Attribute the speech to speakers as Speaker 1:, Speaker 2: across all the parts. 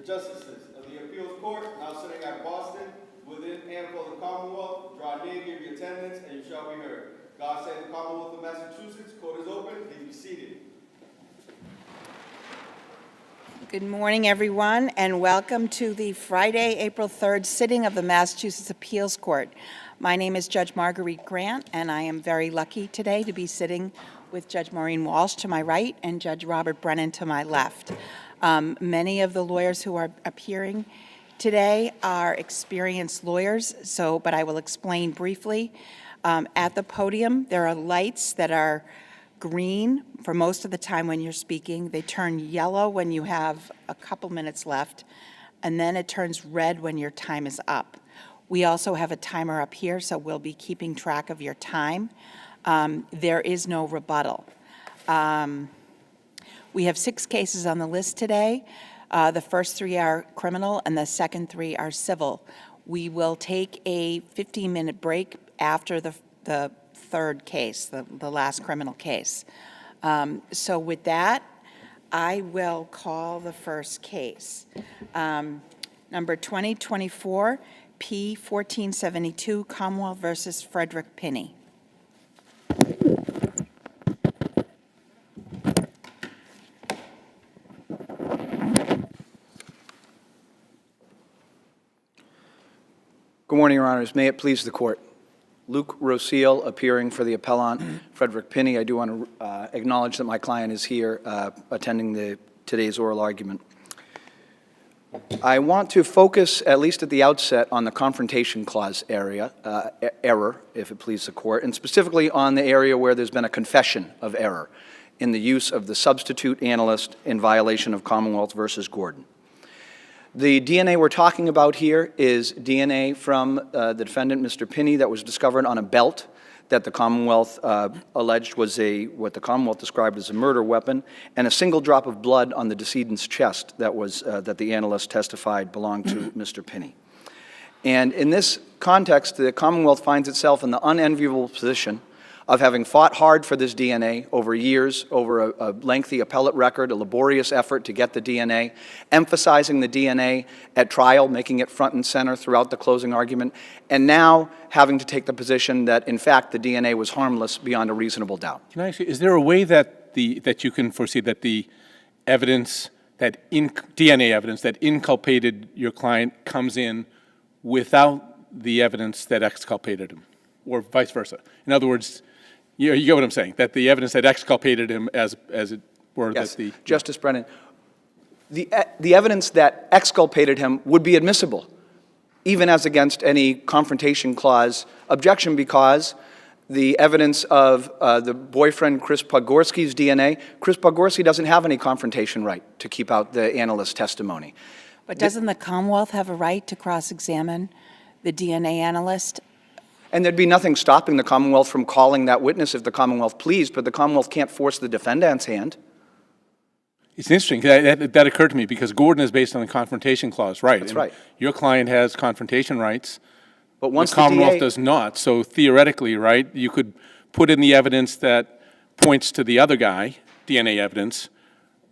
Speaker 1: Justices of the Appeals Court, now sitting at Boston, within and for the Commonwealth, draw near, give your attendance, and you shall be heard. God save the Commonwealth of Massachusetts. Court is open. Please be seated.
Speaker 2: Good morning, everyone, and welcome to the Friday, April 3rd sitting of the Massachusetts Appeals Court. My name is Judge Marguerite Grant, and I am very lucky today to be sitting with Judge Maureen Walsh to my right and Judge Robert Brennan to my left. Many of the lawyers who are appearing today are experienced lawyers, but I will explain briefly. At the podium, there are lights that are green for most of the time when you're speaking. They turn yellow when you have a couple minutes left, and then it turns red when your time is up. We also have a timer up here, so we'll be keeping track of your time. There is no rebuttal. We have 6 cases on the list today. The first 3 are criminal and the second 3 are civil. We will take a 15-minute break after the third case, the last criminal case. So with that, I will call the first case. Number 2024 P1472, Commonwealth versus FREDERICK PINNEY.
Speaker 3: Good morning, Your Honors. May it please the Court. Luke Roseal, appearing for the appellant, FREDERICK PINNEY. I do want to acknowledge that my client is here attending today's oral argument. I want to focus, at least at the outset, on the Confrontation Clause error, if it please the Court, and specifically on the area where there's been a confession of error in the use of the substitute analyst in violation of Commonwealth versus Gordon. The DNA we're talking about here is DNA from the defendant, Mr. Pinney, that was discovered on a belt that the Commonwealth alleged was what the Commonwealth described as a murder weapon, and a single drop of blood on the decedent's chest that the analyst testified belonged to Mr. Pinney. And in this context, the Commonwealth finds itself in the unenviable position of having fought hard for this DNA over years, over a lengthy appellate record, a laborious effort to get the DNA, emphasizing the DNA at trial, making it front and center throughout the closing argument, and now having to take the position that, in fact, the DNA was harmless beyond a reasonable doubt.
Speaker 4: Can I ask you, is there a way that you can foresee that the evidence, DNA evidence that inculpated your client comes in without the evidence that exculpated him, or vice versa? In other words, you get what I'm saying, that the evidence that exculpated him as it were.
Speaker 3: Yes,
Speaker 4: that the
Speaker 3: Justice Brennan, the evidence that exculpated him would be admissible, even as against any Confrontation Clause objection, because the evidence of the boyfriend Chris Pogorski's DNA, Chris Pogorski doesn't have any confrontation right to keep out the analyst's testimony.
Speaker 2: But doesn't the Commonwealth have a right to cross-examine the DNA analyst?
Speaker 3: And there'd be nothing stopping the Commonwealth from calling that witness if the Commonwealth pleased, but the Commonwealth can't force the defendant's hand.
Speaker 4: It's interesting, that occurred to me, because Gordon is based on the Confrontation Clause, right?
Speaker 3: That's
Speaker 4: and
Speaker 3: right.
Speaker 4: Your client has confrontation rights,
Speaker 3: But once
Speaker 4: the Commonwealth
Speaker 3: DA
Speaker 4: does not. So theoretically, right, you could put in the evidence that points to the other guy, DNA evidence,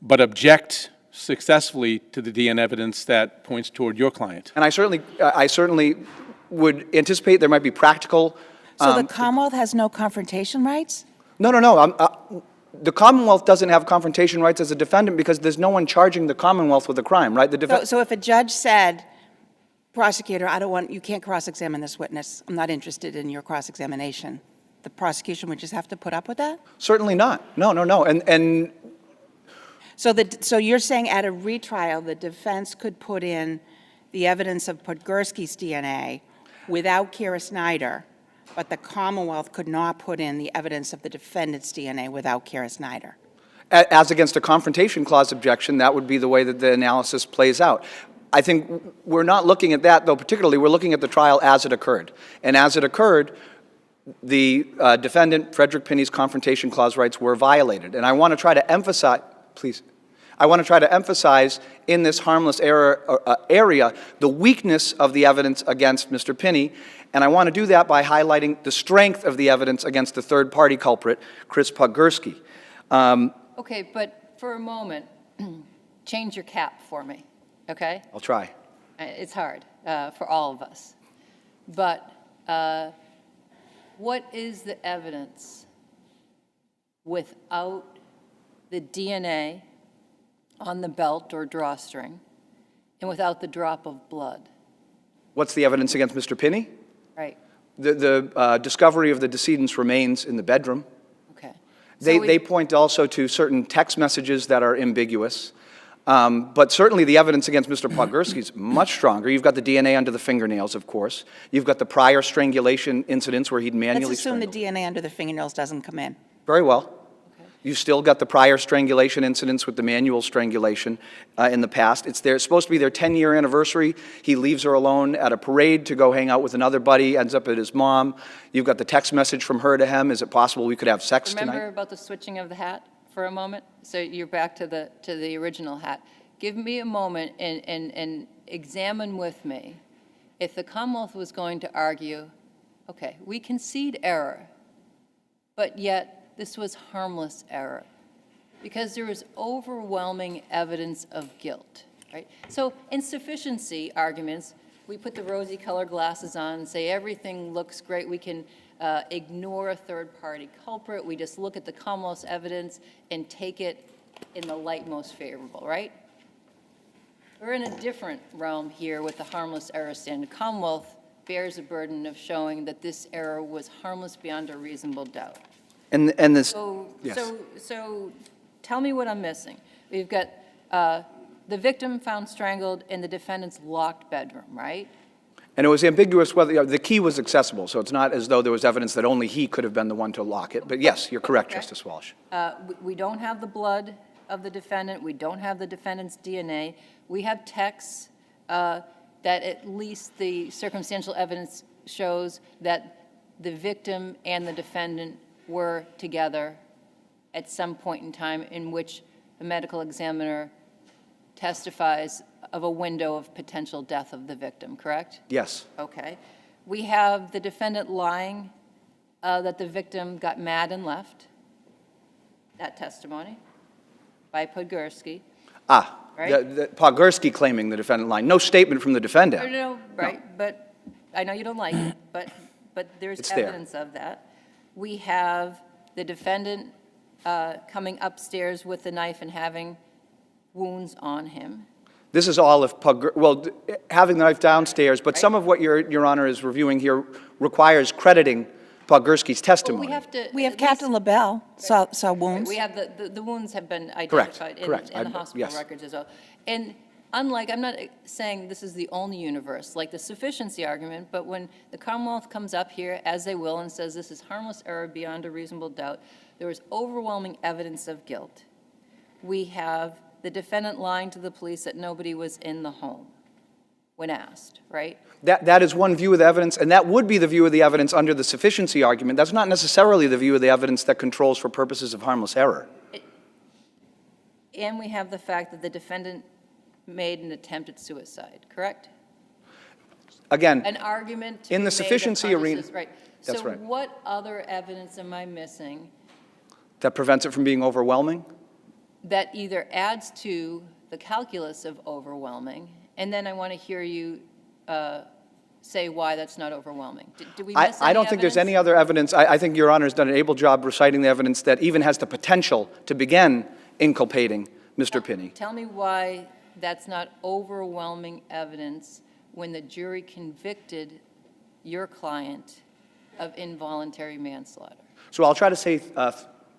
Speaker 4: but object successfully to the DNA evidence that points toward your client.
Speaker 3: And I certainly would anticipate there might be practical.
Speaker 2: So the Commonwealth has no confrontation rights?
Speaker 3: No. The Commonwealth doesn't have confrontation rights as a defendant because there's no one charging the Commonwealth with a crime, right?
Speaker 2: So if a judge said, prosecutor, you can't cross-examine this witness, I'm not interested in your cross-examination, the prosecution would just have to put up with that?
Speaker 3: Certainly not. No. And
Speaker 2: So you're saying at a retrial, the defense could put in the evidence of Pogorski's DNA without Kira Snyder, but the Commonwealth could not put in the evidence of the defendant's DNA without Kira Snyder?
Speaker 3: as against a Confrontation Clause objection, that would be the way that the analysis plays out. I think we're not looking at that, though, particularly. We're looking at the trial as it occurred. And as it occurred, the defendant, Frederick Pinney's Confrontation Clause rights were violated. And I want to try to emphasize, please, I want to try to emphasize in this harmless error area the weakness of the evidence against Mr. Pinney, and I want to do that by highlighting the strength of the evidence against the third-party culprit, Chris Pogorski.
Speaker 5: Okay, but for a moment, change your cap for me. okay?
Speaker 3: I'll try.
Speaker 5: It's hard for all of us. But what is the evidence without the DNA on the belt or drawstring and without the drop of blood?
Speaker 3: What's the evidence against Mr. Pinney?
Speaker 5: Right,
Speaker 3: The discovery of the decedent's remains in the bedroom.
Speaker 5: okay.
Speaker 3: They point also to certain text messages that are ambiguous. But certainly the evidence against Mr. Pogorski is much stronger. You've got the DNA under the fingernails, of course. You've got the prior strangulation incidents where he'd manually
Speaker 2: Let's assume the
Speaker 3: strangled.
Speaker 2: DNA under the fingernails doesn't come in.
Speaker 3: Very well. You've still got the prior strangulation incidents with the manual strangulation in the past. It's supposed to be their 10-year anniversary. He leaves her alone at a parade to go hang out with another buddy, ends up at his mom. You've got the text message from her to him. Is it possible we could have sex tonight?
Speaker 5: Remember about the switching of the hat for a moment? So you're back to the original hat. Give me a moment and examine with me if the Commonwealth was going to argue, okay, we concede error, but yet this was harmless error because there was overwhelming evidence of guilt, right? So in sufficiency arguments, we put the rosy colored glasses on and say everything looks great. We can ignore a third-party culprit. We just look at the Commonwealth's evidence and take it in the light most favorable, right? We're in a different realm here with the harmless error standard. Commonwealth bears a burden of showing that this error was harmless beyond a reasonable doubt.
Speaker 3: And this,
Speaker 5: So tell me what I'm missing. We've got the victim found strangled in the defendant's locked bedroom, right?
Speaker 3: and it was ambiguous whether the key was accessible, so it's not as though there was evidence that only he could have been the one to lock it. But yes, you're correct,
Speaker 5: Okay.
Speaker 3: Justice Walsh.
Speaker 5: We don't have the blood of the defendant. We don't have the defendant's DNA. We have texts that at least the circumstantial evidence shows that the victim and the defendant were together at some point in time in which the medical examiner testifies of a window of potential death of the victim, correct?
Speaker 3: Yes.
Speaker 5: Okay. We have the defendant lying that the victim got mad and left. That testimony by Pogorski. Right?
Speaker 3: The Pogorski claiming the defendant lying. No statement from the defendant.
Speaker 5: No, right, but I know you don't like it, but there's
Speaker 3: It's there.
Speaker 5: evidence of that. We have the defendant coming upstairs with the knife and having wounds on him.
Speaker 3: This is all if having the knife downstairs, but some of what Your Honor is reviewing here requires crediting Pogorski's
Speaker 5: Well,
Speaker 3: testimony.
Speaker 2: We have Captain LaBelle saw wounds.
Speaker 5: We have the wounds have been identified
Speaker 3: correct.
Speaker 5: in the hospital
Speaker 3: Yes.
Speaker 5: records as well. And unlike, I'm not saying this is the only universe, like the sufficiency argument, but when the Commonwealth comes up here, as they will, and says this is harmless error beyond a reasonable doubt, there was overwhelming evidence of guilt. We have the defendant lying to the police that nobody was in the home when asked, right?
Speaker 3: That is one view of the evidence, and that would be the view of the evidence under the sufficiency argument. That's not necessarily the view of the evidence that controls for purposes of harmless error.
Speaker 5: And we have the fact that the defendant made an attempt at suicide, correct?
Speaker 3: Again,
Speaker 5: An argument to
Speaker 3: in
Speaker 5: be
Speaker 3: the
Speaker 5: made
Speaker 3: sufficiency
Speaker 5: upon
Speaker 3: arena-
Speaker 5: this- Right.
Speaker 3: That's
Speaker 5: So
Speaker 3: right.
Speaker 5: what other evidence am I missing
Speaker 3: that prevents it from being overwhelming.
Speaker 5: that either adds to the calculus of overwhelming, and then I want to hear you say why that's not overwhelming? Did we miss
Speaker 3: I
Speaker 5: any
Speaker 3: don't think there's any
Speaker 5: evidence?
Speaker 3: other evidence. I think Your Honor has done an able job reciting the evidence that even has the potential to begin inculpating Mr. Pinney.
Speaker 5: Tell me why that's not overwhelming evidence when the jury convicted your client of involuntary manslaughter.
Speaker 3: So I'll try to say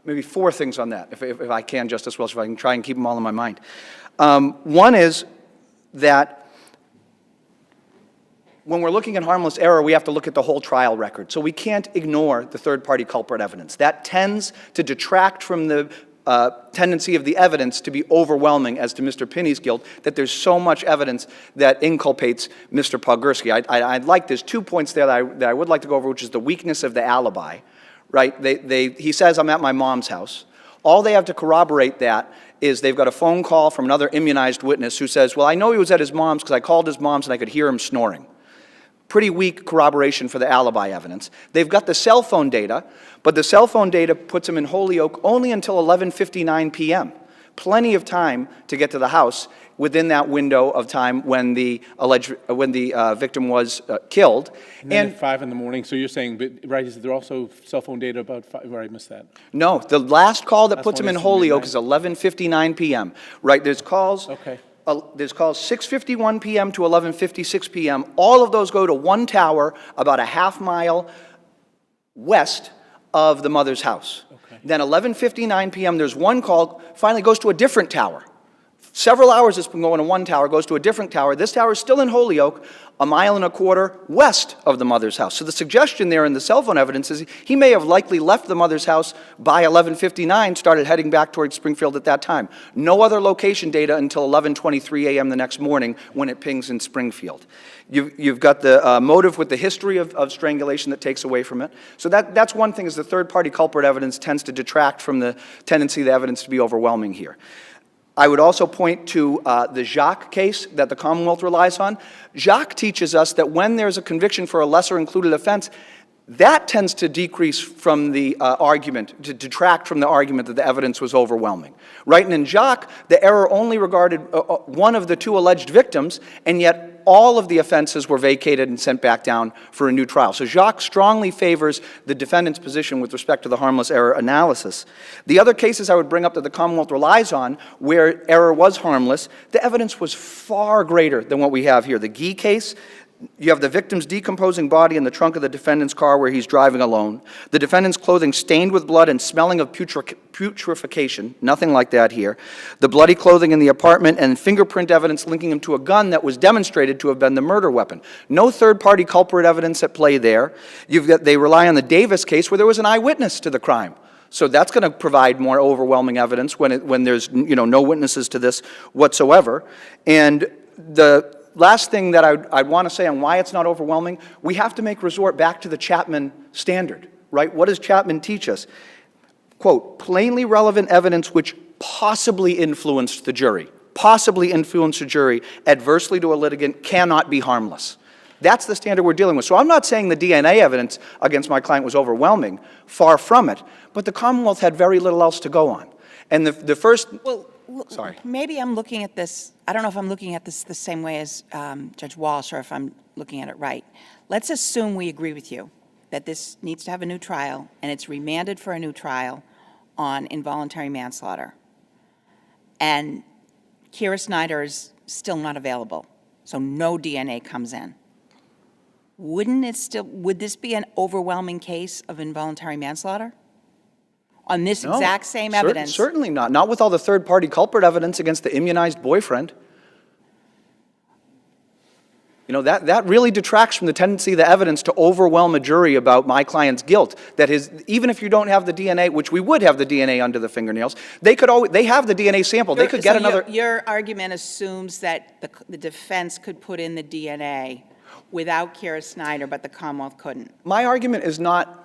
Speaker 3: maybe four things on that, if I can, Justice Welch, if I can try and keep them all in my mind. One is that when we're looking at harmless error, we have to look at the whole trial record. So we can't ignore the third-party culprit evidence. That tends to detract from the tendency of the evidence to be overwhelming as to Mr. Pinney's guilt, that there's so much evidence that inculpates Mr. Pogorski. I'd like, there's 2 points there that I would like to go over, which is the weakness of the alibi, right? He says, I'm at my mom's house. All they have to corroborate that is they've got a phone call from another immunized witness who says, well, I know he was at his mom's because I called his mom's and I could hear him snoring. Pretty weak corroboration for the alibi evidence. They've got the cell phone data, but the cell phone data puts him in Holyoke only until 11:59 p.m. plenty of time to get to the house within that window of time when the victim was killed.
Speaker 4: And then at 5 in the morning, so you're saying, but, right, is there also cell phone data about 5, where I missed that?
Speaker 3: No, the last call that
Speaker 4: Last
Speaker 3: puts him
Speaker 4: one
Speaker 3: in
Speaker 4: is
Speaker 3: Holyoke
Speaker 4: midnight.
Speaker 3: is 11:59 p.m., right? There's calls.
Speaker 4: Okay.
Speaker 3: There's calls 6:51 p.m. to 11:56 p.m. All of those go to one tower about a half mile west of the mother's house.
Speaker 4: Okay.
Speaker 3: Then 11:59 p.m., there's one call, finally goes to a different tower. Several hours it's been going to one tower, goes to a different tower. This tower is still in Holyoke, a mile and a quarter west of the mother's house. So the suggestion there in the cell phone evidence is he may have likely left the mother's house by 11:59, started heading back towards Springfield at that time. No other location data until 11:23 a.m. the next morning when it pings in Springfield. You've got the motive with the history of strangulation that takes away from it. So that's one thing, is the third-party culprit evidence tends to detract from the tendency of the evidence to be overwhelming here. I would also point to the Jacques case that the Commonwealth relies on. Jacques teaches us that when there's a conviction for a lesser included offense, that tends to decrease from the argument, to detract from the argument that the evidence was overwhelming. Right, and in Jacques, the error only regarded one of the two alleged victims, and yet all of the offenses were vacated and sent back down for a new trial. So Jacques strongly favors the defendant's position with respect to the harmless error analysis. The other cases I would bring up that the Commonwealth relies on, where error was harmless, the evidence was far greater than what we have here. The Guy case, you have the victim's decomposing body in the trunk of the defendant's car where he's driving alone. The defendant's clothing stained with blood and smelling of putrefaction. Nothing like that here. The bloody clothing in the apartment and fingerprint evidence linking him to a gun that was demonstrated to have been the murder weapon. No third-party culprit evidence at play there. They rely on the Davis case where there was an eyewitness to the crime. So that's going to provide more overwhelming evidence when there's no witnesses to this whatsoever. And the last thing that I'd want to say on why it's not overwhelming, we have to make resort back to the Chapman standard, right? What does Chapman teach us? Quote, plainly relevant evidence which possibly influenced the jury adversely to a litigant cannot be harmless. That's the standard we're dealing with. So I'm not saying the DNA evidence against my client was overwhelming, far from it, but the Commonwealth had very little else to go on. And the first... Sorry.
Speaker 2: Maybe I'm looking at this, I don't know if I'm looking at this the same way as Judge Walsh or if I'm looking at it right. Let's assume we agree with you that this needs to have a new trial and it's remanded for a new trial on involuntary manslaughter. And Kira Snyder is still not available, so no DNA comes in. Would this be an overwhelming case of involuntary manslaughter? On this exact same evidence?
Speaker 3: Certainly not. Not with all the third-party culprit evidence against the immunized boyfriend. That really detracts from the tendency of the evidence to overwhelm a jury about my client's guilt. That is, even if you don't have the DNA, which we would have the DNA under the fingernails, they have the DNA sample. They could get another...
Speaker 2: Your argument assumes that the defense could put in the DNA without Kira Snyder, but the Commonwealth couldn't.
Speaker 3: My argument is not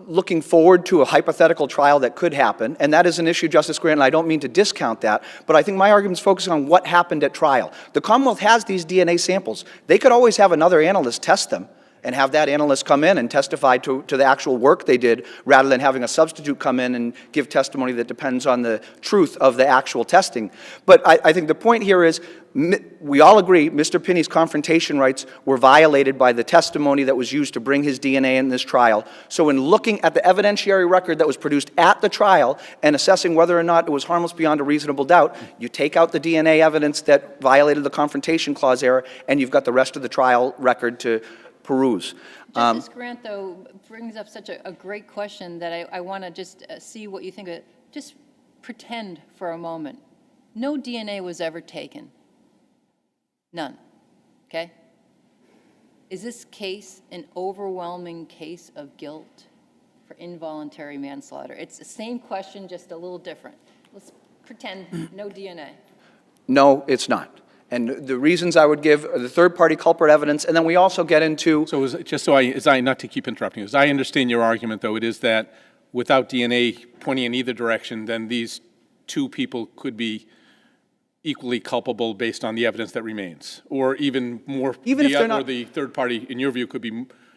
Speaker 3: looking forward to a hypothetical trial that could happen, and that is an issue, Justice Grant, and I don't mean to discount that, but I think my argument is focusing on what happened at trial. The Commonwealth has these DNA samples. They could always have another analyst test them and have that analyst come in and testify to the actual work they did, rather than having a substitute come in and give testimony that depends on the truth of the actual testing. But I think the point here is, we all agree Mr. Pinney's confrontation rights were violated by the testimony that was used to bring his DNA in this trial. So in looking at the evidentiary record that was produced at the trial and assessing whether or not it was harmless beyond a reasonable doubt, you take out the DNA evidence that violated the Confrontation Clause error, and you've got the rest of the trial record to peruse.
Speaker 5: Justice Grant, though, brings up such a great question that I want to just see what you think of it. Just pretend for a moment. No DNA was ever taken. None. Okay? Is this case an overwhelming case of guilt for involuntary manslaughter? It's the same question, just a little different. Let's pretend no DNA.
Speaker 3: No, it's not. And the reasons I would give are the third-party culprit evidence, and then we also get into...
Speaker 4: So not to keep interrupting you, as I understand your argument, though, it is that without DNA pointing in either direction, then these two people could be equally culpable based on the evidence that remains, or even more,
Speaker 3: even if they're not,
Speaker 4: or the third party, in your view,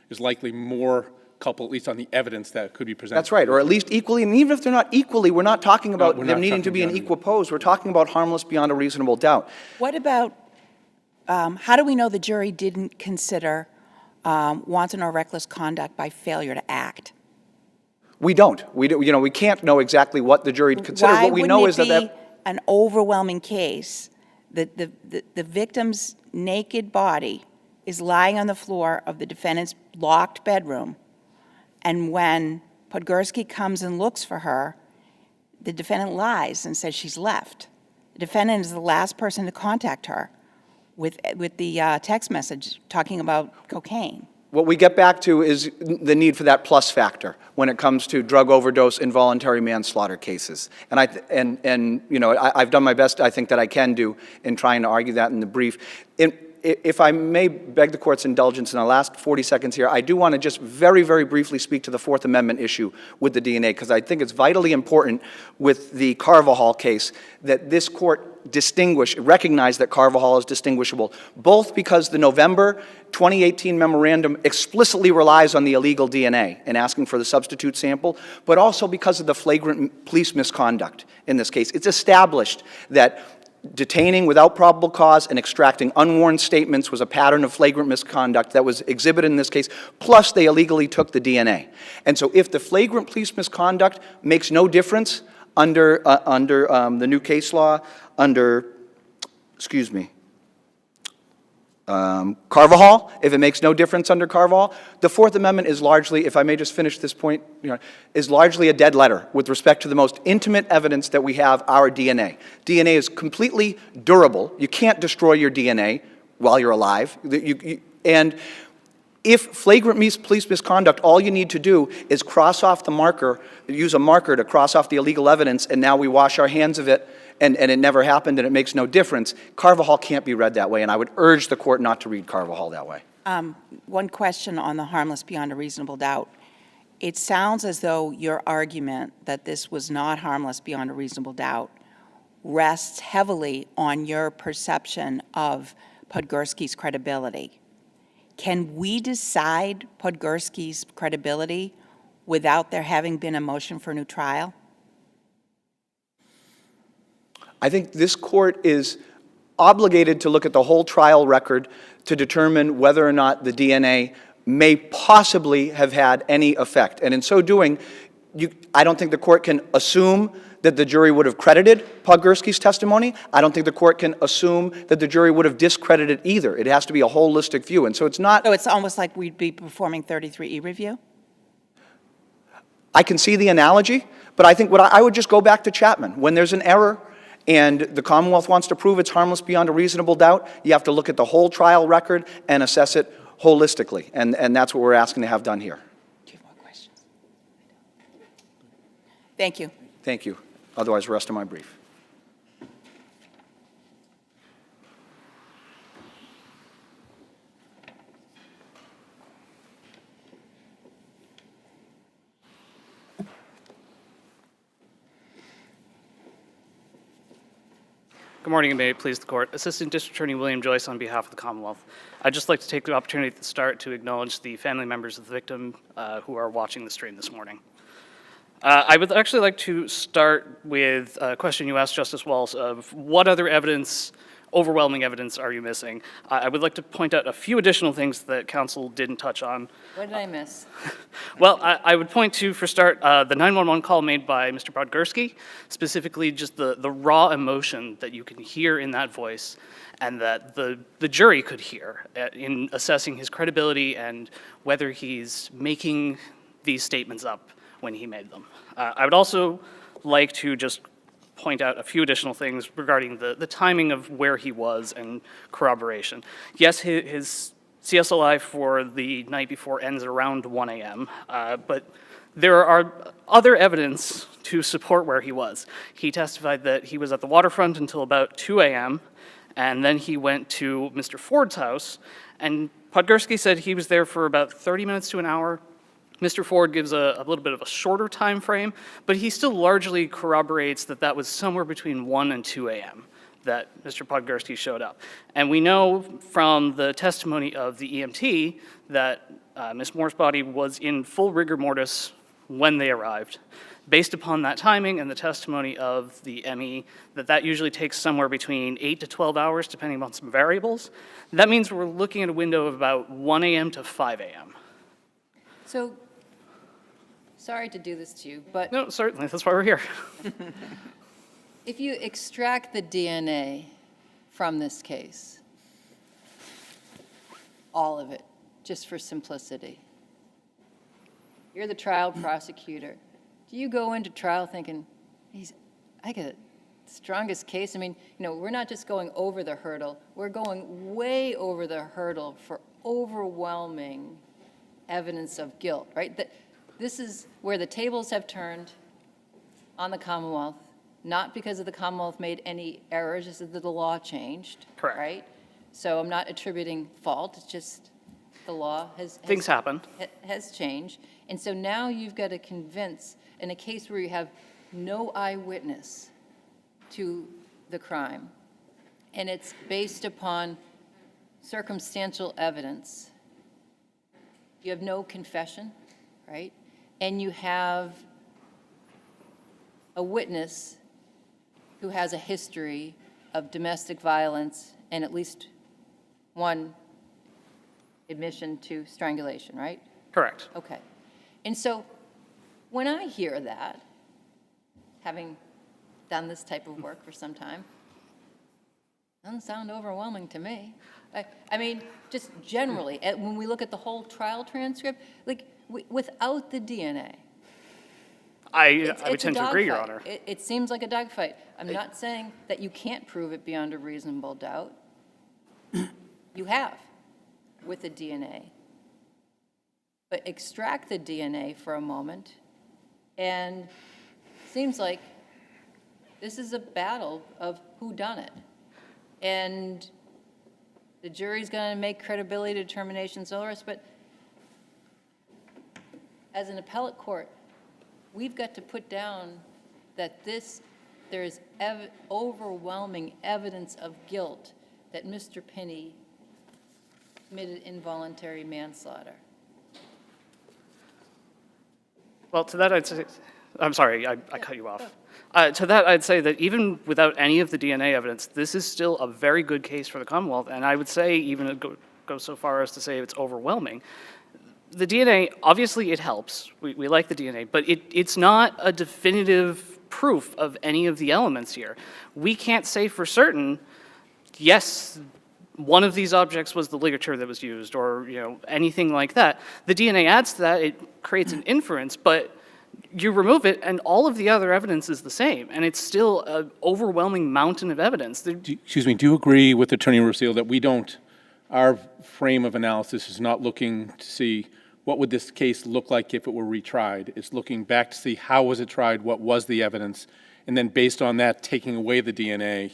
Speaker 4: is likely more culpable, at least on the evidence that could be presented.
Speaker 3: That's right, or at least equally, and even if they're not equally, we're not talking about
Speaker 4: we're
Speaker 3: them
Speaker 4: not
Speaker 3: needing to
Speaker 4: talking
Speaker 3: be an
Speaker 4: beyond
Speaker 3: equal pose. We're talking about harmless beyond a reasonable doubt.
Speaker 2: What about, how do we know the jury didn't consider wanton or reckless conduct by failure to act?
Speaker 3: We don't. We can't know exactly what the jury considered.
Speaker 2: Why
Speaker 3: What we know is
Speaker 2: wouldn't
Speaker 3: that
Speaker 2: it be an overwhelming case that the victim's naked body is lying on the floor of the defendant's locked bedroom, and when Podgorski comes and looks for her, the defendant lies and says she's left. The defendant is the last person to contact her with the text message talking about cocaine.
Speaker 3: what we get back to is the need for that plus factor when it comes to drug overdose, involuntary manslaughter cases. And I've done my best, I think, that I can do in trying to argue that in the brief. If I may beg the Court's indulgence in the last 40 seconds here, I do want to just very, very briefly speak to the Fourth Amendment issue with the DNA, because I think it's vitally important with the Carvajal case that this Court recognize that Carvajal is distinguishable, both because the November 2018 memorandum explicitly relies on the illegal DNA in asking for the substitute sample, but also because of the flagrant police misconduct in this case. It's established that detaining without probable cause and extracting unwarned statements was a pattern of flagrant misconduct that was exhibited in this case, plus they illegally took the DNA. And so if the flagrant police misconduct makes no difference under the new case law, under, Carvajal, if it makes no difference under Carvajal, the Fourth Amendment is largely, if I may just finish this point, is largely a dead letter with respect to the most intimate evidence that we have, our DNA. DNA is completely durable. You can't destroy your DNA while you're alive. And if flagrant police misconduct, all you need to do is cross off the marker, use a marker to cross off the illegal evidence, and now we wash our hands of it, and it never happened and it makes no difference. Carvajal can't be read that way, and I would urge the Court not to read Carvajal that way.
Speaker 2: One question on the harmless beyond a reasonable doubt. It sounds as though your argument that this was not harmless beyond a reasonable doubt rests heavily on your perception of Podgorski's credibility. Can we decide Podgorski's credibility without there having been a motion for a new trial?
Speaker 3: I think this Court is obligated to look at the whole trial record to determine whether or not the DNA may possibly have had any effect. And in so doing, I don't think the Court can assume that the jury would have credited Podgorski's testimony. I don't think the Court can assume that the jury would have discredited either. It has to be a holistic view. And so it's not...
Speaker 2: So it's almost like we'd be performing 33E review?
Speaker 3: I can see the analogy, but I think I would just go back to Chapman. When there's an error and the Commonwealth wants to prove it's harmless beyond a reasonable doubt, you have to look at the whole trial record and assess it holistically. And that's what we're asking to have done here.
Speaker 2: Do you have more questions? Thank you.
Speaker 3: Thank you. Otherwise, rest of my brief.
Speaker 6: Good morning, and may it please the Court. Assistant District Attorney William Joyce on behalf of the Commonwealth. I'd just like to take the opportunity at the start to acknowledge the family members of the victim who are watching the stream this morning. I would actually like to start with a question you asked Justice Walsh of what other evidence, overwhelming evidence, are you missing? I would like to point out a few additional things that counsel didn't touch on.
Speaker 5: What did I miss?
Speaker 6: Well, I would point to, for start, the 911 call made by Mr. Podgorski, specifically just the raw emotion that you can hear in that voice and that the jury could hear in assessing his credibility and whether he's making these statements up when he made them. I would also like to just point out a few additional things regarding the timing of where he was and corroboration. Yes, his CSLI for the night before ends at around 1 a.m., but there are other evidence to support where he was. He testified that he was at the waterfront until about 2 a.m., and then he went to Mr. Ford's house, and Podgorski said he was there for about 30 minutes to an hour. Mr. Ford gives a little bit of a shorter time frame, but he still largely corroborates that that was somewhere between 1 and 2 a.m. that Mr. Podgorski showed up. And we know from the testimony of the EMT that Ms. Moore's body was in full rigor mortis when they arrived. Based upon that timing and the testimony of the ME, that usually takes somewhere between 8 to 12 hours, depending on some variables. That means we're looking at a window of about 1 a.m. to 5 a.m.
Speaker 5: So, sorry to do this to you, but
Speaker 6: No, certainly, that's why we're here.
Speaker 5: if you extract the DNA from this case, all of it, just for simplicity, you're the trial prosecutor. Do you go into trial thinking, I got the strongest case? I mean, we're not just going over the hurdle, we're going way over the hurdle for overwhelming evidence of guilt, right? This is where the tables have turned on the Commonwealth, not because of the Commonwealth made any errors, just that the law changed.
Speaker 6: Correct.
Speaker 5: Right? So I'm not attributing fault, it's just the law
Speaker 6: Things happen.
Speaker 5: has changed. And so now you've got to convince, in a case where you have no eyewitness to the crime, and it's based upon circumstantial evidence, you have no confession, right? And you have a witness who has a history of domestic violence and at least one admission to strangulation, right?
Speaker 6: Correct.
Speaker 5: Okay. And so when I hear that, having done this type of work for some time, doesn't sound overwhelming to me. I mean, just generally, when we look at the whole trial transcript, like without the DNA,
Speaker 6: I would
Speaker 5: it's a
Speaker 6: tend to agree, Your
Speaker 5: dogfight.
Speaker 6: Honor.
Speaker 5: It seems like a dogfight. I'm not saying that you can't prove it beyond a reasonable doubt. You have with the DNA. But extract the DNA for a moment, and it seems like this is a battle of who done it. And the jury's going to make credibility determinations and all the rest, but as an appellate court, we've got to put down that there is overwhelming evidence of guilt that Mr. Pinney committed involuntary manslaughter.
Speaker 6: Well, to that I'd say, I'm sorry, I cut you off. To that I'd say that even without any of the DNA evidence, this is still a very good case for the Commonwealth, and I would say even go so far as to say it's overwhelming. The DNA, obviously it helps, we like the DNA, but it's not a definitive proof of any of the elements here. We can't say for certain, yes, one of these objects was the ligature that was used, or anything like that. The DNA adds to that, it creates an inference, but you remove it and all of the other evidence is the same, and it's still an overwhelming mountain of evidence.
Speaker 4: Excuse me, do you agree with Attorney Roseal that our frame of analysis is not looking to see what would this case look like if it were retried? It's looking back to see how was it tried, what was the evidence, and then based on that, taking away the DNA.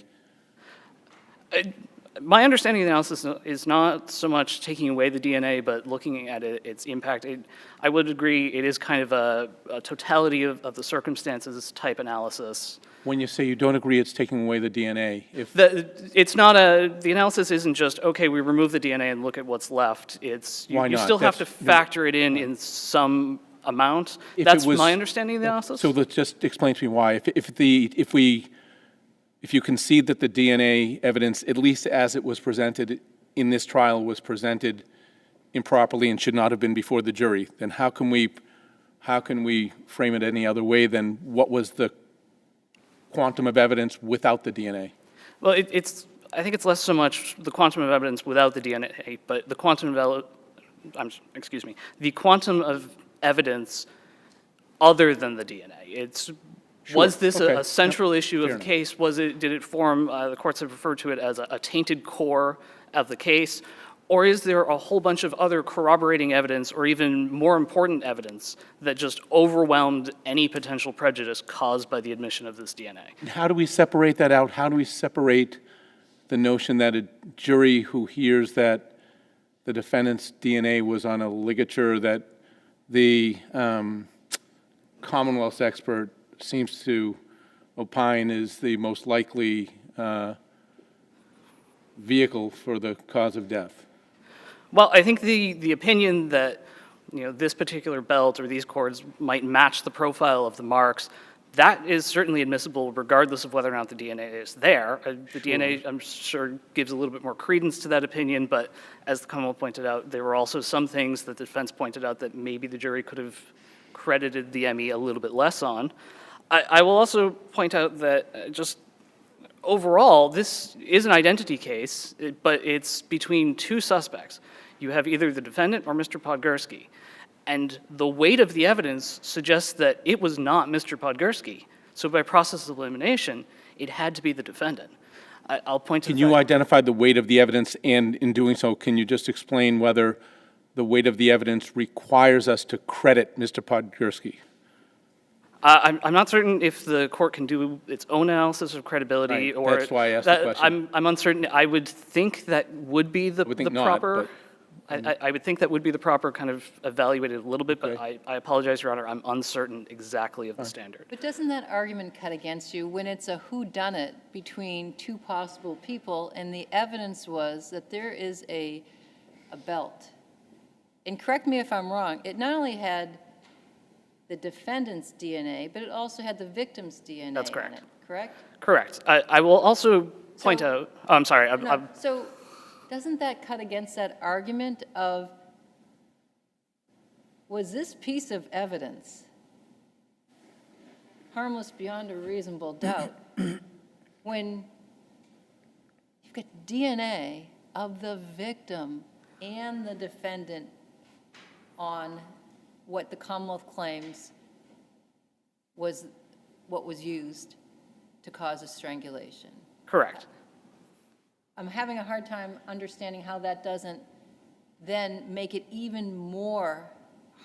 Speaker 6: My understanding of the analysis is not so much taking away the DNA, but looking at its impact. I would agree it is kind of a totality of the circumstances type analysis.
Speaker 4: When you say you don't agree it's taking away the DNA,
Speaker 6: The analysis isn't just, okay, we remove the DNA and look at what's left.
Speaker 4: Why
Speaker 6: you
Speaker 4: not?
Speaker 6: still have to factor it in some amount. That's my understanding of the analysis.
Speaker 4: So let's just explain to me why. If you concede that the DNA evidence, at least as it was presented in this trial, was presented improperly and should not have been before the jury, then how can we frame it any other way than what was the quantum of evidence without the DNA?
Speaker 6: Well, I think it's less so much the quantum of evidence without the DNA, but the quantum of evidence other than the DNA. Was this a central issue of the case? Did it form, the courts have referred to it as a tainted core of the case? Or is there a whole bunch of other corroborating evidence or even more important evidence that just overwhelmed any potential prejudice caused by the admission of this DNA?
Speaker 4: How do we separate that out? How do we separate the notion that a jury who hears that the defendant's DNA was on a ligature that the Commonwealth's expert seems to opine is the most likely vehicle for the cause of death?
Speaker 6: Well, I think the opinion that, this particular belt or these cords might match the profile of the marks, that is certainly admissible regardless of whether or not the DNA is there. The DNA, I'm sure, gives a little bit more credence to that opinion, but as the Commonwealth pointed out, there were also some things that the defense pointed out that maybe the jury could have credited the ME a little bit less on. I will also point out that just overall, this is an identity case, but it's between two suspects. You have either the defendant or Mr. Podgorski. And the weight of the evidence suggests that it was not Mr. Podgorski. So by process of elimination, it had to be the defendant. I'll point to
Speaker 4: Can you identify the weight of the evidence, and in doing so, can you just explain whether the weight of the evidence requires us to credit Mr. Podgorski?
Speaker 6: I'm not certain if the court can do its own analysis of credibility,
Speaker 4: Right,
Speaker 6: or
Speaker 4: that's why I asked the question.
Speaker 6: I'm uncertain. I would think that would be the
Speaker 4: would think not,
Speaker 6: proper.
Speaker 4: but-
Speaker 6: I would think that would be the proper kind of evaluated a little bit, but
Speaker 4: Okay.
Speaker 6: I apologize, Your Honor. I'm uncertain exactly of the standard.
Speaker 5: But doesn't that argument cut against you when it's a whodunit between two possible people, and the evidence was that there is a belt? And correct me if I'm wrong, it not only had the defendant's DNA, but it also had the victim's DNA
Speaker 6: That's
Speaker 5: on
Speaker 6: correct.
Speaker 5: it, correct?
Speaker 6: Correct. I will also point
Speaker 5: So-
Speaker 6: out, oh, I'm sorry,
Speaker 5: No, so doesn't that cut against that argument of, was this piece of evidence harmless beyond a reasonable doubt when you've got DNA of the victim and the defendant on what the Commonwealth claims was what was used to cause a strangulation?
Speaker 6: correct.
Speaker 5: I'm having a hard time understanding how that doesn't then make it even more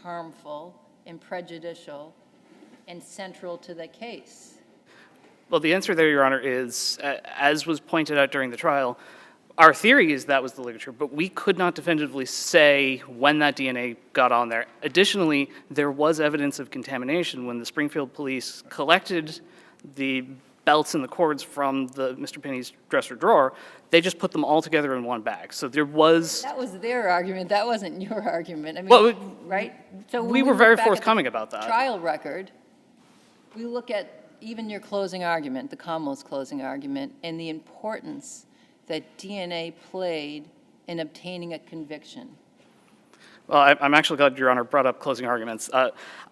Speaker 5: harmful and prejudicial and central to the case.
Speaker 6: Well, the answer there, Your Honor, is, as was pointed out during the trial, our theory is that was the ligature, but we could not definitively say when that DNA got on there. Additionally, there was evidence of contamination when the Springfield police collected the belts and the cords from Mr. Pinney's dresser drawer. They just put them all together in one bag. So there was...
Speaker 5: That was their argument. That wasn't your argument. I mean,
Speaker 6: Well,
Speaker 5: right? So when
Speaker 6: we were
Speaker 5: look
Speaker 6: very
Speaker 5: back at the
Speaker 6: forthcoming about that.
Speaker 5: Trial record, we look at even your closing argument, the Commonwealth's closing argument, and the importance that DNA played in obtaining a conviction.
Speaker 6: Well, I'm actually glad Your Honor brought up closing arguments.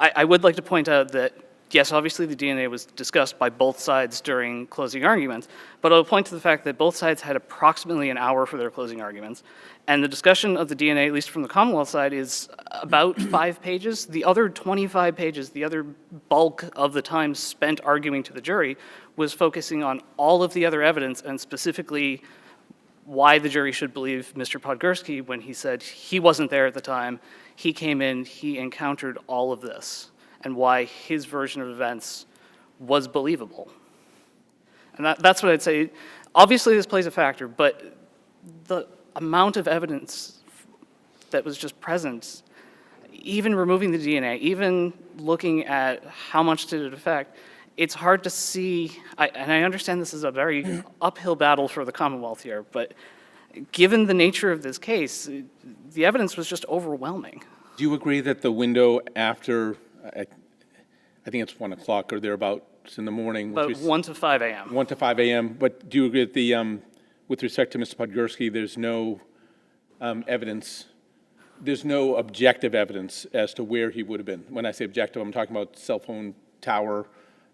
Speaker 6: I would like to point out that, yes, obviously the DNA was discussed by both sides during closing arguments, but I'll point to the fact that both sides had approximately an hour for their closing arguments, and the discussion of the DNA, at least from the Commonwealth side, is about 5 pages. The other 25 pages, the other bulk of the time spent arguing to the jury, was focusing on all of the other evidence, and specifically why the jury should believe Mr. Podgorski when he said he wasn't there at the time, he came in, he encountered all of this, and why his version of events was believable. And that's what I'd say. Obviously, this plays a factor, but the amount of evidence that was just present, even removing the DNA, even looking at how much did it affect, it's hard to see, and I understand this is a very uphill battle for the Commonwealth here, but given the nature of this case, the evidence was just overwhelming.
Speaker 4: Do you agree that the window after, I think it's 1 o'clock or thereabouts in the morning?
Speaker 6: About 1 to 5 a.m.
Speaker 4: 1 to 5 a.m., but do you agree that the, with respect to Mr. Podgorski, there's no evidence, there's no objective evidence as to where he would have been? When I say objective, I'm talking about cell phone tower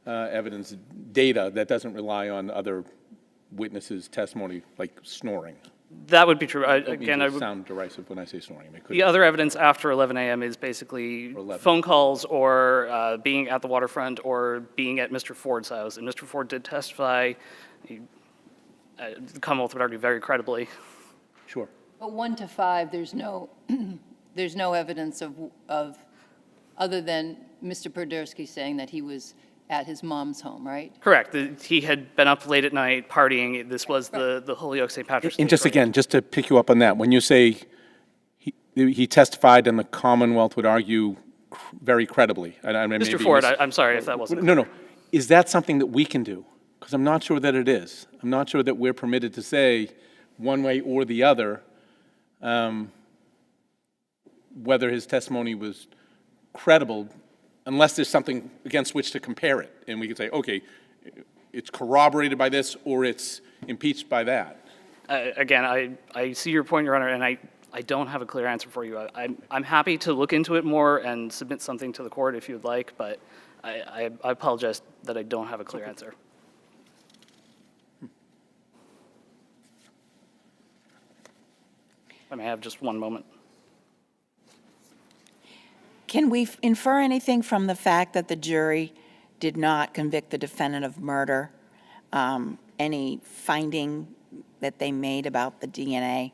Speaker 4: evidence, data that doesn't rely on other witnesses' testimony, like snoring.
Speaker 6: That would be true.
Speaker 4: I don't
Speaker 6: Again,
Speaker 4: mean
Speaker 6: I
Speaker 4: to
Speaker 6: would,
Speaker 4: sound derisive when I say snoring. It could
Speaker 6: the other evidence after 11 a.m. is basically
Speaker 4: Or 11.
Speaker 6: phone calls or being at the waterfront or being at Mr. Ford's house. And Mr. Ford did testify, the Commonwealth would argue very credibly.
Speaker 4: Sure.
Speaker 5: But 1 to 5, there's no, there's no evidence of, other than Mr. Podgorski saying that he was at his mom's home, right?
Speaker 6: Correct. He had been up late at night partying. This was the Holyoke St. Patrick's Day
Speaker 4: And just
Speaker 6: parade.
Speaker 4: again, just to pick you up on that, when you say he testified and the Commonwealth would argue very credibly, and I may
Speaker 6: Mr.
Speaker 4: be
Speaker 6: Ford, I'm sorry if that wasn't.
Speaker 4: No, is that something that we can do? Because I'm not sure that it is. I'm not sure that we're permitted to say one way or the other. whether his testimony was credible unless there's something against which to compare it. And we could say, okay, it's corroborated by this or it's impeached by that.
Speaker 6: Again, I see your point, Your Honor, and I don't have a clear answer for you. I'm happy to look into it more and submit something to the court if you'd like, but I apologize that I don't have a clear answer. I may have just one moment.
Speaker 2: Can we infer anything from the fact that the jury did not convict the defendant of murder? Any finding that they made about the DNA?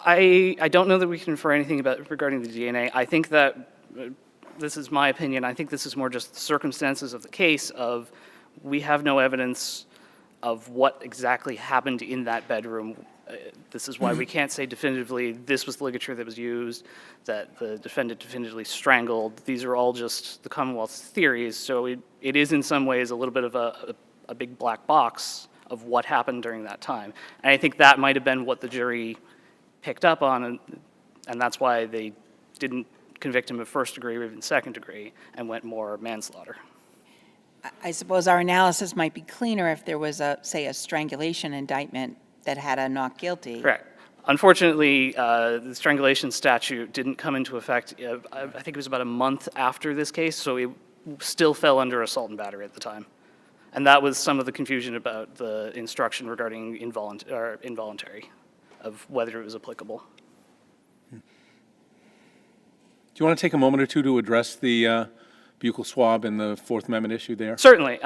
Speaker 6: I don't know that we can infer anything regarding the DNA. I think that, this is my opinion, I think this is more just the circumstances of the case of we have no evidence of what exactly happened in that bedroom. This is why we can't say definitively this was the ligature that was used, that the defendant definitively strangled. These are all just the Commonwealth's theories, so it is in some ways a little bit of a big black box of what happened during that time. And I think that might have been what the jury picked up on, and that's why they didn't convict him of first degree or even second degree and went more manslaughter.
Speaker 2: I suppose our analysis might be cleaner if there was say, a strangulation indictment that had a not guilty.
Speaker 6: Correct. Unfortunately, the strangulation statute didn't come into effect, I think it was about a month after this case, so it still fell under assault and battery at the time. And that was some of the confusion about the instruction regarding involuntary, of whether it was applicable.
Speaker 4: Do you want to take a moment or two to address the buccal swab and the Fourth Amendment issue there?
Speaker 6: Certainly.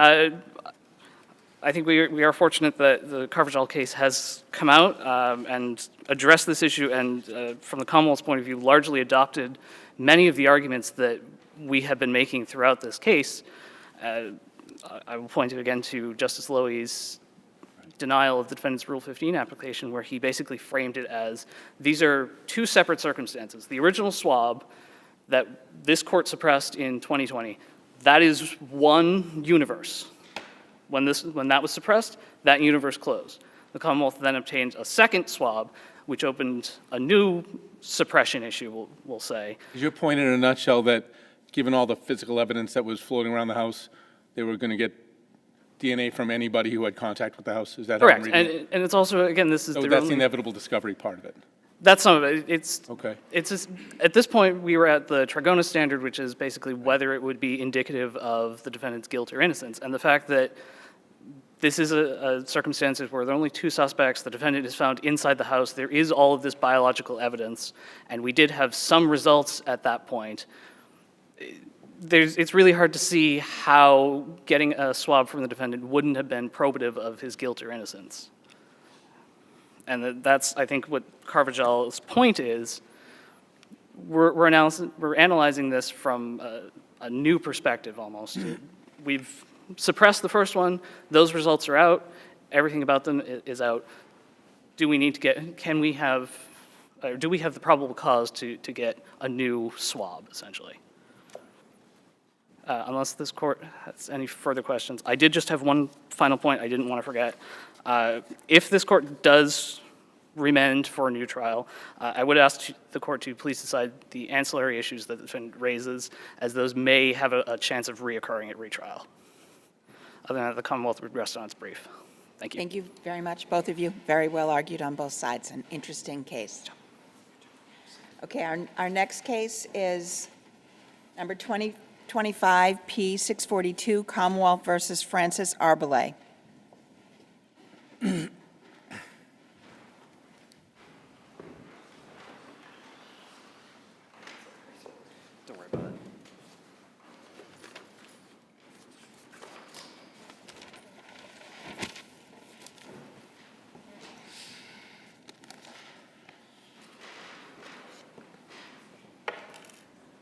Speaker 6: I think we are fortunate that the Carvajal case has come out and addressed this issue, and from the Commonwealth's point of view, largely adopted many of the arguments that we have been making throughout this case. I will point again to Justice Lowy's denial of the defendant's Rule 15 application, where he basically framed it as these are two separate circumstances. The original swab that this court suppressed in 2020, that is one universe. When that was suppressed, that universe closed. The Commonwealth then obtained a second swab, which opened a new suppression issue, we'll say.
Speaker 4: Is your point in a nutshell that given all the physical evidence that was floating around the house, they were going to get DNA from anybody who had contact with the house? Is that
Speaker 6: correct?
Speaker 4: How I'm reading it?
Speaker 6: And it's also, again, this is
Speaker 4: So that's the inevitable discovery part of it.
Speaker 6: That's some of it. It's
Speaker 4: Okay.
Speaker 6: It's just, at this point, we were at the Trigona standard, which is basically whether it would be indicative of the defendant's guilt or innocence. And the fact that this is a circumstance where there are only two suspects, the defendant is found inside the house, there is all of this biological evidence, and we did have some results at that point. It's really hard to see how getting a swab from the defendant wouldn't have been probative of his guilt or innocence. And that's, I think, what Carvajal's point is. We're analyzing this from a new perspective, almost. We've suppressed the first one. Those results are out. Everything about them is out. Do we need to get? Can we have? Or do we have the probable cause to get a new swab, essentially? Unless this court has any further questions, I did just have one final point I didn't want to forget. If this court does remand for a new trial, I would ask the court to please decide the ancillary issues that the defendant raises, as those may have a chance of reoccurring at retrial. Other than that, the Commonwealth would rest on its brief. Thank you.
Speaker 2: Thank you very much, both of you. Very well argued on both sides. An interesting case. Okay, our next case is number 2025 P642, Commonwealth versus Francis Arbolay.
Speaker 6: Don't worry about it.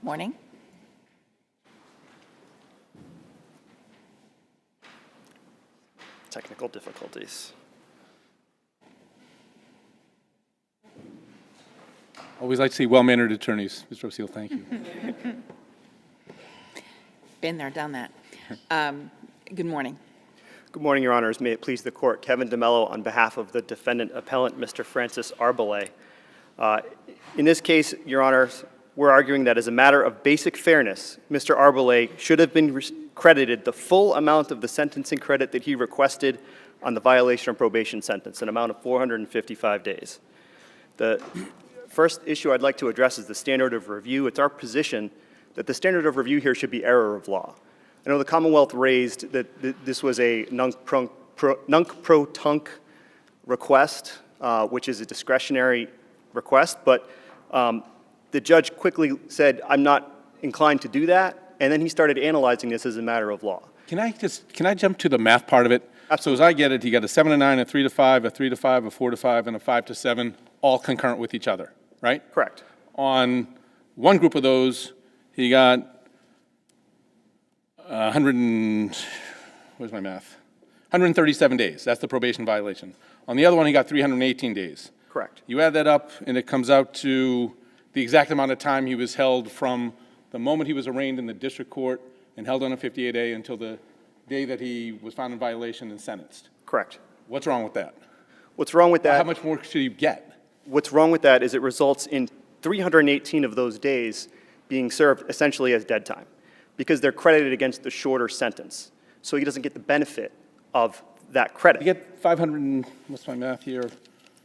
Speaker 2: Morning.
Speaker 7: Technical difficulties.
Speaker 4: Always like to see well-mannered attorneys. Mr. O'Seal, thank you.
Speaker 2: Been there, done that. Good morning.
Speaker 7: Good morning, Your Honors. May it please the Court. Kevin DeMello on behalf of the defendant appellant, Mr. Francis Arbolay. In this case, Your Honors, we're arguing that as a matter of basic fairness, Mr. ARBOLAY should have been credited the full amount of the sentencing credit that he requested on the violation of probation sentence, an amount of 455 days. The first issue I'd like to address is the standard of review. It's our position that the standard of review here should be error of law. I know the Commonwealth raised that this was a nunc-pro-tunc request, which is a discretionary request, but the judge quickly said, I'm not inclined to do that, and then he started analyzing this as a matter of law.
Speaker 4: Can I jump to the math part of it? So as I get it, he got a 7 to 9, a 3 to 5, a 3 to 5, a 4 to 5, and a 5 to 7, all concurrent with each other, right?
Speaker 7: Correct.
Speaker 4: On one group of those, he got 137 days. That's the probation violation. On the other one, he got 318 days.
Speaker 7: Correct.
Speaker 4: You add that up, and it comes out to the exact amount of time he was held from the moment he was arraigned in the district court and held on a 58A until the day that he was found in violation and sentenced.
Speaker 7: Correct.
Speaker 4: What's wrong with that?
Speaker 7: What's wrong with that?
Speaker 4: How much more should he get?
Speaker 7: What's wrong with that is it results in 318 of those days being served essentially as dead time because they're credited against the shorter sentence. So he doesn't get the benefit of that credit.
Speaker 4: You get 500, what's my math here?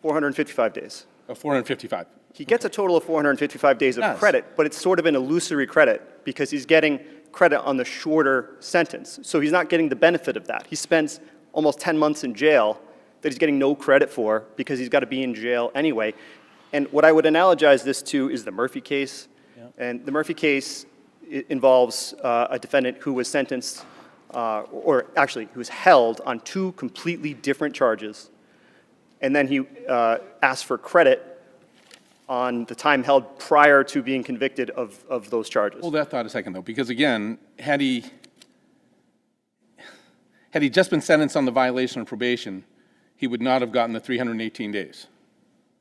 Speaker 7: 455 days.
Speaker 4: 455.
Speaker 7: He gets a total of 455 days of
Speaker 4: Yes.
Speaker 7: credit, but it's sort of an illusory credit because he's getting credit on the shorter sentence. So he's not getting the benefit of that. He spends almost 10 months in jail that he's getting no credit for because he's got to be in jail anyway. And what I would analogize this to is the Murphy case.
Speaker 4: Yeah.
Speaker 7: And the Murphy case involves a defendant who was sentenced, or actually who was held on 2 completely different charges. And then he asked for credit on the time held prior to being convicted of those charges.
Speaker 4: Hold that thought a second, though, because again, had he just been sentenced on the violation of probation, he would not have gotten the 318 days.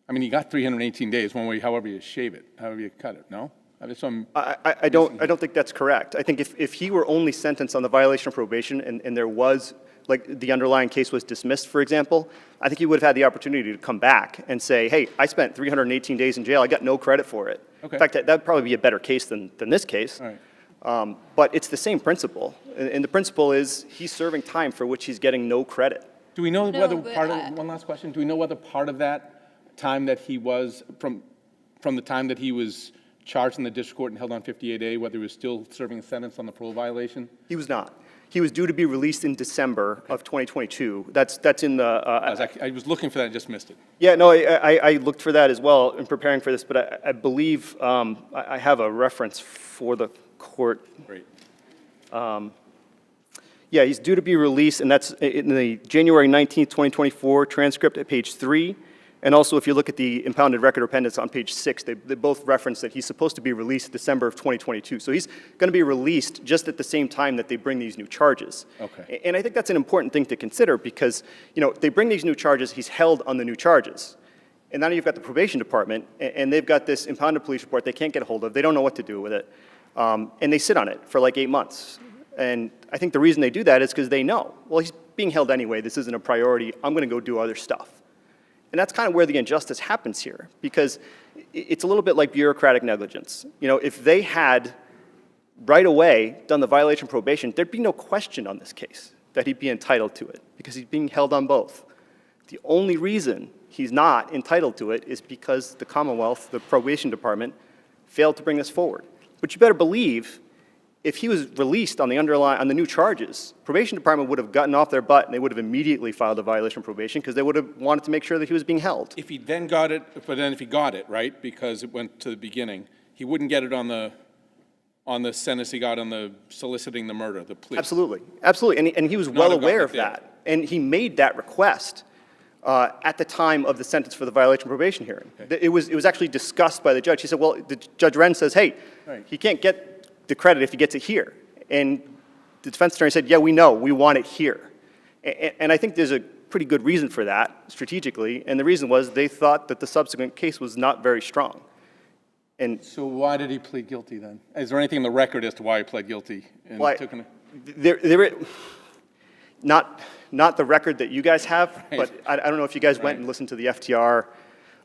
Speaker 4: I mean, he got 318 days one way, however you shave it, however you cut it, no?
Speaker 7: I don't think that's correct. I think if he were only sentenced on the violation of probation and there was, like the underlying case was dismissed, for example, I think he would have had the opportunity to come back and say, hey, I spent 318 days in jail, I got no credit for it.
Speaker 4: Okay.
Speaker 7: In fact, that would probably be a better case than this case.
Speaker 4: All right.
Speaker 7: But it's the same principle. And the principle is he's serving time for which he's getting no credit.
Speaker 4: Do we know
Speaker 5: No,
Speaker 4: whether
Speaker 5: but
Speaker 4: part of, one last question, do we know whether part of that time that he was, from the time that he was charged in the district court and held on 58A, whether he was still serving a sentence on the parole violation?
Speaker 7: He was not. He was due to be released in December of 2022. That's in the...
Speaker 4: I was looking for that and just missed it.
Speaker 7: Yeah, no, I looked for that as well in preparing for this, but I believe I have a reference for the court.
Speaker 4: Great.
Speaker 7: Yeah, he's due to be released, and that's in the January 19th, 2024 transcript at page 3. And also, if you look at the impounded record appendix on page 6, they both reference that he's supposed to be released December of 2022. So he's going to be released just at the same time that they bring these new charges.
Speaker 4: Okay.
Speaker 7: And I think that's an important thing to consider because, you know, they bring these new charges, he's held on the new charges. And now you've got the probation department, and they've got this impounded police report they can't get a hold of. They don't know what to do with it. And they sit on it for like 8 months. And I think the reason they do that is because they know, well, he's being held anyway. This isn't a priority. I'm going to go do other stuff. And that's kind of where the injustice happens here, because it's a little bit like bureaucratic negligence. You know, if they had right away done the violation of probation, there'd be no question on this case that he'd be entitled to it, because he's being held on both. The only reason he's not entitled to it is because the Commonwealth, the probation department, failed to bring this forward. But you better believe if he was released on the new charges, probation department would have gotten off their butt and they would have immediately filed a violation of probation because they would have wanted to make sure that he was being held.
Speaker 4: If he then got it, but then if he got it, right, because it went to the beginning, he wouldn't get it on the sentence he got on the soliciting the murder, the plea.
Speaker 7: Absolutely, absolutely, and he was well aware of that. And he made that request at the time of the sentence for the violation of probation hearing.
Speaker 4: Okay.
Speaker 7: It was actually discussed by the judge. He said, well, Judge Wren says, hey,
Speaker 4: Right.
Speaker 7: he can't get the credit if he gets it here. And the defense attorney said, yeah, we know, we want it here. And I think there's a pretty good reason for that, strategically, and the reason was they thought that the subsequent case was not very strong. And
Speaker 4: So why did he plead guilty then? Is there anything in the record as to why he pled guilty? And
Speaker 7: why,
Speaker 4: took
Speaker 7: not the record that you guys have,
Speaker 4: Right.
Speaker 7: but I don't know if you guys went
Speaker 4: Right.
Speaker 7: and listened to the FTR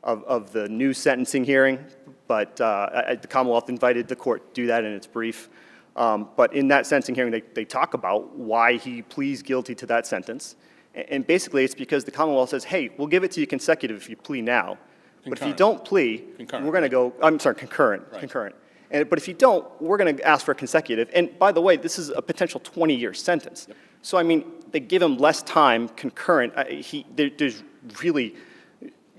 Speaker 7: of the new sentencing hearing, but the Commonwealth invited the court to do that in its brief. But in that sentencing hearing, they talk about why he pleads guilty to that sentence. And basically, it's because the Commonwealth says, hey, we'll give it to you consecutive if you plea now. But if you don't plea, we're going to go, I'm sorry, concurrent,
Speaker 4: Right.
Speaker 7: concurrent. But if you don't, we're going to ask for a consecutive. And by the way, this is a potential 20-year sentence.
Speaker 4: Yep.
Speaker 7: So, I mean, they give him less time concurrent. There's really,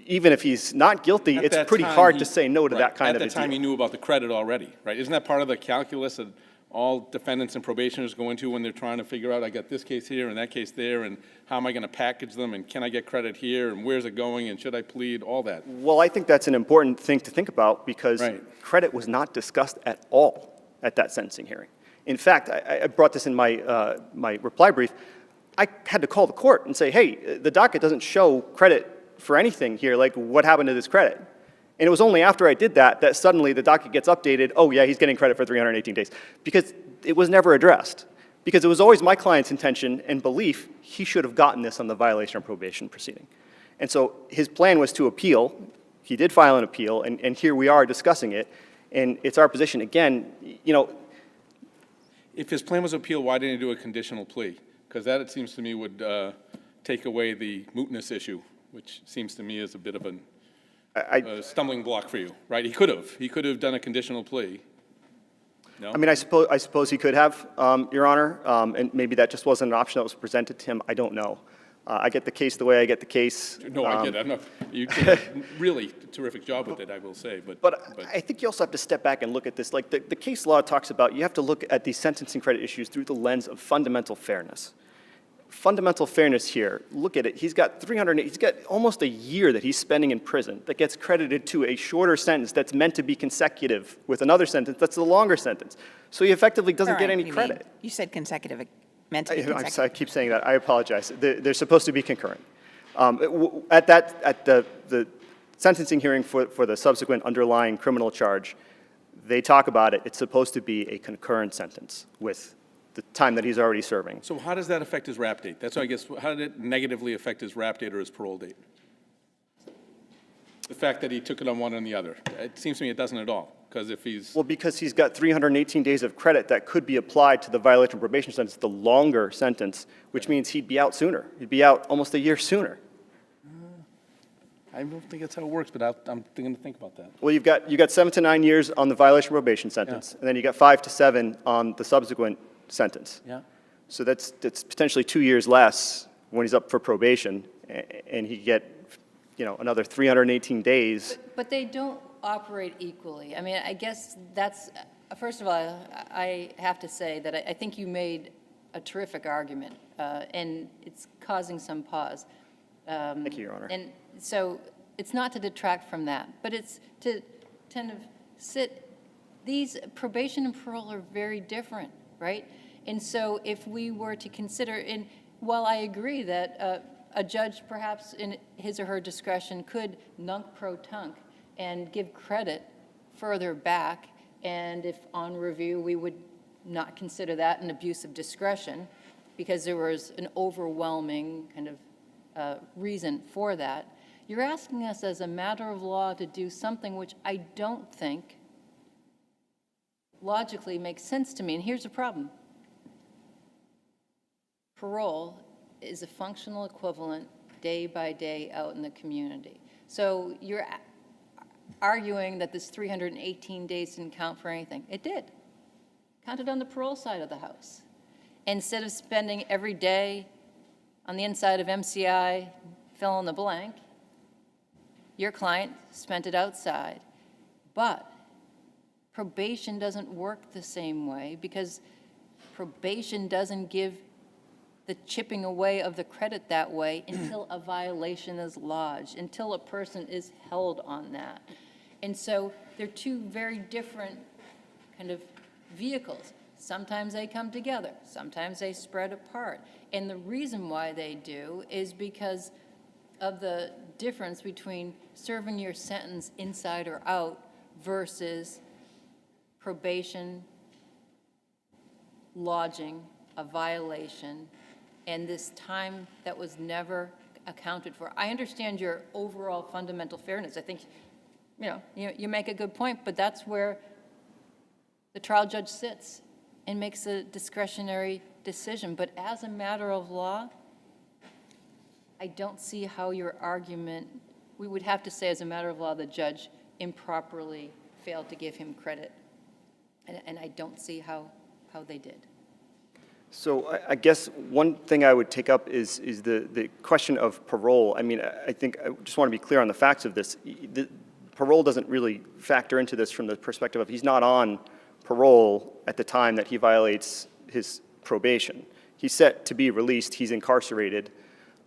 Speaker 7: even if he's not guilty,
Speaker 4: At
Speaker 7: it's
Speaker 4: that
Speaker 7: pretty
Speaker 4: time,
Speaker 7: hard to say no to
Speaker 4: right,
Speaker 7: that kind of a
Speaker 4: At that time, he
Speaker 7: deal.
Speaker 4: knew about the credit already, right? Isn't that part of the calculus that all defendants and probationers go into when they're trying to figure out, I got this case here and that case there, and how am I going to package them, and can I get credit here, and where's it going, and should I plead, all that?
Speaker 7: Well, I think that's an important thing to think about because
Speaker 4: Right.
Speaker 7: credit was not discussed at all at that sentencing hearing. In fact, I brought this in my, my reply brief. I had to call the court and say, hey, the docket doesn't show credit for anything here, like what happened to this credit? And it was only after I did that that suddenly the docket gets updated, oh yeah, he's getting credit for 318 days. Because it was never addressed. Because it was always my client's intention and belief he should have gotten this on the violation of probation proceeding. And so his plan was to appeal. He did file an appeal, and here we are discussing it. And it's our position, again, you know,
Speaker 4: If his plan was appeal, why didn't he do a conditional plea? Because that, it seems to me, would take away the mootness issue, which seems to me is a bit of a stumbling block for you, right? He could have done a conditional plea. No?
Speaker 7: I mean, I suppose he could have, Your Honor, and maybe that just wasn't an option that was presented to him. I don't know. I get the case the way I get the case.
Speaker 4: No, I get it. I'm not, you did a really terrific job with it, I will say,
Speaker 7: But I think you also have to step back and look at this. Like the case law talks about, you have to look at these sentencing credit issues through the lens of fundamental fairness. Fundamental fairness here, look at it. He's got almost a year that he's spending in prison that gets credited to a shorter sentence that's meant to be consecutive with another sentence that's a longer sentence. So he effectively doesn't get any credit.
Speaker 2: You said consecutive, it meant to be consecutive.
Speaker 7: I keep saying that. I apologize. They're supposed to be concurrent. At the sentencing hearing for the subsequent underlying criminal charge, they talk about it. It's supposed to be a concurrent sentence with the time that he's already serving.
Speaker 4: So how does that affect his rap date? That's, I guess, how did it negatively affect his rap date or his parole date? The fact that he took it on one and the other. It seems to me it doesn't at all, because if he's...
Speaker 7: Well, because he's got 318 days of credit that could be applied to the violation of probation sentence, the longer sentence, which means he'd be out sooner. He'd be out almost a year sooner.
Speaker 4: I don't think that's how it works, but I'm going to think about that.
Speaker 7: Well, you got 7 to 9 years on the violation of probation sentence, and then you got 5 to 7 on the subsequent sentence.
Speaker 4: Yeah.
Speaker 7: So that's potentially 2 years less when he's up for probation, and he get, you know, another 318 days.
Speaker 5: But they don't operate equally. I mean, I guess that's, first of all, I have to say that I think you made a terrific argument, and it's causing some pause.
Speaker 7: Thank you, Your Honor.
Speaker 5: And so it's not to detract from that, but it's to kind of these probation and parole are very different, right? And so if we were to consider, and while I agree that a judge perhaps in his or her discretion could nunc-pro-tunc and give credit further back, and if on review we would not consider that an abuse of discretion because there was an overwhelming kind of reason for that, you're asking us as a matter of law to do something which I don't think logically makes sense to me. And here's the problem. Parole is a functional equivalent day by day out in the community. So you're arguing that this 318 days didn't count for anything. It did. Counted on the parole side of the house. Instead of spending every day on the inside of MCI, fill in the blank, your client spent it outside. But probation doesn't work the same way because probation doesn't give the chipping away of the credit that way until a violation is lodged, until a person is held on that. And so they're two very different kind of vehicles. Sometimes they come together, sometimes they spread apart. And the reason why they do is because of the difference between serving your sentence inside or out versus probation, lodging, a violation, and this time that was never accounted for. I understand your overall fundamental fairness. I think, you make a good point, but that's where the trial judge sits and makes a discretionary decision. But as a matter of law, I don't see how your argument, we would have to say as a matter of law, the judge improperly failed to give him credit. And I don't see how they did.
Speaker 7: So I guess one thing I would take up is the question of parole. I mean, I think I just want to be clear on the facts of this. Parole doesn't really factor into this from the perspective of he's not on parole at the time that he violates his probation. He's set to be released. He's incarcerated.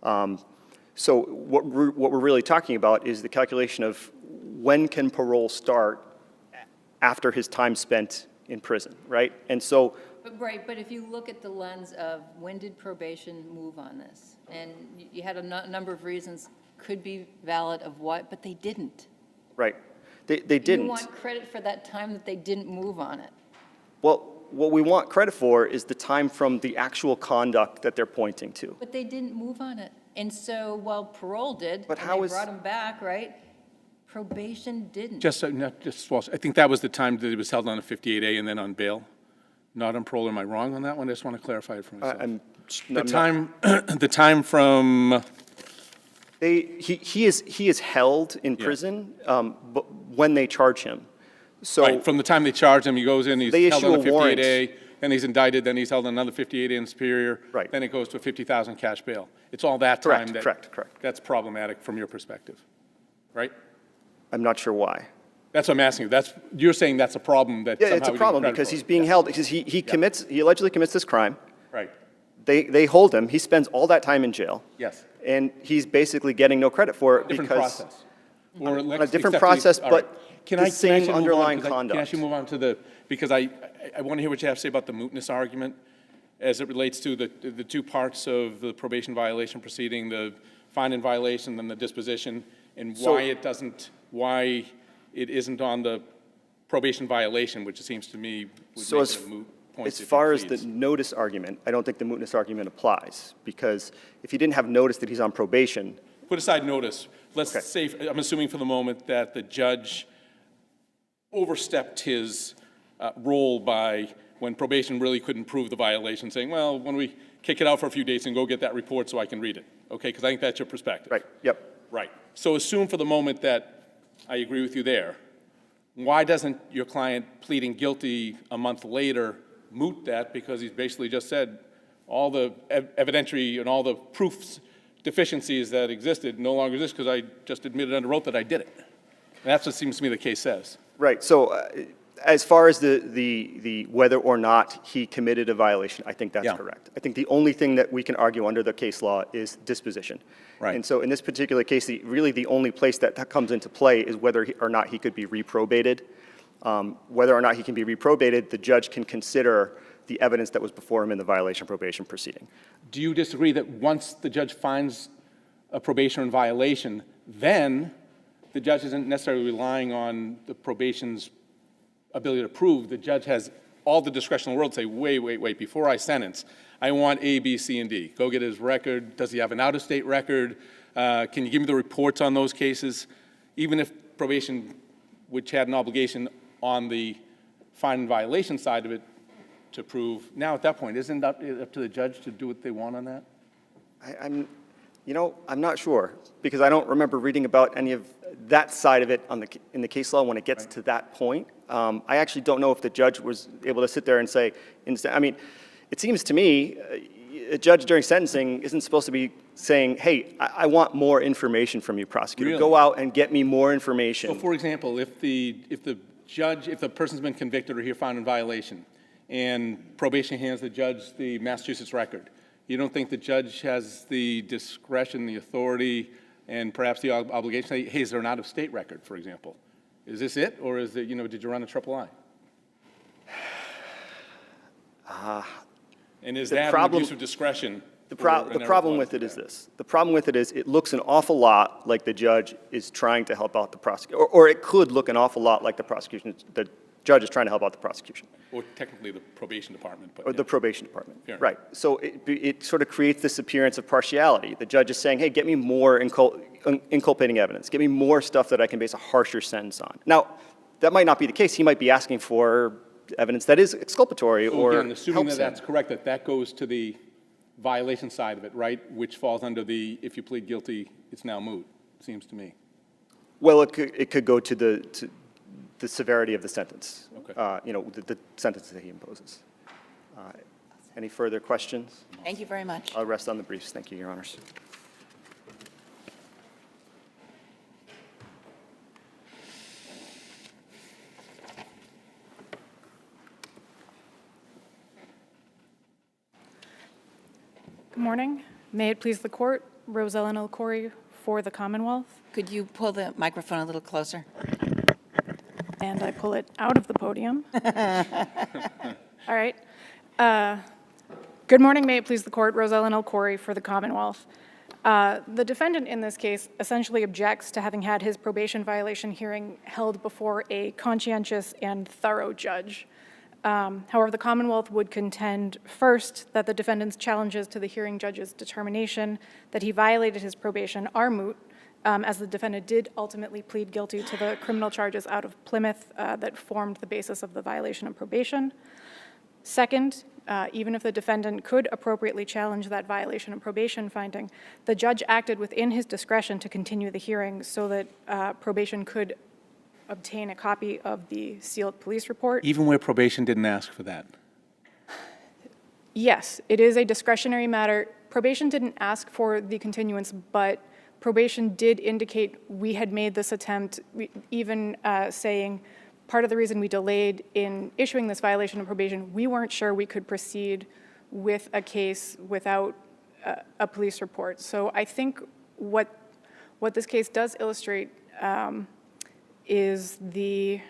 Speaker 7: So what we're really talking about is the calculation of when can parole start after his time spent in prison, right? And so,
Speaker 5: But if you look at the lens of when did probation move on this? And you had a number of reasons, could be valid of what, but they didn't.
Speaker 7: right, they didn't.
Speaker 5: You want credit for that time that they didn't move on it.
Speaker 7: Well, what we want credit for is the time from the actual conduct that they're pointing to.
Speaker 5: But they didn't move on it. And so while parole did,
Speaker 7: But
Speaker 5: and
Speaker 7: how
Speaker 5: they
Speaker 7: is-
Speaker 5: brought him back, right? Probation didn't.
Speaker 4: Just Walsh, I think that was the time that he was held on a 58A and then on bail, not on parole. Am I wrong on that one? I just want to clarify it for myself. The time from,
Speaker 7: He is held in
Speaker 4: Yeah.
Speaker 7: prison but when they charge him. So
Speaker 4: right, from the time they charge him, he goes in, he's
Speaker 7: They
Speaker 4: held
Speaker 7: issue
Speaker 4: on a
Speaker 7: a warrant.
Speaker 4: 58A, then he's indicted, then he's held on another 58A in Superior.
Speaker 7: Right.
Speaker 4: Then it goes to a 50,000 cash bail. It's all that
Speaker 7: Correct,
Speaker 4: time that.
Speaker 7: correct.
Speaker 4: That's problematic from your perspective, right?
Speaker 7: I'm not sure why.
Speaker 4: That's what I'm asking you. You're saying that's a problem that
Speaker 7: Yeah,
Speaker 4: somehow
Speaker 7: it's a
Speaker 4: we give
Speaker 7: problem
Speaker 4: credit
Speaker 7: because
Speaker 4: for.
Speaker 7: he's being held, because he allegedly commits this crime.
Speaker 4: Right,
Speaker 7: They hold him, he spends all that time in jail.
Speaker 4: yes.
Speaker 7: And he's basically getting no credit for it
Speaker 4: Different
Speaker 7: because.
Speaker 4: process. Or
Speaker 7: On a
Speaker 4: let's
Speaker 7: different
Speaker 4: accept
Speaker 7: process,
Speaker 4: all right.
Speaker 7: but
Speaker 4: Can
Speaker 7: the
Speaker 4: I
Speaker 7: same
Speaker 4: actually move on?
Speaker 7: underlying
Speaker 4: 'Cause Can I
Speaker 7: conduct.
Speaker 4: actually move on to because I want to hear what you have to say about the mootness argument as it relates to the two parts of the probation violation proceeding, the fine and violation and the disposition, and
Speaker 7: So-
Speaker 4: why it isn't on the probation violation, which it seems to me would
Speaker 7: So
Speaker 4: make
Speaker 7: as,
Speaker 4: it a moot point.
Speaker 7: as
Speaker 4: if you
Speaker 7: far as the
Speaker 4: please.
Speaker 7: notice argument, I don't think the mootness argument applies, because if he didn't have notice that he's on probation,
Speaker 4: Put aside notice. Let's
Speaker 7: Okay.
Speaker 4: say, I'm assuming for the moment that the judge overstepped his role by, when probation really couldn't prove the violation, saying, well, when we kick it out for a few days and go get that report so I can read it. Okay, because I think that's your perspective.
Speaker 7: right, yep.
Speaker 4: Right. So assume for the moment that I agree with you there. Why doesn't your client pleading guilty a month later moot that? Because he's basically just said all the evidentiary and all the proofs deficiencies that existed no longer exist because I just admitted under oath that I did it. And that's what seems to me the case says.
Speaker 7: Right, so as far as the whether or not he committed a violation, I think that's
Speaker 4: Yeah.
Speaker 7: correct. I think the only thing that we can argue under the case law is disposition.
Speaker 4: Right.
Speaker 7: And so in this particular case, really the only place that comes into play is whether or not he could be reprobated. Whether or not he can be reprobated, the judge can consider the evidence that was before him in the violation probation proceeding.
Speaker 4: Do you disagree that once the judge finds a probation violation, then the judge isn't necessarily relying on the probation's ability to prove? The judge has all the discretion in the world to say, wait, before I sentence, I want A, B, C, and D. Go get his record. Does he have an out-of-state record? Can you give me the reports on those cases? Even if probation, which had an obligation on the fine and violation side of it to prove, now at that point, isn't it up to the judge to do what they want on that?
Speaker 7: I'm not sure, because I don't remember reading about any of that side of it in the case law when it gets to that point. I actually don't know if the judge was able to sit there and say, I mean, it seems to me a judge during sentencing isn't supposed to be saying, hey, I want more information from you, prosecutor.
Speaker 4: Really?
Speaker 7: Go out and get me more information.
Speaker 4: So, for example, if the person's been convicted or here found in violation, and probation hands the judge the Massachusetts record, you don't think the judge has the discretion, the authority, and perhaps the obligation to say, hey, is there an out-of-state record, for example? Is this it, or is it, did you run a triple I? And is that an abuse of discretion?
Speaker 7: The problem with it is this. The problem with it is it looks an awful lot like the judge is trying to help out the prosecutor, or it could look an awful lot like the judge is trying to help out the prosecution.
Speaker 4: Or technically the probation department, but.
Speaker 7: Or the probation department.
Speaker 4: Fair enough.
Speaker 7: Right. So it sort of creates this appearance of partiality. The judge is saying, hey, get me more inculpating evidence. Get me more stuff that I can base a harsher sentence on. Now, that might not be the case. He might be asking for evidence that is exculpatory
Speaker 4: So
Speaker 7: or
Speaker 4: again, assuming that
Speaker 7: helps
Speaker 4: that's
Speaker 7: him.
Speaker 4: correct, that goes to the violation side of it, right? Which falls under the, if you plead guilty, it's now moot, seems to me.
Speaker 7: Well, it could go to the severity of the sentence.
Speaker 4: Okay.
Speaker 7: You know, the sentence that he imposes. Any further questions?
Speaker 2: Thank you very much.
Speaker 7: I'll rest on the briefs. Thank you, Your Honors.
Speaker 8: Good morning. May it please the court, Rose Ellen Elcoury for the Commonwealth,
Speaker 2: Could you pull the microphone a little closer?
Speaker 8: and I pull it out of the podium. All right. Good morning. May it please the court, Rose Ellen Elcoury for the Commonwealth. The defendant in this case essentially objects to having had his probation violation hearing held before a conscientious and thorough judge. However, the Commonwealth would contend, first, that the defendant's challenges to the hearing judge's determination that he violated his probation are moot, as the defendant did ultimately plead guilty to the criminal charges out of Plymouth that formed the basis of the violation of probation. Second, even if the defendant could appropriately challenge that violation of probation finding, the judge acted within his discretion to continue the hearing so that probation could obtain a copy of the sealed police report.
Speaker 4: Even where probation didn't ask for that?
Speaker 8: Yes, it is a discretionary matter. Probation didn't ask for the continuance, but probation did indicate we had made this attempt, even saying part of the reason we delayed in issuing this violation of probation, we weren't sure we could proceed with a case without a police report. So I think what this case does illustrate is the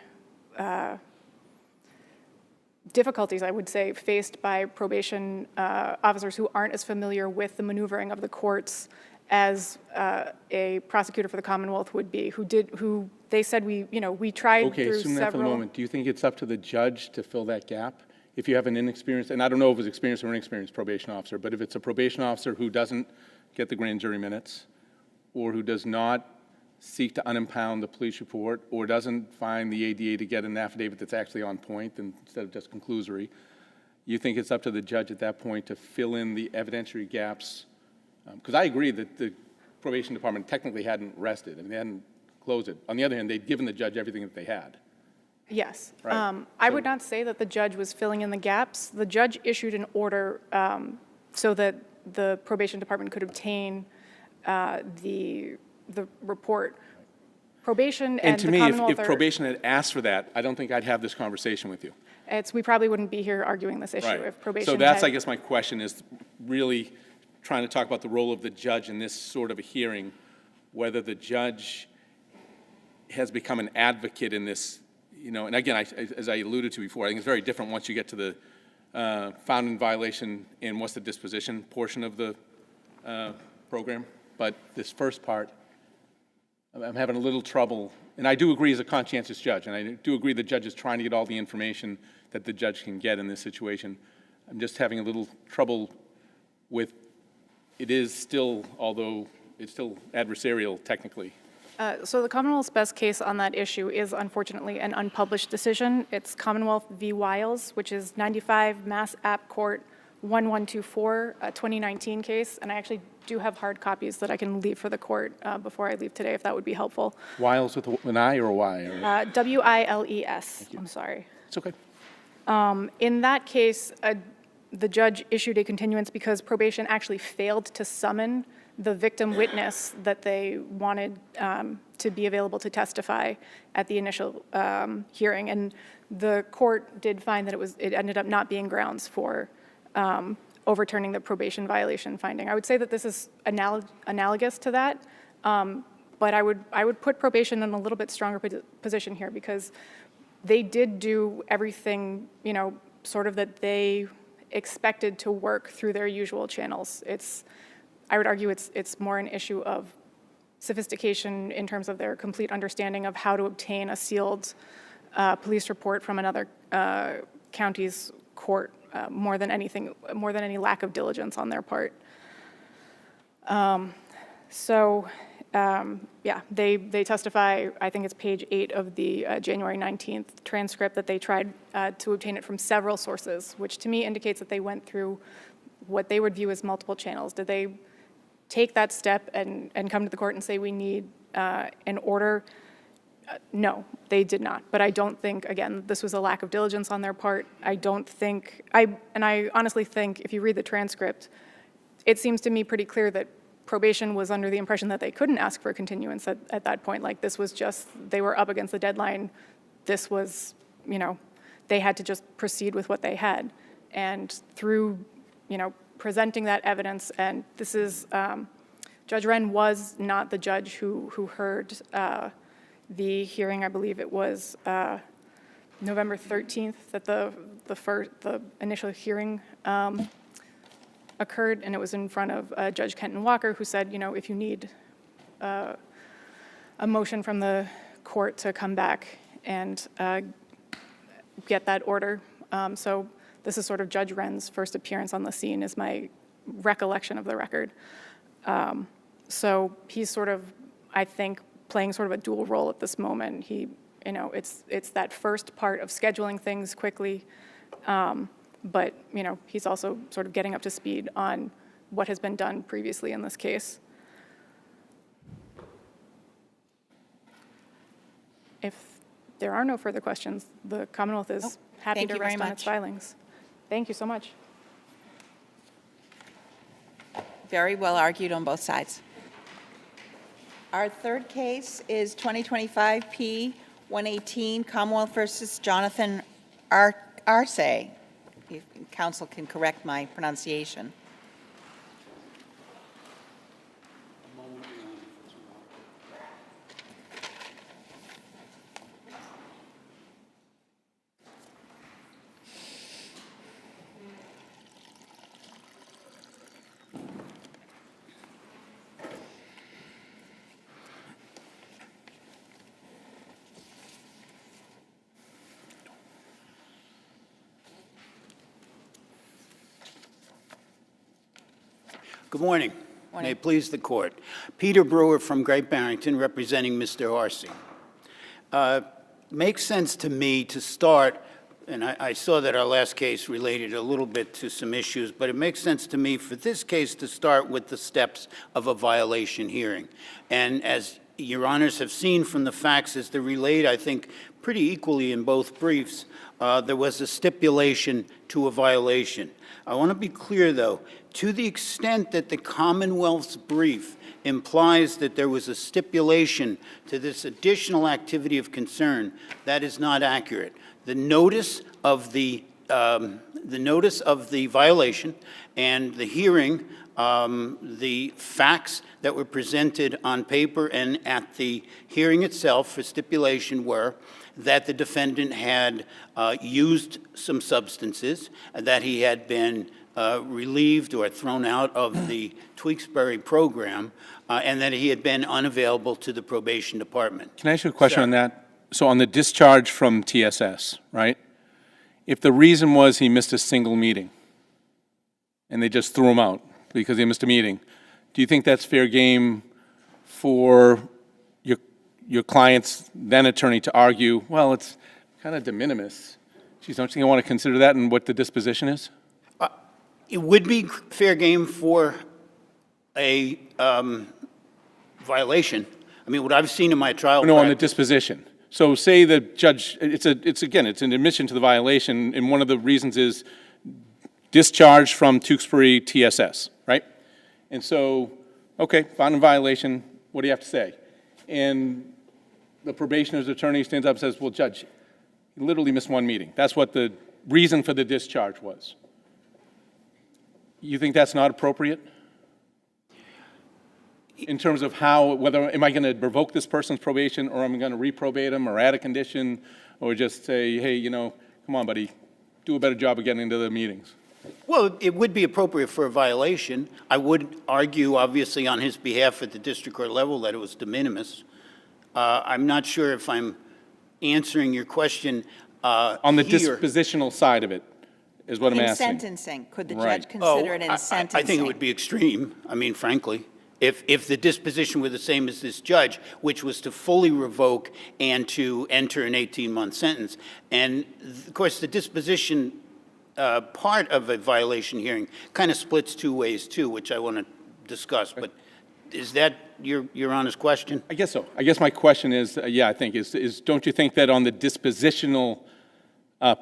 Speaker 8: difficulties, I would say, faced by probation officers who aren't as familiar with the maneuvering of the courts as a prosecutor for the Commonwealth would be, who they said we tried
Speaker 4: Okay,
Speaker 8: through
Speaker 4: assume that for the
Speaker 8: several.
Speaker 4: moment. Do you think it's up to the judge to fill that gap? If you have an inexperienced, and I don't know if it's experienced or inexperienced probation officer, but if it's a probation officer who doesn't get the grand jury minutes, or who does not seek to unimpound the police report, or doesn't find the ADA to get an affidavit that's actually on point instead of just conclusory, you think it's up to the judge at that point to fill in the evidentiary gaps? Because I agree that the probation department technically hadn't rested, and they hadn't closed it. On the other hand, they'd given the judge everything that they had.
Speaker 8: Yes.
Speaker 4: Right.
Speaker 8: I would not say that the judge was filling in the gaps. The judge issued an order so that the probation department could obtain the report. Probation and
Speaker 4: to
Speaker 8: the
Speaker 4: me,
Speaker 8: Commonwealth
Speaker 4: if probation had asked for that, I don't think I'd have this conversation with you.
Speaker 8: we probably wouldn't be here arguing this issue
Speaker 4: Right.
Speaker 8: if probation
Speaker 4: So that's,
Speaker 8: had,
Speaker 4: I guess, my question is really trying to talk about the role of the judge in this sort of a hearing, whether the judge has become an advocate in this, and again, as I alluded to before, I think it's very different once you get to the found in violation and what's the disposition portion of the program. But this first part, I'm having a little trouble, and I do agree as a conscientious judge, and I do agree the judge is trying to get all the information that the judge can get in this situation. I'm just having a little trouble with, it is still, although it's still adversarial technically.
Speaker 8: So the Commonwealth's best case on that issue is unfortunately an unpublished decision. It's Commonwealth v. Wiles, which is 95 Mass App Court 1124, a 2019 case, and I actually do have hard copies that I can leave for the court before I leave today, if that would be helpful.
Speaker 4: Wiles with an I or a Y? Or?
Speaker 8: Wiles, I'm sorry.
Speaker 4: It's okay.
Speaker 8: In that case, the judge issued a continuance because probation actually failed to summon the victim witness that they wanted to be available to testify at the initial hearing. And the court did find that it ended up not being grounds for overturning the probation violation finding. I would say that this is analogous to that, but I would put probation in a little bit stronger position here because they did do everything, sort of that they expected to work through their usual channels. I would argue it's more an issue of sophistication in terms of their complete understanding of how to obtain a sealed police report from another county's court, more than anything, more than any lack of diligence on their part. Yeah, they testify, I think it's page 8 of the January 19th transcript, that they tried to obtain it from several sources, which to me indicates that they went through what they would view as multiple channels. Did they take that step and come to the court and say, we need an order? No, they did not. But I don't think, again, this was a lack of diligence on their part. I don't think, and I honestly think, if you read the transcript, it seems to me pretty clear that probation was under the impression that they couldn't ask for a continuance at that point. Like, this was just, they were up against the deadline. This was, you know, they had to just proceed with what they had. And through, you know, presenting that evidence, and this is, Judge Wren was not the judge who heard the hearing. I believe it was November 13th that the initial hearing occurred, and it was in front of Judge Kenton Walker, who said, you know, if you need a motion from the court to come back and get that order. So this is sort of Judge Wren's first appearance on the scene, is my recollection of the record. So he's sort of, I think, playing sort of a dual role at this moment. He, you know, it's that first part of scheduling things quickly, but, you know, he's also sort of getting up to speed on what has been done previously in this case. If there are no further questions, the Commonwealth is happy
Speaker 2: thank
Speaker 8: to
Speaker 2: you very
Speaker 8: rest on its
Speaker 2: much.
Speaker 8: filings. Thank you so much.
Speaker 2: Very well argued on both sides. Our third case is 2025 P-118, Commonwealth versus Jonathan Arce. If counsel can correct my pronunciation.
Speaker 9: Good morning. May it please the court. Peter Brewer from Great Barrington, representing Mr. Arce. Makes sense to me to start, and I saw that our last case related a little bit to some issues, but it makes sense to me for this case to start with the steps of a violation hearing. And as your honors have seen from the facts as they're relayed, I think pretty equally in both briefs, there was a stipulation to a violation. I want to be clear, though, to the extent that the Commonwealth's brief implies that there was a stipulation to this additional activity of concern, that is not accurate. The notice of the violation and the hearing, the facts that were presented on paper and at the hearing itself for stipulation were that the defendant had used some substances, that he had been relieved or thrown out of the Tewksbury program, and that he had been unavailable to the probation department.
Speaker 4: Can I ask you a question on that? So on the discharge from TSS, right? If the reason was he missed a single meeting and they just threw him out because he missed a meeting, do you think that's fair game for your client's then attorney to argue, well, it's kind of de minimis? Geez, don't you think I want to consider that and what the disposition is?
Speaker 9: It would be fair game for a violation. I mean, what I've seen in my trial
Speaker 4: No, on the
Speaker 9: practice-
Speaker 4: disposition. So say the judge, it's an admission to the violation, and one of the reasons is discharge from Tewksbury TSS, right? And so, okay, found in violation, what do you have to say? And the probationer's attorney stands up and says, well, Judge, you literally missed one meeting. That's what the reason for the discharge was. You think that's not appropriate? In terms of how, whether, am I going to revoke this person's probation, or am I going to reprobate him, or add a condition, or just say, hey, you know, come on, buddy, do a better job of getting into the meetings?
Speaker 9: Well, it would be appropriate for a violation. I would argue, obviously, on his behalf at the district court level that it was de minimis. I'm not sure if I'm answering your question
Speaker 4: On the
Speaker 9: here.
Speaker 4: dispositional side of it, is what I'm
Speaker 2: In
Speaker 4: asking.
Speaker 2: sentencing, could the
Speaker 4: Right.
Speaker 2: judge consider it in
Speaker 9: I
Speaker 2: sentencing?
Speaker 9: think it would be extreme, I mean, frankly. If the disposition were the same as this judge, which was to fully revoke and to enter an 18-month sentence. And, of course, the disposition part of a violation hearing kind of splits two ways, too, which I want to discuss. But is that your honest question?
Speaker 4: I guess so. I guess my question is, yeah, I think, is don't you think that on the dispositional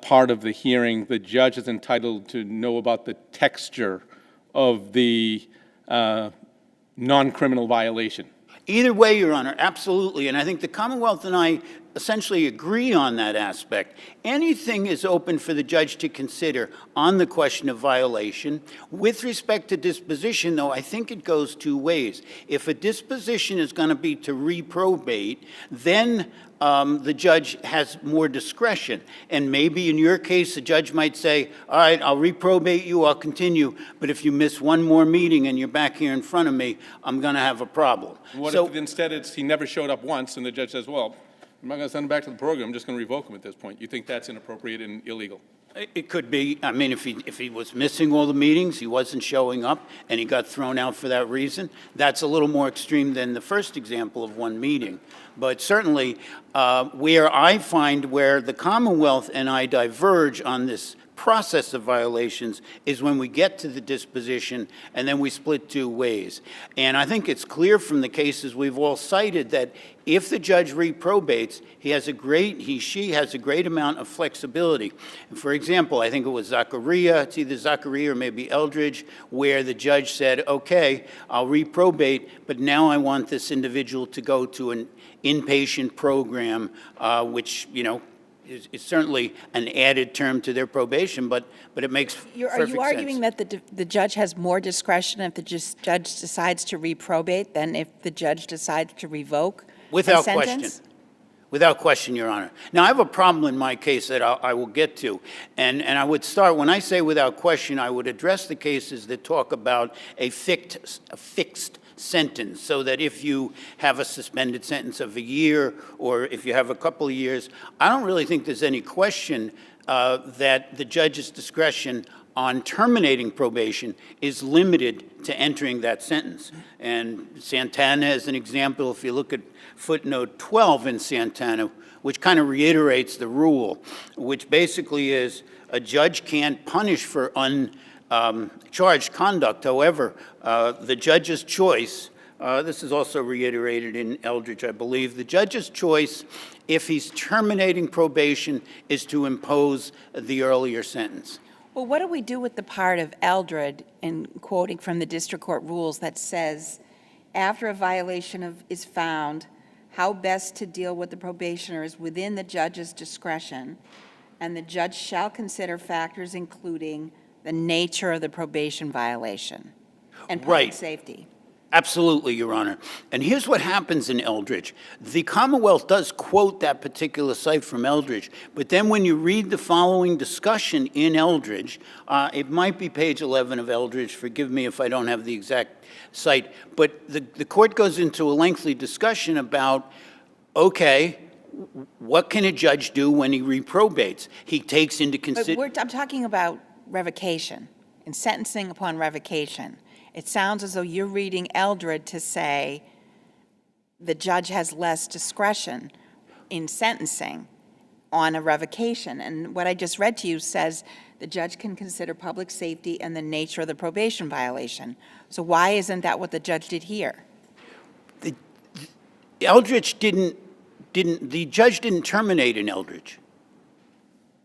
Speaker 4: part of the hearing, the judge is entitled to know about the texture of the non-criminal violation?
Speaker 9: Either way, Your Honor, absolutely. And I think the Commonwealth and I essentially agree on that aspect. Anything is open for the judge to consider on the question of violation. With respect to disposition, though, I think it goes two ways. If a disposition is going to be to reprobate, then the judge has more discretion. And maybe in your case, the judge might say, all right, I'll reprobate you, I'll continue, but if you miss one more meeting and you're back here in front of me, I'm going to have a problem.
Speaker 4: What
Speaker 9: So-
Speaker 4: if instead he never showed up once and the judge says, well, I'm not going to send him back to the program, I'm just going to revoke him at this point? You think that's inappropriate and illegal?
Speaker 9: It could be. I mean, if he was missing all the meetings, he wasn't showing up, and he got thrown out for that reason, that's a little more extreme than the first example of one meeting. But certainly, where I find where the Commonwealth and I diverge on this process of violations is when we get to the disposition and then we split two ways. And I think it's clear from the cases we've all cited that if the judge reprobates, he she has a great amount of flexibility. For example, I think it was Zachariah, it's either Zachariah or maybe Eldridge, where the judge said, okay, I'll reprobate, but now I want this individual to go to an inpatient program, which, you know, is certainly an added term to their probation, but it makes perfect sense.
Speaker 2: Are you arguing that the judge has more discretion if the judge decides to reprobate than if the judge decides to revoke
Speaker 9: Without
Speaker 2: a sentence?
Speaker 9: question. Without question, Your Honor. Now, I have a problem in my case that I will get to, and I would start, when I say without question, I would address the cases that talk about a fixed sentence, so that if you have a suspended sentence of a year or if you have a couple of years, I don't really think there's any question that the judge's discretion on terminating probation is limited to entering that sentence. And Santana is an example. If you look at footnote 12 in Santana, which kind of reiterates the rule, which basically is a judge can't punish for charged conduct. However, the judge's choice, this is also reiterated in Eldridge, I believe, the judge's choice, if he's terminating probation, is to impose the earlier sentence.
Speaker 2: Well, what do we do with the part of Eldred, in quoting from the district court rules, that says, after a violation is found, how best to deal with the probationer is within the judge's discretion, and the judge shall consider factors including the nature of the probation violation and public
Speaker 9: Right.
Speaker 2: safety.
Speaker 9: Absolutely, Your Honor. And here's what happens in Eldridge. The Commonwealth does quote that particular site from Eldridge, but then when you read the following discussion in Eldridge, it might be page 11 of Eldridge, forgive me if I don't have the exact site, but the court goes into a lengthy discussion about, okay, what can a judge do when he reprobates? He takes into
Speaker 2: But
Speaker 9: consideration...
Speaker 2: I'm talking about revocation and sentencing upon revocation. It sounds as though you're reading Eldred to say the judge has less discretion in sentencing on a revocation. And what I just read to you says the judge can consider public safety and the nature of the probation violation. So why isn't that what the judge did here?
Speaker 9: Eldridge the judge didn't terminate in Eldridge.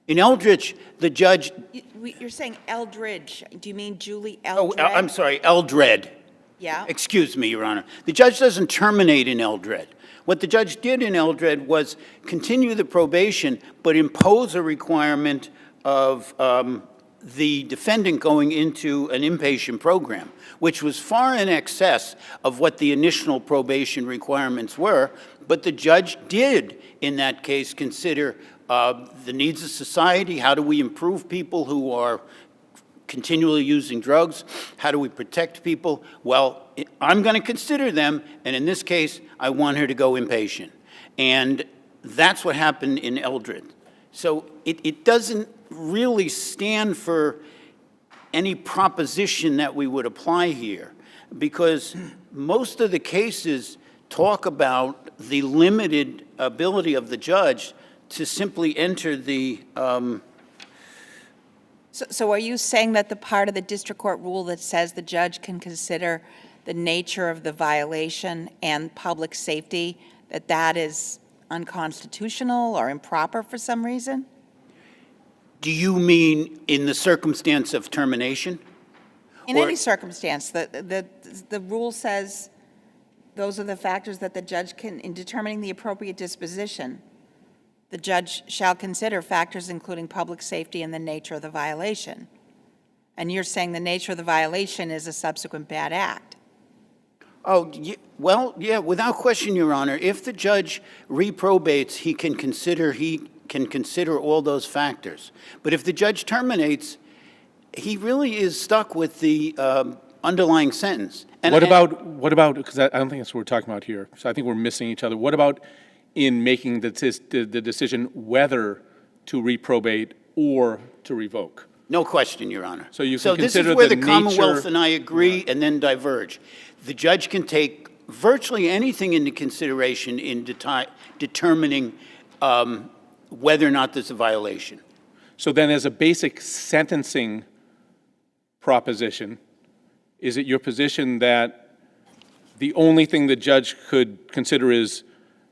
Speaker 9: In Eldridge, the judge...
Speaker 2: You're saying Eldridge. Do you mean Julie
Speaker 9: Oh,
Speaker 2: Eldred?
Speaker 9: I'm sorry, Eldred.
Speaker 2: Yeah.
Speaker 9: Excuse me, Your Honor. The judge doesn't terminate in Eldred. What the judge did in Eldred was continue the probation, but impose a requirement of the defendant going into an inpatient program, which was far in excess of what the initial probation requirements were. But the judge did, in that case, consider the needs of society. How do we improve people who are continually using drugs? How do we protect people? Well, I'm going to consider them, and in this case, I want her to go inpatient. And That's what happened in Eldred. So it doesn't really stand for any proposition that we would apply here, because most of the cases talk about the limited ability of the judge to simply enter the,
Speaker 2: So are you saying that the part of the district court rule that says the judge can consider the nature of the violation and public safety, that is unconstitutional or improper for some reason?
Speaker 9: do you mean in the circumstance of termination?
Speaker 2: In
Speaker 9: Or-
Speaker 2: any circumstance, the rule says those are the factors that the judge can, in determining the appropriate disposition, the judge shall consider factors including public safety and the nature of the violation. And you're saying the nature of the violation is a subsequent bad act.
Speaker 9: Oh, well, yeah, without question, Your Honor. If the judge reprobates, he can consider all those factors. But if the judge terminates, he really is stuck with the underlying sentence.
Speaker 4: What about, because I don't think that's what we're talking about here, so I think we're missing each other. What about in making the decision whether to reprobate or to revoke?
Speaker 9: No question, Your Honor.
Speaker 4: So you can
Speaker 9: So this
Speaker 4: consider
Speaker 9: is where
Speaker 4: the
Speaker 9: the Commonwealth
Speaker 4: nature-
Speaker 9: and I agree and then diverge. The judge can take virtually anything into consideration in determining whether or not there's a violation.
Speaker 4: So then as a basic sentencing proposition, is it your position that the only thing the judge could consider is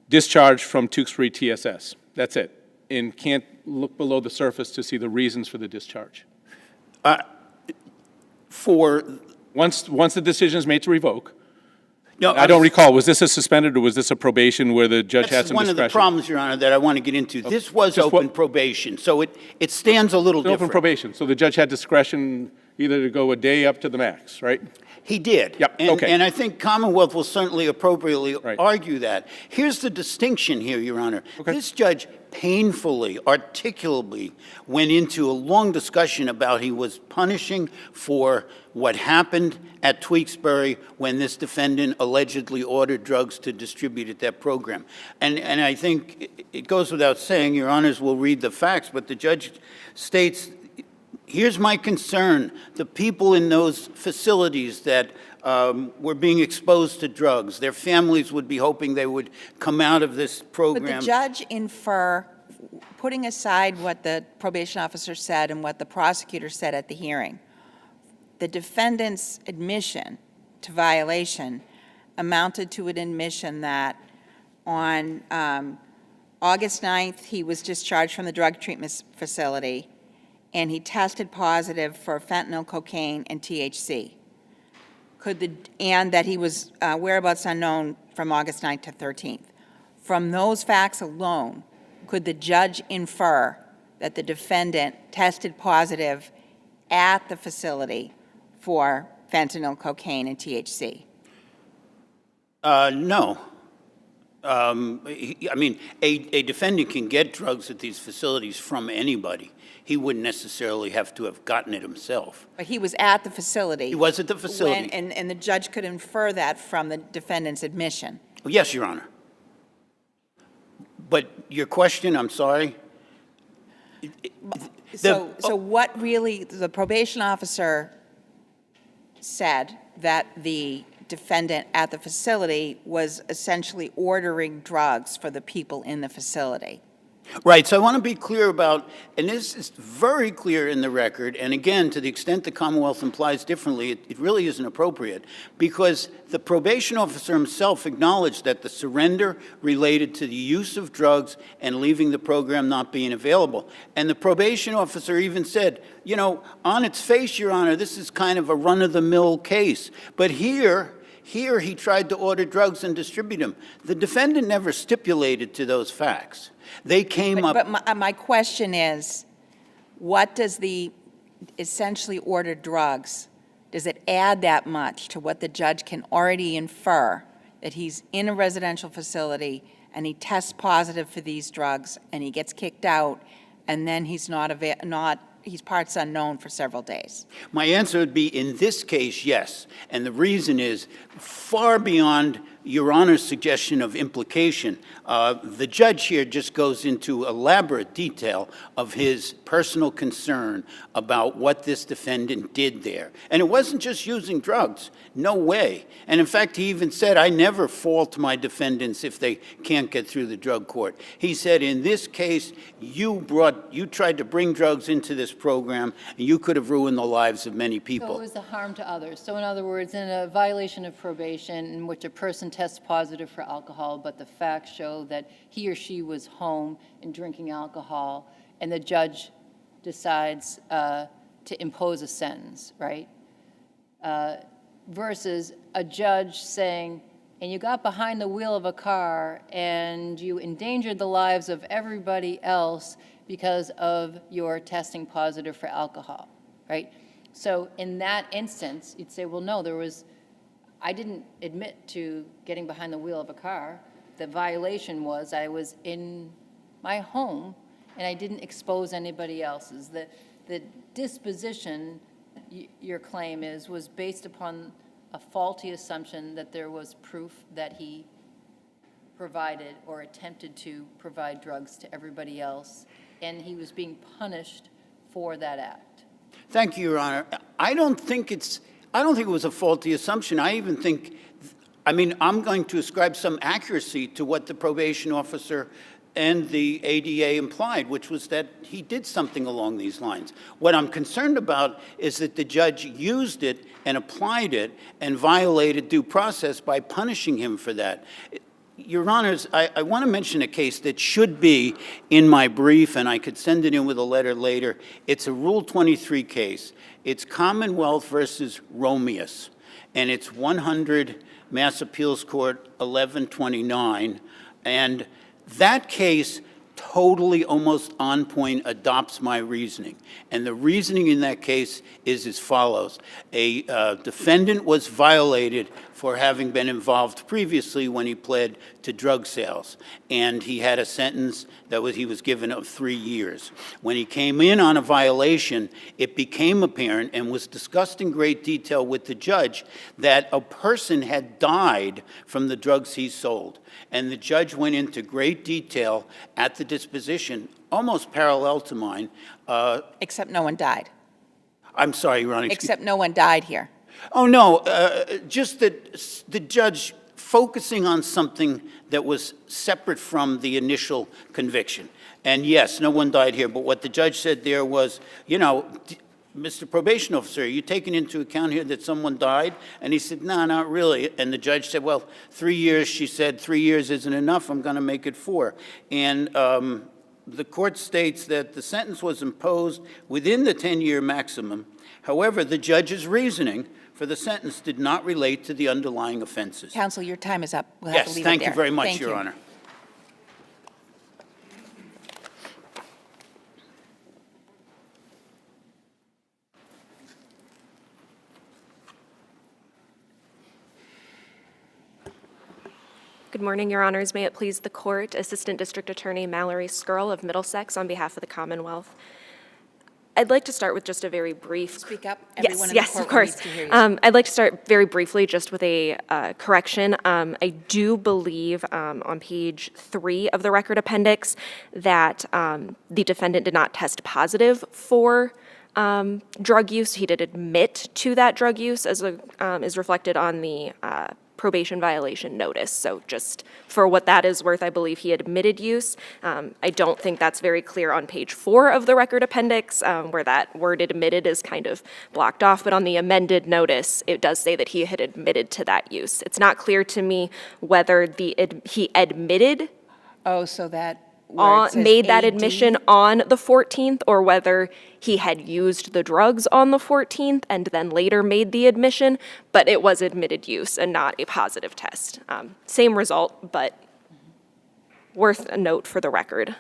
Speaker 4: discharge from Tewksbury TSS? That's it? And can't look below the surface to see the reasons for the discharge? Once the decision is made to revoke,
Speaker 9: No,
Speaker 4: I don't recall, was this a suspended or was this a probation where the judge had
Speaker 9: That's
Speaker 4: some
Speaker 9: one
Speaker 4: discretion?
Speaker 9: of the problems, Your Honor, that I want to get into. This was
Speaker 4: Just
Speaker 9: open
Speaker 4: what-
Speaker 9: probation, so it stands a little
Speaker 4: Open
Speaker 9: different.
Speaker 4: probation, so the judge had discretion either to go a day up to the max, right?
Speaker 9: He did.
Speaker 4: Yep,
Speaker 9: And-
Speaker 4: okay.
Speaker 9: And I think Commonwealth will certainly appropriately
Speaker 4: Right.
Speaker 9: argue that. Here's the distinction here, Your Honor.
Speaker 4: Okay.
Speaker 9: This judge painfully, articulately went into a long discussion about he was punishing for what happened at Tewksbury when this defendant allegedly ordered drugs to distribute at that program. And I think it goes without saying, Your Honors will read the facts, but the judge states, here's my concern. The people in those facilities that were being exposed to drugs, their families would be hoping they would come out of this program.
Speaker 2: Would the judge infer, putting aside what the probation officer said and what the prosecutor said at the hearing, the defendant's admission to violation amounted to an admission that on August 9th, he was discharged from the drug treatment facility, and he tested positive for fentanyl, cocaine, and THC. And that he was whereabouts unknown from August 9th to 13th. From those facts alone, could the judge infer that the defendant tested positive at the facility for fentanyl, cocaine, and THC?
Speaker 9: No. I mean, a defendant can get drugs at these facilities from anybody. He wouldn't necessarily have to have gotten it himself.
Speaker 2: But he was at the facility.
Speaker 9: He was at the facility.
Speaker 2: And the judge could infer that from the defendant's admission.
Speaker 9: Yes, Your Honor. But your question, I'm sorry?
Speaker 2: So what really, the probation officer said that the defendant at the facility was essentially ordering drugs for the people in the facility.
Speaker 9: Right, so I want to be clear about, and this is very clear in the record, and again, to the extent the Commonwealth implies differently, it really isn't appropriate, because the probation officer himself acknowledged that the surrender related to the use of drugs and leaving the program not being available. And the probation officer even said, you know, on its face, Your Honor, this is kind of a run-of-the-mill case. But here he tried to order drugs and distribute them. The defendant never stipulated to those facts. They came up.
Speaker 2: But my question is, what does the essentially ordered drugs, does it add that much to what the judge can already infer, that he's in a residential facility and he tests positive for these drugs and he gets kicked out and then he's he's parts unknown for several days?
Speaker 9: My answer would be, in this case, yes. And the reason is far beyond Your Honor's suggestion of implication. The judge here just goes into elaborate detail of his personal concern about what this defendant did there. And it wasn't just using drugs. No way. And in fact, he even said, I never fault my defendants if they can't get through the drug court. He said, in this case, you tried to bring drugs into this program, and you could have ruined the lives of many people.
Speaker 5: So it was a harm to others. So in other words, in a violation of probation in which a person tests positive for alcohol, but the facts show that he or she was home and drinking alcohol, and the judge decides to impose a sentence, right? Versus a judge saying, and you got behind the wheel of a car and you endangered the lives of everybody else because of your testing positive for alcohol, right? So in that instance, you'd say, well, no, I didn't admit to getting behind the wheel of a car. The violation was I was in my home and I didn't expose anybody else's. The disposition, your claim was based upon a faulty assumption that there was proof that he provided or attempted to provide drugs to everybody else, and he was being punished for that act.
Speaker 9: Thank you, Your Honor. I don't think it was a faulty assumption. I'm going to ascribe some accuracy to what the probation officer and the ADA implied, which was that he did something along these lines. What I'm concerned about is that the judge used it and applied it and violated due process by punishing him for that. Your Honors, I want to mention a case that should be in my brief, and I could send it in with a letter later. It's a Rule 23 case. It's Commonwealth versus Romeus, and it's 100 Mass Appeals Court 1129, and that case totally almost on point adopts my reasoning. And the reasoning in that case is as follows. A defendant was violated for having been involved previously when he pled to drug sales. And he had a sentence he was given of 3 years. When he came in on a violation, it became apparent and was discussed in great detail with the judge that a person had died from the drugs he sold. And the judge went into great detail at the disposition, almost parallel to mine.
Speaker 2: Except no one died.
Speaker 9: I'm sorry, Your Honor.
Speaker 2: Except no one died here.
Speaker 9: Oh, no, just that the judge focusing on something that was separate from the initial conviction. And yes, no one died here, but what the judge said there was, Mr. Probation Officer, are you taking into account here that someone died? And he said, no, not really. And the judge said, well, 3 years. She said, 3 years isn't enough. I'm going to make it 4. And the court states that the sentence was imposed within the 10-year maximum. However, the judge's reasoning for the sentence did not relate to the underlying offenses.
Speaker 2: Counsel, your time is up. We'll have to
Speaker 9: Yes,
Speaker 2: leave
Speaker 9: thank
Speaker 2: it
Speaker 9: you
Speaker 2: there.
Speaker 9: very much,
Speaker 2: Thank
Speaker 9: Your
Speaker 2: you.
Speaker 9: Honor.
Speaker 10: Good morning, Your Honors. May it please the Court, Assistant District Attorney Mallory Skrull of Middlesex on behalf of the Commonwealth. I'd like to start with just a very brief...
Speaker 2: Speak up.
Speaker 10: Yes,
Speaker 2: Everyone in
Speaker 10: yes,
Speaker 2: the
Speaker 10: of
Speaker 2: courtroom
Speaker 10: course.
Speaker 2: needs to hear you.
Speaker 10: I'd like to start very briefly just with a correction. I do believe on page 3 of the record appendix that the defendant did not test positive for drug use. He did admit to that drug use, as is reflected on the probation violation notice. So just for what that is worth, I believe he admitted use. I don't think that's very clear on page 4 of the record appendix, where that word admitted is kind of blocked off. But on the amended notice, it does say that he had admitted to that use. It's not clear to me whether he admitted
Speaker 2: Oh, so that where it says
Speaker 10: made that
Speaker 2: AD?
Speaker 10: admission on the 14th, or whether he had used the drugs on the 14th and then later made the admission, but it was admitted use and not a positive test. Same result, but worth a note for the record.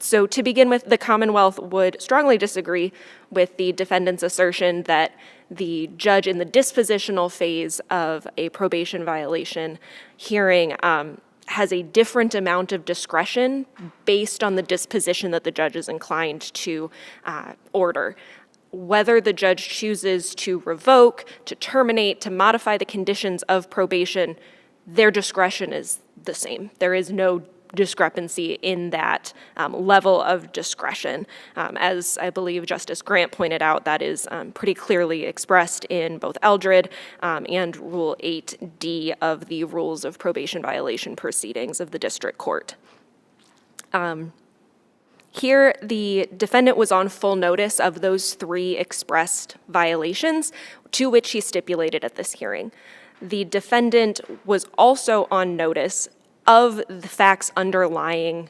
Speaker 10: So to begin with, the Commonwealth would strongly disagree with the defendant's assertion that the judge in the dispositional phase of a probation violation hearing has a different amount of discretion based on the disposition that the judge is inclined to order. Whether the judge chooses to revoke, to terminate, to modify the conditions of probation, their discretion is the same. There is no discrepancy in that level of discretion. As I believe Justice Grant pointed out, that is pretty clearly expressed in both Eldred and Rule 8D of the Rules of Probation Violation Proceedings of the District Court. Here, the defendant was on full notice of those 3 expressed violations to which he stipulated at this hearing. The defendant was also on notice of the facts underlying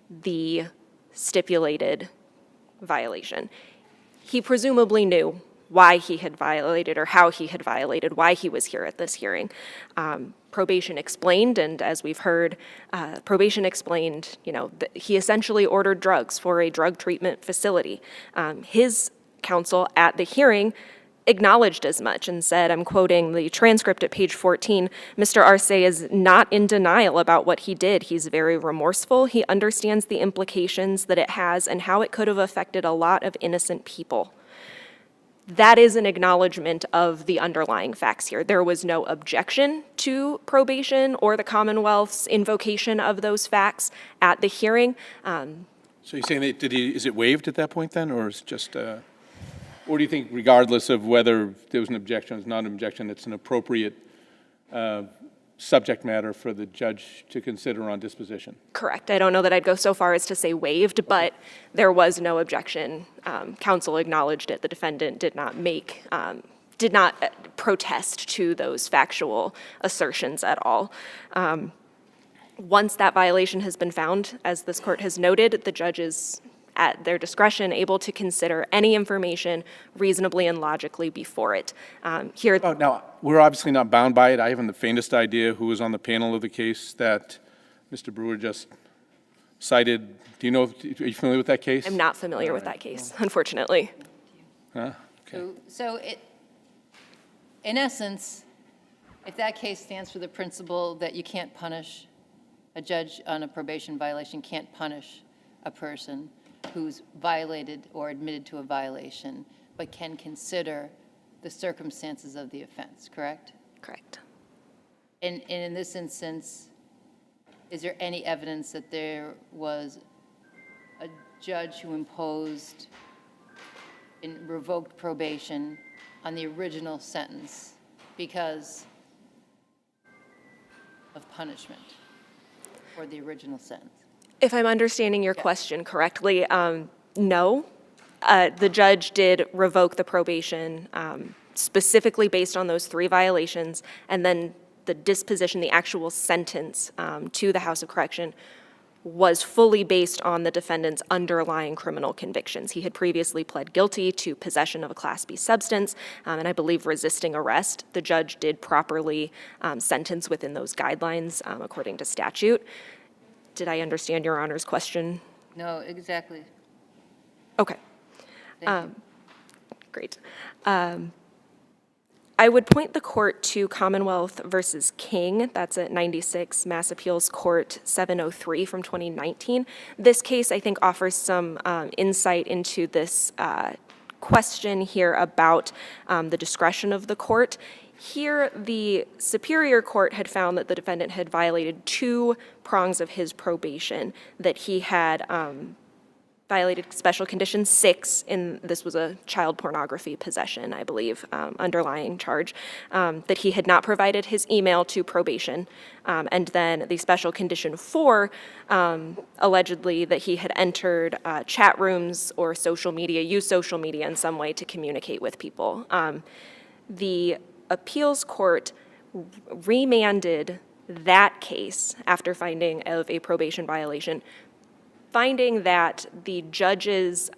Speaker 10: the stipulated violation. He presumably knew why he had violated or how he had violated, why he was here at this hearing. Probation explained, and as we've heard, probation explained, that he essentially ordered drugs for a drug treatment facility. His counsel at the hearing acknowledged as much and said, I'm quoting the transcript at page 14, Mr. Arce is not in denial about what he did. He's very remorseful. He understands the implications that it has and how it could have affected a lot of innocent people. That is an acknowledgement of the underlying facts here. There was no objection to probation or the Commonwealth's invocation of those facts at the hearing.
Speaker 4: So you're saying that, is it waived at that point then, or is it just, or do you think regardless of whether there was an objection or not an objection, it's an appropriate subject matter for the judge to consider on disposition?
Speaker 10: Correct. I don't know that I'd go so far as to say waived, but there was no objection. Counsel acknowledged it. The defendant did not protest to those factual assertions at all. Once that violation has been found, as this court has noted, the judge is at their discretion able to consider any information reasonably and logically before it. Here.
Speaker 4: Oh, now, we're obviously not bound by it. I haven't the faintest idea who was on the panel of the case that Mr. Brewer just cited. Do you know, are you familiar with that case?
Speaker 10: I'm not familiar with that case, unfortunately.
Speaker 4: Huh? Okay.
Speaker 5: So in essence, if that case stands for the principle that you can't punish, a judge on a probation violation can't punish a person who's violated or admitted to a violation, but can consider the circumstances of the offense, correct?
Speaker 10: Correct.
Speaker 5: And in this instance, is there any evidence that there was a judge who imposed and revoked probation on the original sentence because of punishment for the original sentence?
Speaker 10: If I'm understanding your question correctly, no. The judge did revoke the probation specifically based on those 3 violations, and then the disposition, the actual sentence to the House of Correction was fully based on the defendant's underlying criminal convictions. He had previously pled guilty to possession of a Class B substance, and I believe resisting arrest. The judge did properly sentence within those guidelines according to statute. Did I understand Your Honor's question?
Speaker 5: No, exactly.
Speaker 10: Okay.
Speaker 5: Thank you.
Speaker 10: Great. I would point the court to Commonwealth versus King. That's at 96 Mass Appeals Court 703 from 2019. This case, I think, offers some insight into this question here about the discretion of the court. Here, the Superior Court had found that the defendant had violated 2 prongs of his probation, that he had violated Special Condition 6, and this was a child pornography possession, I believe, underlying charge, that he had not provided his email to probation, and then the Special Condition 4, allegedly that he had entered chat rooms or social media, used social media in some way to communicate with people. The appeals court remanded that case after finding of a probation violation, finding that the judges,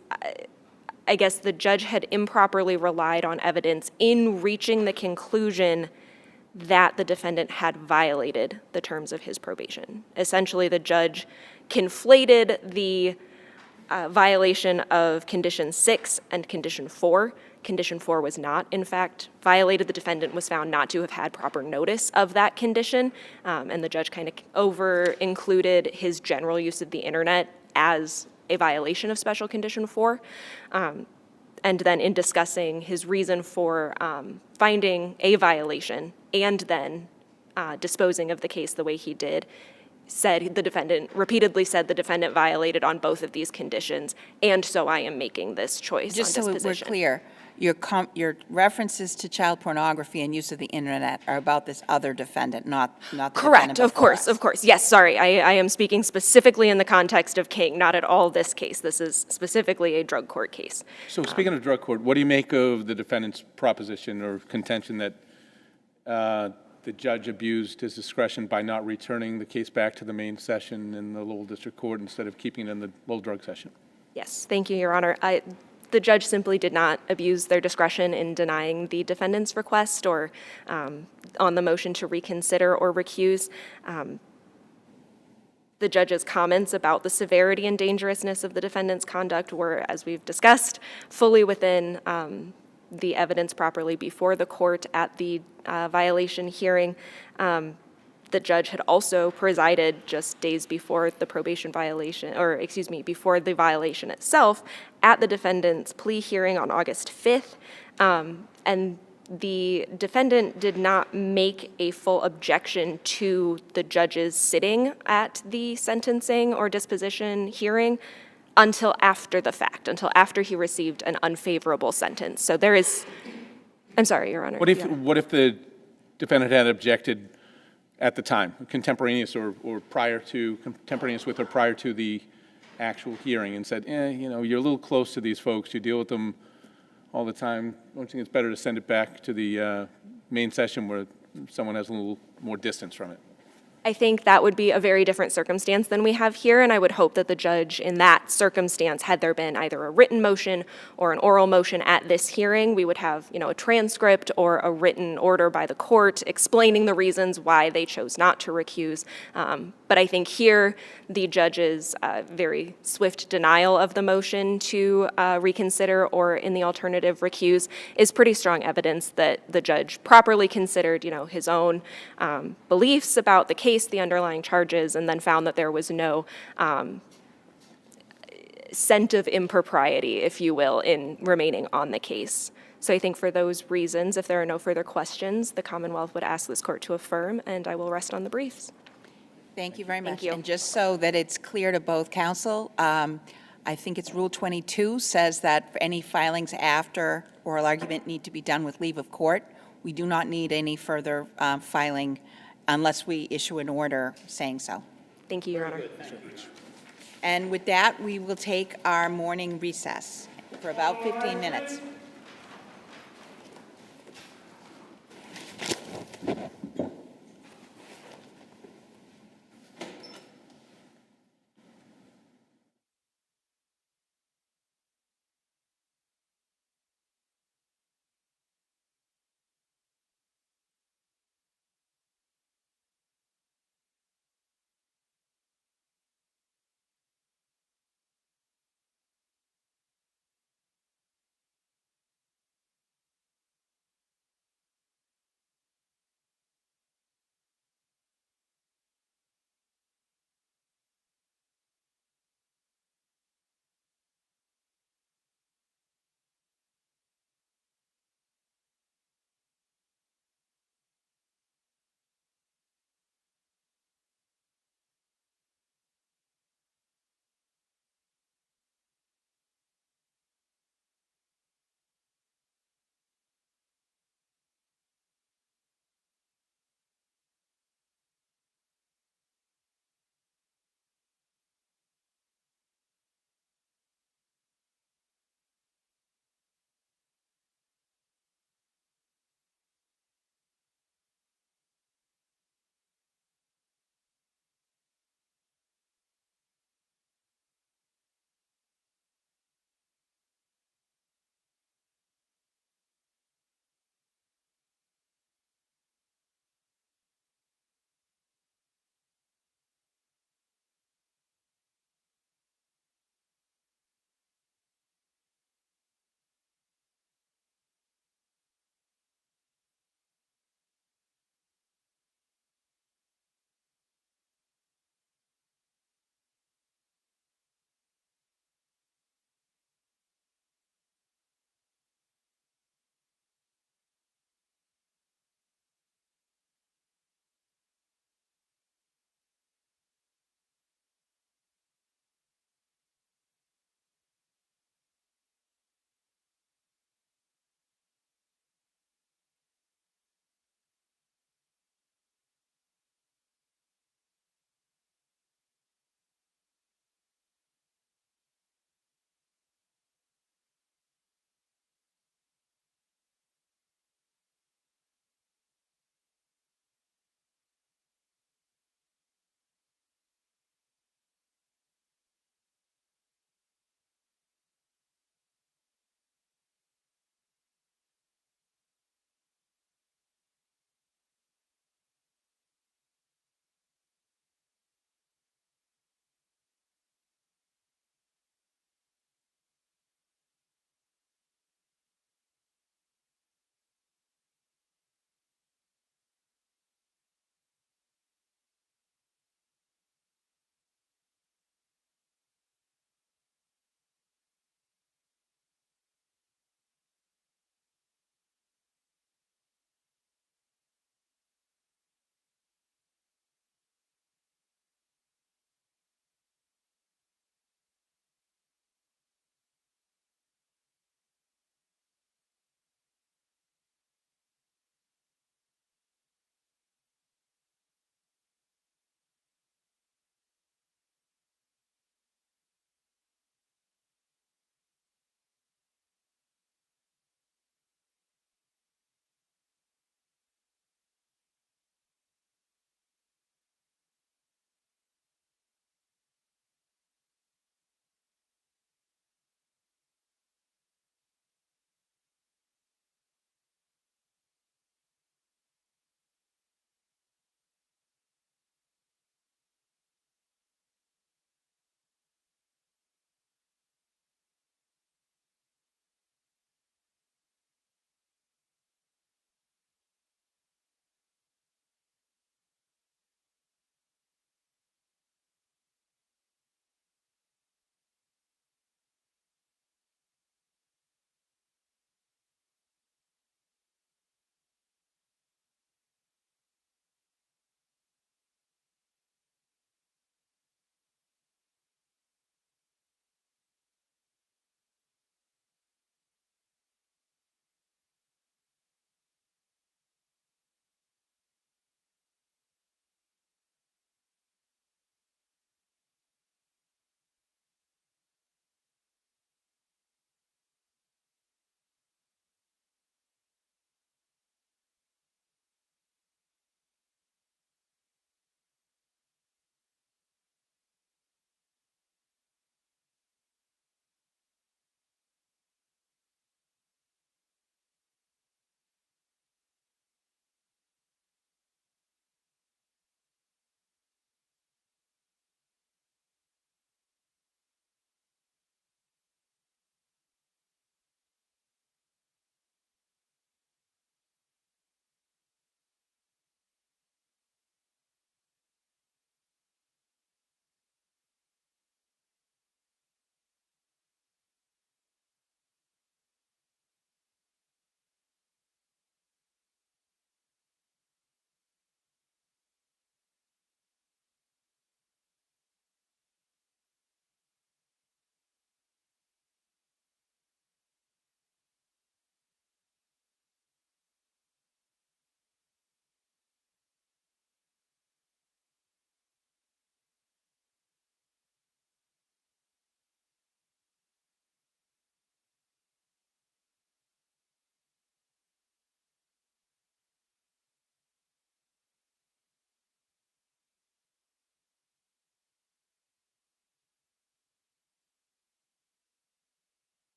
Speaker 10: I guess the judge had improperly relied on evidence in reaching the conclusion that the defendant had violated the terms of his probation. Essentially, the judge conflated the violation of Condition 6 and Condition 4. Condition 4 was not, in fact, violated. The defendant was found not to have had proper notice of that condition, and the judge kind of over-included his general use of the internet as a violation of Special Condition 4. And then in discussing his reason for finding a violation and then disposing of the case the way he did, repeatedly said the defendant violated on both of these conditions, and so I am making this choice
Speaker 2: Just
Speaker 10: on
Speaker 2: so
Speaker 10: disposition.
Speaker 2: we're clear, your references to child pornography and use of the internet are about this other defendant, not the defendant
Speaker 10: Correct, of
Speaker 2: before
Speaker 10: course,
Speaker 2: us.
Speaker 10: of course. Yes, sorry, I am speaking specifically in the context of King, not at all this case. This is specifically a drug court case.
Speaker 4: So speaking of drug court, what do you make of the defendant's proposition or contention that the judge abused his discretion by not returning the case back to the main session in the Lowell District Court instead of keeping it in the Lowell Drug Session?
Speaker 10: Yes, thank you, Your Honor. The judge simply did not abuse their discretion in denying the defendant's request or on the motion to reconsider or recuse. The judge's comments about the severity and dangerousness of the defendant's conduct were, as we've discussed, fully within the evidence properly before the court at the violation hearing. The judge had also presided just days before the probation violation, or excuse me, before the violation itself at the defendant's plea hearing on August 5th. And the defendant did not make a full objection to the judge's sitting at the sentencing or disposition hearing until after the fact, until after he received an unfavorable sentence. So there is, I'm sorry, Your Honor.
Speaker 4: What if the defendant had objected at the time, contemporaneous or contemporaneous with or prior to the actual hearing, and said, you know, you're a little close to these folks, you deal with them all the time, don't you think it's better to send it back to the main session where someone has a little more distance from it?
Speaker 10: I think that would be a very different circumstance than we have here, and I would hope that the judge in that circumstance, had there been either a written motion or an oral motion at this hearing, we would have, you know, a transcript or a written order by the court explaining the reasons why they chose not to recuse. But I think here, the judge's very swift denial of the motion to reconsider or in the alternative recuse is pretty strong evidence that the judge properly considered, you know, his own beliefs about the case, the underlying charges, and then found that there was no scent of impropriety, if you will, in remaining on the case. So I think for those reasons, if there are no further questions, the Commonwealth would ask this court to affirm, and I will rest on the briefs.
Speaker 2: Thank you very much.
Speaker 10: Thank you.
Speaker 2: And just so that it's clear to both counsel, I think it's Rule 22 says that for any filings after oral argument need to be done with leave of court. We do not need any further filing unless we issue an order saying so.
Speaker 10: Thank you, Your Honor.
Speaker 2: And with that, we will take our morning recess for about 15 minutes.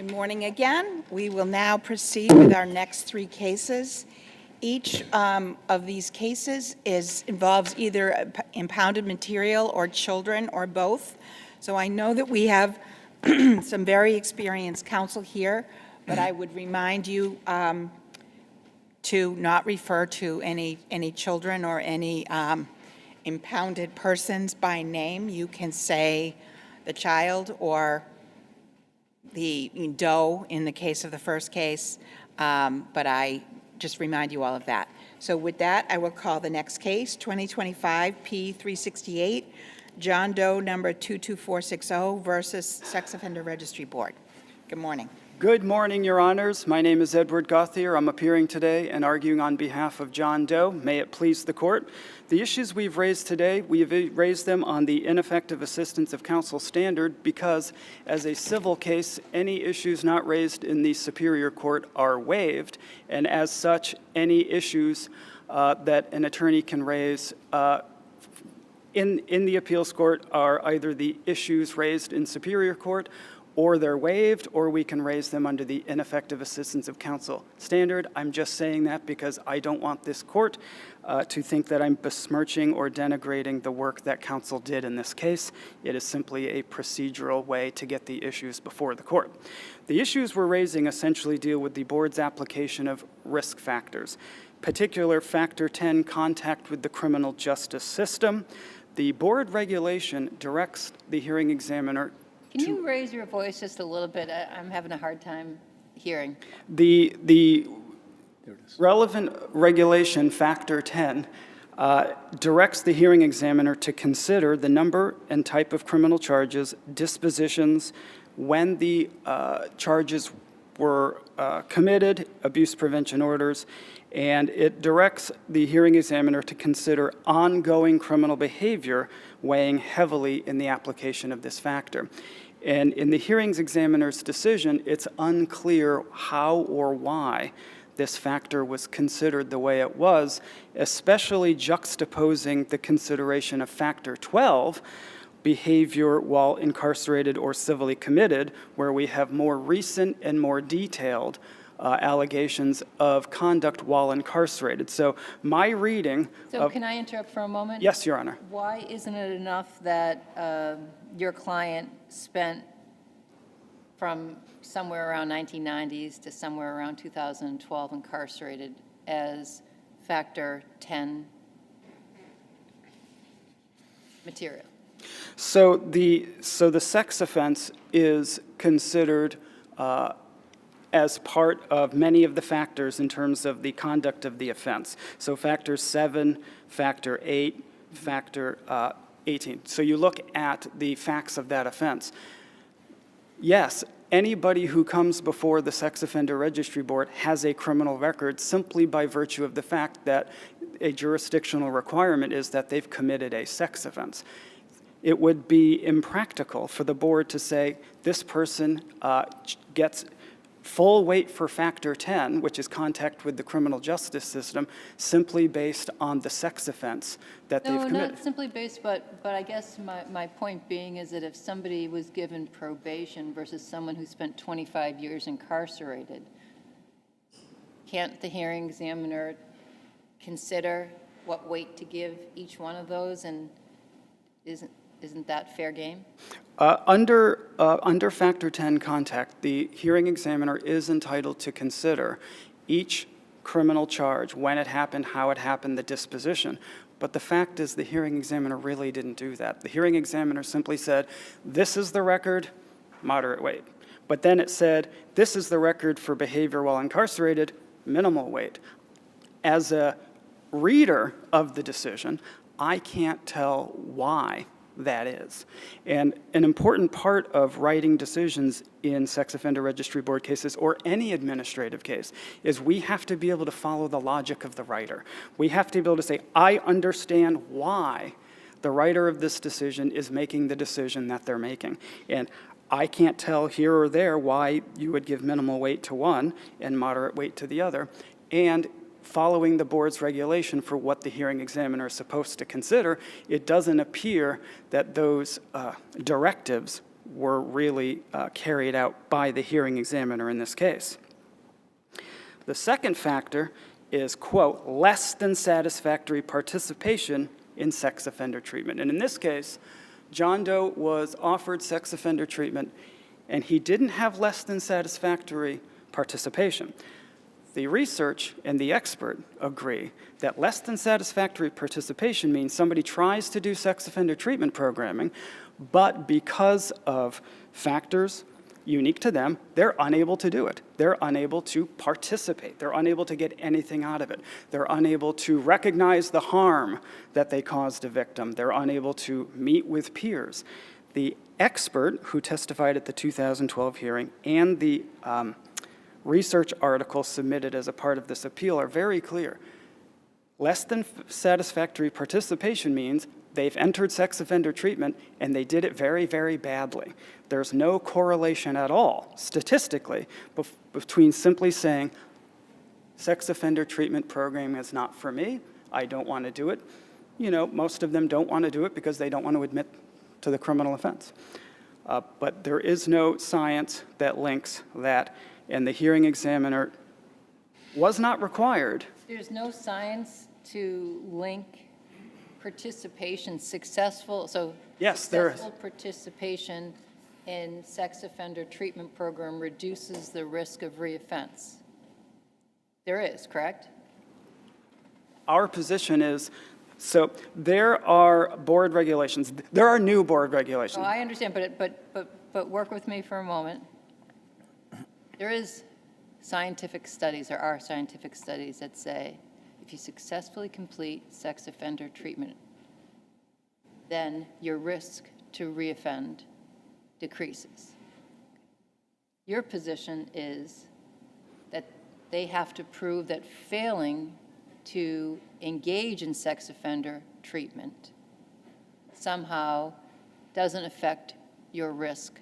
Speaker 2: Good morning again. We will now proceed with our next three cases. Each of these cases involves either impounded material or children or both. So I know that we have some very experienced counsel here, but I would remind you to not refer to any children or any impounded persons by name. You can say the child or the doe in the case of the first case, but I just remind you all of that. So with that, I will call the next case, 2025 P368, John Doe number 22460 versus Sex Offender Registry Board. Good morning.
Speaker 11: Good morning, Your Honors. My name is Edward Gauthier. I'm appearing today and arguing on behalf of John Doe. May it please the Court. The issues we've raised today, we have raised them on the ineffective assistance of counsel standard because, as a civil case, any issues not raised in the Superior Court are waived, and as such, any issues that an attorney can raise in the appeals court are either the issues raised in Superior Court or they're waived, or we can raise them under the ineffective assistance of counsel standard. I'm just saying that because I don't want this court to think that I'm besmirching or denigrating the work that counsel did in this case. It is simply a procedural way to get the issues before the court. The issues we're raising essentially deal with the board's application of risk factors, particular factor 10, contact with the criminal justice system. The board regulation directs the hearing examiner.
Speaker 5: Can you raise your voice just a little bit? I'm having a hard time hearing.
Speaker 11: The relevant regulation, Factor 10, directs the hearing examiner to consider the number and type of criminal charges, dispositions, when the charges were committed, abuse prevention orders, and it directs the hearing examiner to consider ongoing criminal behavior weighing heavily in the application of this factor. And in the hearings examiner's decision, it's unclear how or why this factor was considered the way it was, especially juxtaposing the consideration of Factor 12, behavior while incarcerated or civilly committed, where we have more recent and more detailed allegations of conduct while incarcerated. So my reading
Speaker 5: So can I interrupt for a moment?
Speaker 11: Yes, Your Honor.
Speaker 5: Why isn't it enough that your client spent from somewhere around 1990s to somewhere around 2012 incarcerated as Factor 10 material?
Speaker 11: So the sex offense is considered as part of many of the factors in terms of the conduct of the offense. So Factor 7, Factor 8, Factor 18. So you look at the facts of that offense. Yes, anybody who comes before the Sex Offender Registry Board has a criminal record simply by virtue of the fact that a jurisdictional requirement is that they've committed a sex offense. It would be impractical for the board to say this person gets full weight for Factor 10, which is contact with the criminal justice system, simply based on the sex offense that they've committed.
Speaker 5: No, not simply based, but I guess my point being is that if somebody was given probation versus someone who spent 25 years incarcerated, can't the hearing examiner consider what weight to give each one of those, and isn't that fair game?
Speaker 11: Under Factor 10 contact, the hearing examiner is entitled to consider each criminal charge, when it happened, how it happened, the disposition. But the fact is the hearing examiner really didn't do that. The hearing examiner simply said, this is the record, moderate weight. But then it said, this is the record for behavior while incarcerated, minimal weight. As a reader of the decision, I can't tell why that is. And an important part of writing decisions in Sex Offender Registry Board cases or any administrative case is we have to be able to follow the logic of the writer. We have to be able to say, I understand why the writer of this decision is making the decision that they're making. And I can't tell here or there why you would give minimal weight to one and moderate weight to the other. And following the board's regulation for what the hearing examiner is supposed to consider, it doesn't appear that those directives were really carried out by the hearing examiner in this case. The second factor is, quote, less than satisfactory participation in sex offender treatment. And in this case, John Doe was offered sex offender treatment, and he didn't have less than satisfactory participation. The research and the expert agree that less than satisfactory participation means somebody tries to do sex offender treatment programming, but because of factors unique to them, they're unable to do it. They're unable to participate. They're unable to get anything out of it. They're unable to recognize the harm that they caused a victim. They're unable to meet with peers. The expert who testified at the 2012 hearing and the research article submitted as a part of this appeal are very clear. Less than satisfactory participation means they've entered sex offender treatment and they did it very, very badly. There's no correlation at all, statistically, between simply saying, sex offender treatment program is not for me, I don't want to do it. You know, most of them don't want to do it because they don't want to admit to the criminal offense. But there is no science that links that, and the hearing examiner was not required.
Speaker 5: There's no science to link participation, successful participation in sex offender treatment program reduces the risk of reoffense. There is, correct?
Speaker 11: Our position is, so there are board regulations. There are new board regulations.
Speaker 5: Oh, I understand, but work with me for a moment. There is scientific studies, there are scientific studies that say if you successfully complete sex offender treatment, then your risk to reoffend decreases. Your position is that they have to prove that failing to engage in sex offender treatment somehow doesn't affect your risk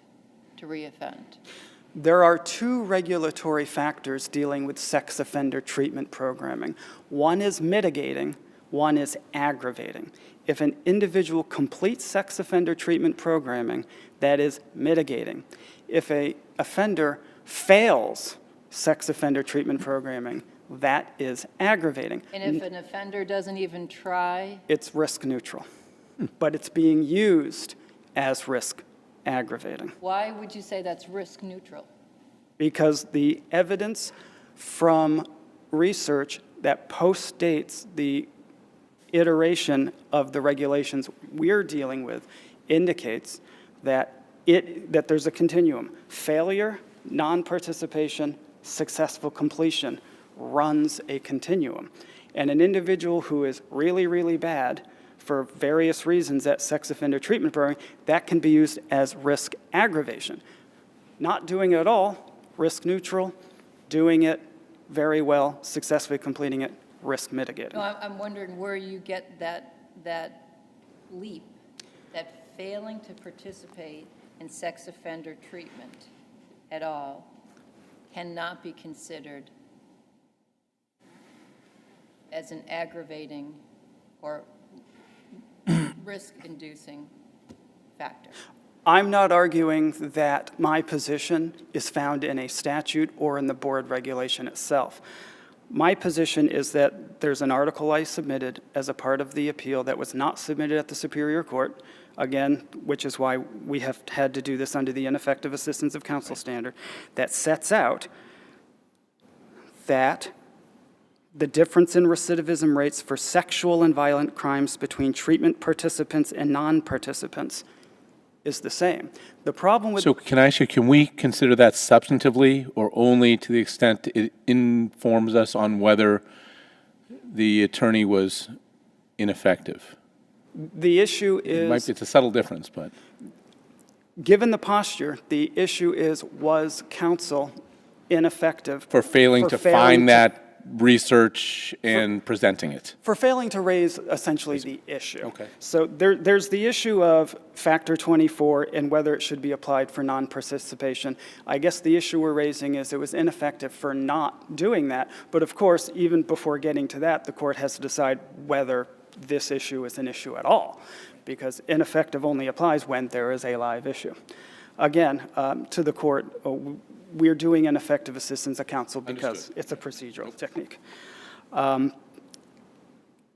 Speaker 5: to reoffend.
Speaker 11: There are two regulatory factors dealing with sex offender treatment programming. One is mitigating, one is aggravating. If an individual completes sex offender treatment programming, that is mitigating. If an offender fails sex offender treatment programming, that is aggravating.
Speaker 5: And if an offender doesn't even try?
Speaker 11: It's risk neutral, but it's being used as risk aggravating.
Speaker 5: Why would you say that's risk neutral?
Speaker 11: Because the evidence from research that postdates the iteration of the regulations we're dealing with indicates that there's a continuum. Failure, non-participation, successful completion runs a continuum. And an individual who is really, really bad for various reasons at sex offender treatment program, that can be used as risk aggravation. Not doing it at all, risk neutral. Doing it very well, successfully completing it, risk mitigating.
Speaker 5: No, I'm wondering where you get that leap, that failing to participate in sex offender treatment at all cannot be considered as an aggravating or risk-inducing factor.
Speaker 11: I'm not arguing that my position is found in a statute or in the board regulation itself. My position is that there's an article I submitted as a part of the appeal that was not submitted at the Superior Court, again, which is why we have had to do this under the ineffective assistance of counsel standard, that sets out that the difference in recidivism rates for sexual and violent crimes between treatment participants and non-participants is the same. The problem with...
Speaker 4: So can I ask you, can we consider that substantively or only to the extent it informs us on whether the attorney was ineffective?
Speaker 11: The issue is...
Speaker 4: It's a subtle difference, but...
Speaker 11: Given the posture, the issue is, was counsel ineffective...
Speaker 4: For failing to find that research and presenting it.
Speaker 11: For failing to raise essentially the issue.
Speaker 4: Okay.
Speaker 11: So there's the issue of Factor 24 and whether it should be applied for non-participation. I guess the issue we're raising is it was ineffective for not doing that. But of course, even before getting to that, the court has to decide whether this issue is an issue at all, because ineffective only applies when there is a live issue. again, to the court, we're doing ineffective assistance of counsel because
Speaker 4: Understood.
Speaker 11: it's a procedural technique.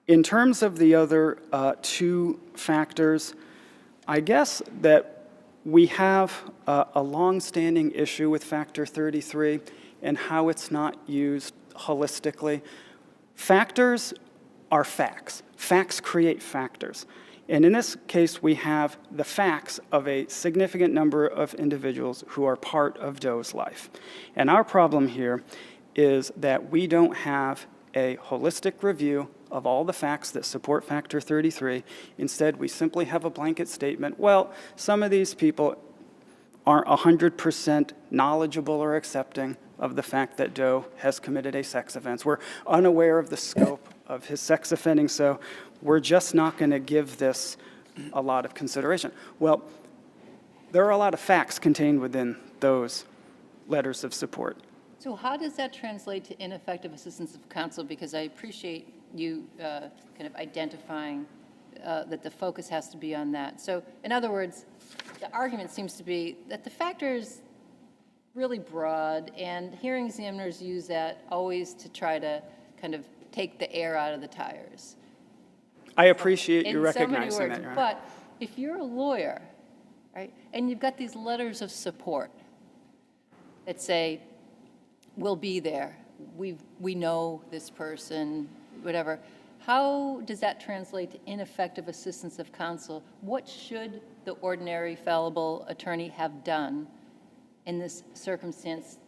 Speaker 11: In terms of the other two factors, I guess that we have a long-standing issue with Factor 33 and how it's not used holistically. Factors are facts. Facts create factors. And in this case, we have the facts of a significant number of individuals who are part of Doe's life. And our problem here is that we don't have a holistic review of all the facts that support Factor 33. Instead, we simply have a blanket statement, well, some of these people aren't 100% knowledgeable or accepting of the fact that Doe has committed a sex offense. We're unaware of the scope of his sex offending, so we're just not going to give this a lot of consideration. Well, there are a lot of facts contained within those letters of support.
Speaker 5: So how does that translate to ineffective assistance of counsel? Because I appreciate you kind of identifying that the focus has to be on that. So in other words, the argument seems to be that the factors really broad, and hearing examiners use that always to try to kind of take the air out of the tires.
Speaker 11: I appreciate you
Speaker 5: In so many
Speaker 11: recognizing
Speaker 5: words,
Speaker 11: that, Your Honor.
Speaker 5: but if you're a lawyer, right, and you've got these letters of support that say, we'll be there, we know this person, whatever, how does that translate to ineffective assistance of counsel? What should the ordinary fallible attorney have done in this circumstance?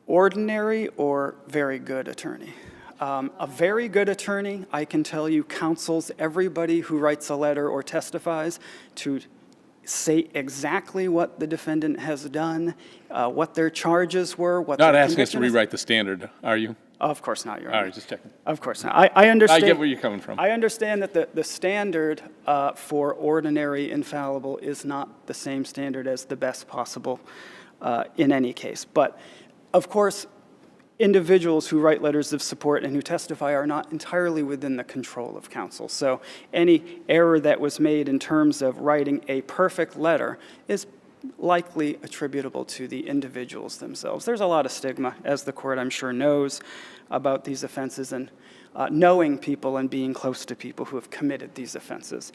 Speaker 11: Ordinary or very good attorney? A very good attorney, I can tell you, counsels everybody who writes a letter or testifies to say exactly what the defendant has done, what their charges were, what
Speaker 4: Not
Speaker 11: their
Speaker 4: asking us to
Speaker 11: conviction is.
Speaker 4: rewrite the standard, are you?
Speaker 11: Of course not, Your Honor.
Speaker 4: All right, just checking.
Speaker 11: Of course not. I understand.
Speaker 4: I get where you're coming from.
Speaker 11: I understand that the standard for ordinary infallible is not the same standard as the best possible in any case. But, of course, individuals who write letters of support and who testify are not entirely within the control of counsel. So any error that was made in terms of writing a perfect letter is likely attributable to the individuals themselves. There's a lot of stigma, as the court I'm sure knows, about these offenses and knowing people and being close to people who have committed these offenses.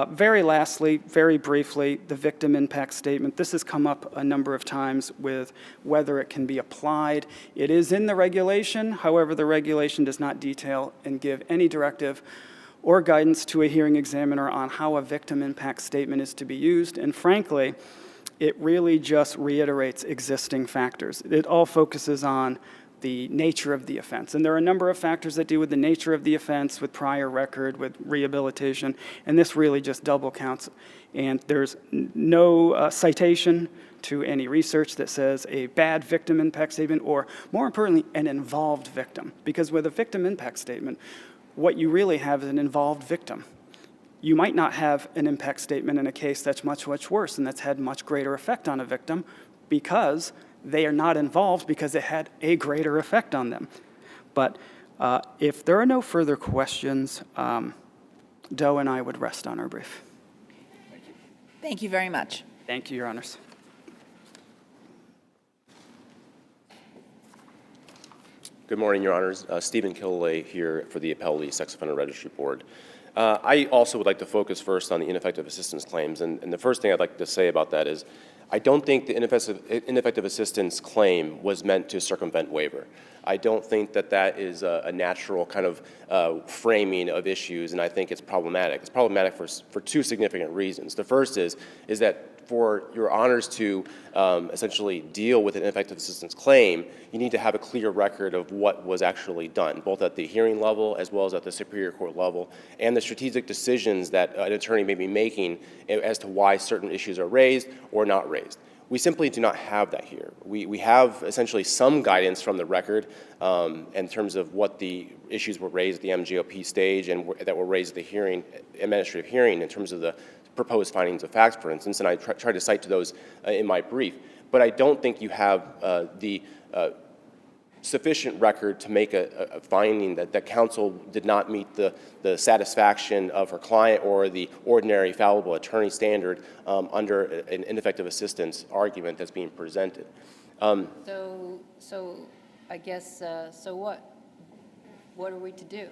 Speaker 11: Very lastly, very briefly, the victim impact statement. This has come up a number of times with whether it can be applied. It is in the regulation. However, the regulation does not detail and give any directive or guidance to a hearing examiner on how a victim impact statement is to be used. And frankly, it really just reiterates existing factors. It all focuses on the nature of the offense. And there are a number of factors that deal with the nature of the offense, with prior record, with rehabilitation, and this really just double counts. And there's no citation to any research that says a bad victim impact statement, or more importantly, an involved victim. Because with a victim impact statement, what you really have is an involved victim. You might not have an impact statement in a case that's much, much worse and that's had much greater effect on a victim because they are not involved because it had a greater effect on them. But if there are no further questions, Doe and I would rest on our brief.
Speaker 2: Thank you very much.
Speaker 11: Thank you, Your Honors.
Speaker 12: Good morning, Your Honors. Stephen Killalay here for the Appellate Sex Offender Registry Board. I also would like to focus first on the ineffective assistance claims, and the first thing I'd like to say about that is I don't think the ineffective assistance claim was meant to circumvent waiver. I don't think that that is a natural kind of framing of issues, and I think it's problematic. It's problematic for two significant reasons. The first is that for Your Honors to essentially deal with an ineffective assistance claim, you need to have a clear record of what was actually done, both at the hearing level as well as at the Superior Court level, and the strategic decisions that an attorney may be making as to why certain issues are raised or not raised. We simply do not have that here. We have essentially some guidance from the record in terms of what the issues were raised at the MGOP stage and that were raised at the hearing, administrative hearing, in terms of the proposed findings of facts, for instance, and I tried to cite to those in my brief. But I don't think you have the sufficient record to make a finding that counsel did not meet the satisfaction of her client or the ordinary fallible attorney standard under an ineffective assistance argument that's being presented.
Speaker 5: So I guess, so what? What are we to do?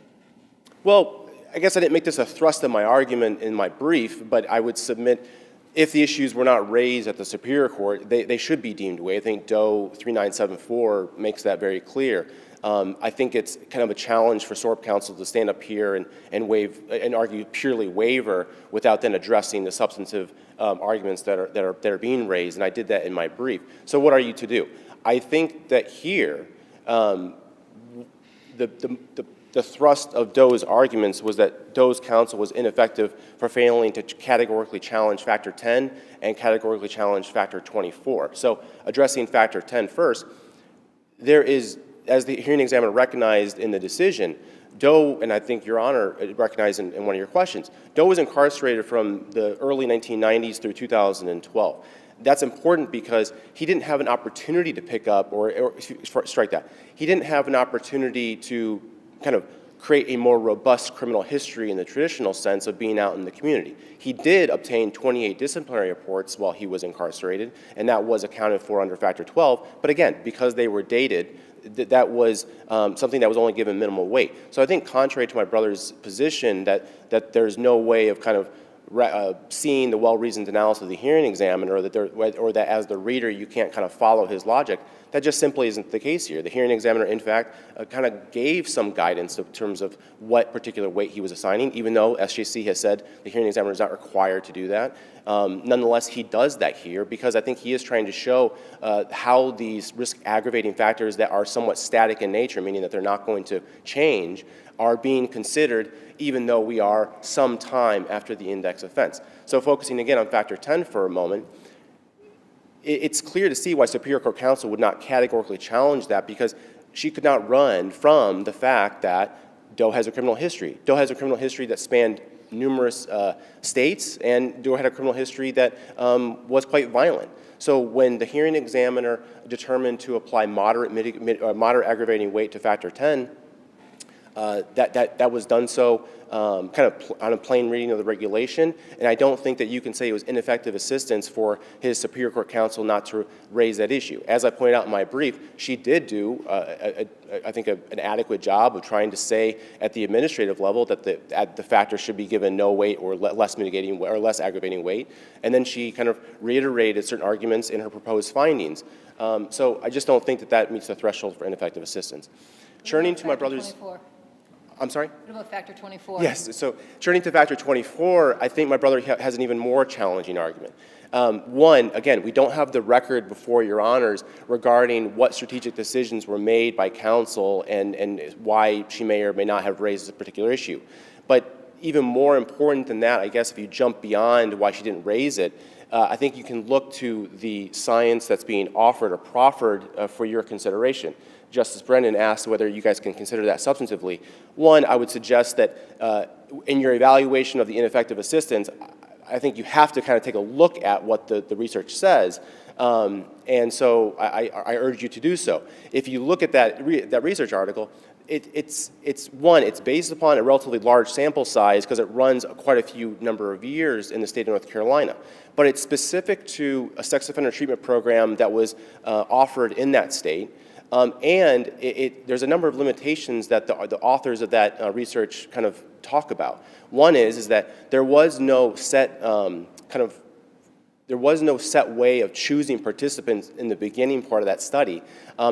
Speaker 12: Well, I guess I didn't make this a thrust of my argument in my brief, but I would submit if the issues were not raised at the Superior Court, they should be deemed waived. I think Doe 3974 makes that very clear. I think it's kind of a challenge for SORP counsel to stand up here and argue purely waiver without then addressing the substantive arguments that are being raised, and I did that in my brief. So what are you to do? I think that here, the thrust of Doe's arguments was that Doe's counsel was ineffective for failing to categorically challenge Factor 10 and categorically challenge Factor 24. So addressing Factor 10 first, there is, as the hearing examiner recognized in the decision, Doe, and I think Your Honor recognized in one of your questions, Doe was incarcerated from the early 1990s through 2012. That's important because he didn't have an opportunity to pick up, or strike that, he didn't have an opportunity to kind of create a more robust criminal history in the traditional sense of being out in the community. He did obtain 28 disciplinary reports while he was incarcerated, and that was accounted for under Factor 12. But again, because they were dated, that was something that was only given minimal weight. So I think contrary to my brother's position that there's no way of kind of seeing the well-reasoned analysis of the hearing examiner, or that as the reader you can't kind of follow his logic, that just simply isn't the case here. The hearing examiner, in fact, kind of gave some guidance in terms of what particular weight he was assigning, even though SJC has said the hearing examiner is not required to do that. Nonetheless, he does that here because I think he is trying to show how these risk-aggravating factors that are somewhat static in nature, meaning that they're not going to change, are being considered even though we are some time after the index offense. So focusing again on Factor 10 for a moment, it's clear to see why Superior Court counsel would not categorically challenge that, because she could not run from the fact that Doe has a criminal history. Doe has a criminal history that spanned numerous states, and Doe had a criminal history that was quite violent. So when the hearing examiner determined to apply moderate aggravating weight to Factor 10, that was done so kind of on a plain reading of the regulation, and I don't think that you can say it was ineffective assistance for his Superior Court counsel not to raise that issue. As I pointed out in my brief, she did do, I think, an adequate job of trying to say at the administrative level that the factor should be given no weight or less mitigating or less aggravating weight, and then she kind of reiterated certain arguments in her proposed findings. So I just don't think that that meets the threshold for ineffective assistance. Turning to my brother's...
Speaker 5: 24.
Speaker 12: I'm sorry?
Speaker 5: What about Factor 24?
Speaker 12: Yes, so turning to Factor 24, I think my brother has an even more challenging argument. One, again, we don't have the record before Your Honors regarding what strategic decisions were made by counsel and why she may or may not have raised a particular issue. But even more important than that, I guess if you jump beyond why she didn't raise it, I think you can look to the science that's being offered or proffered for your consideration. Justice Brennan asked whether you guys can consider that substantively. One, I would suggest that in your evaluation of the ineffective assistance, I think you have to kind of take a look at what the research says, and so I urge you to do so. If you look at that research article, it's based upon a relatively large sample size because it runs quite a few number of years in the state of North Carolina, but it's specific to a sex offender treatment program that was offered in that state. And there's a number of limitations that the authors of that research kind of talk about. One is that there was no set way of choosing participants in the beginning part of that study.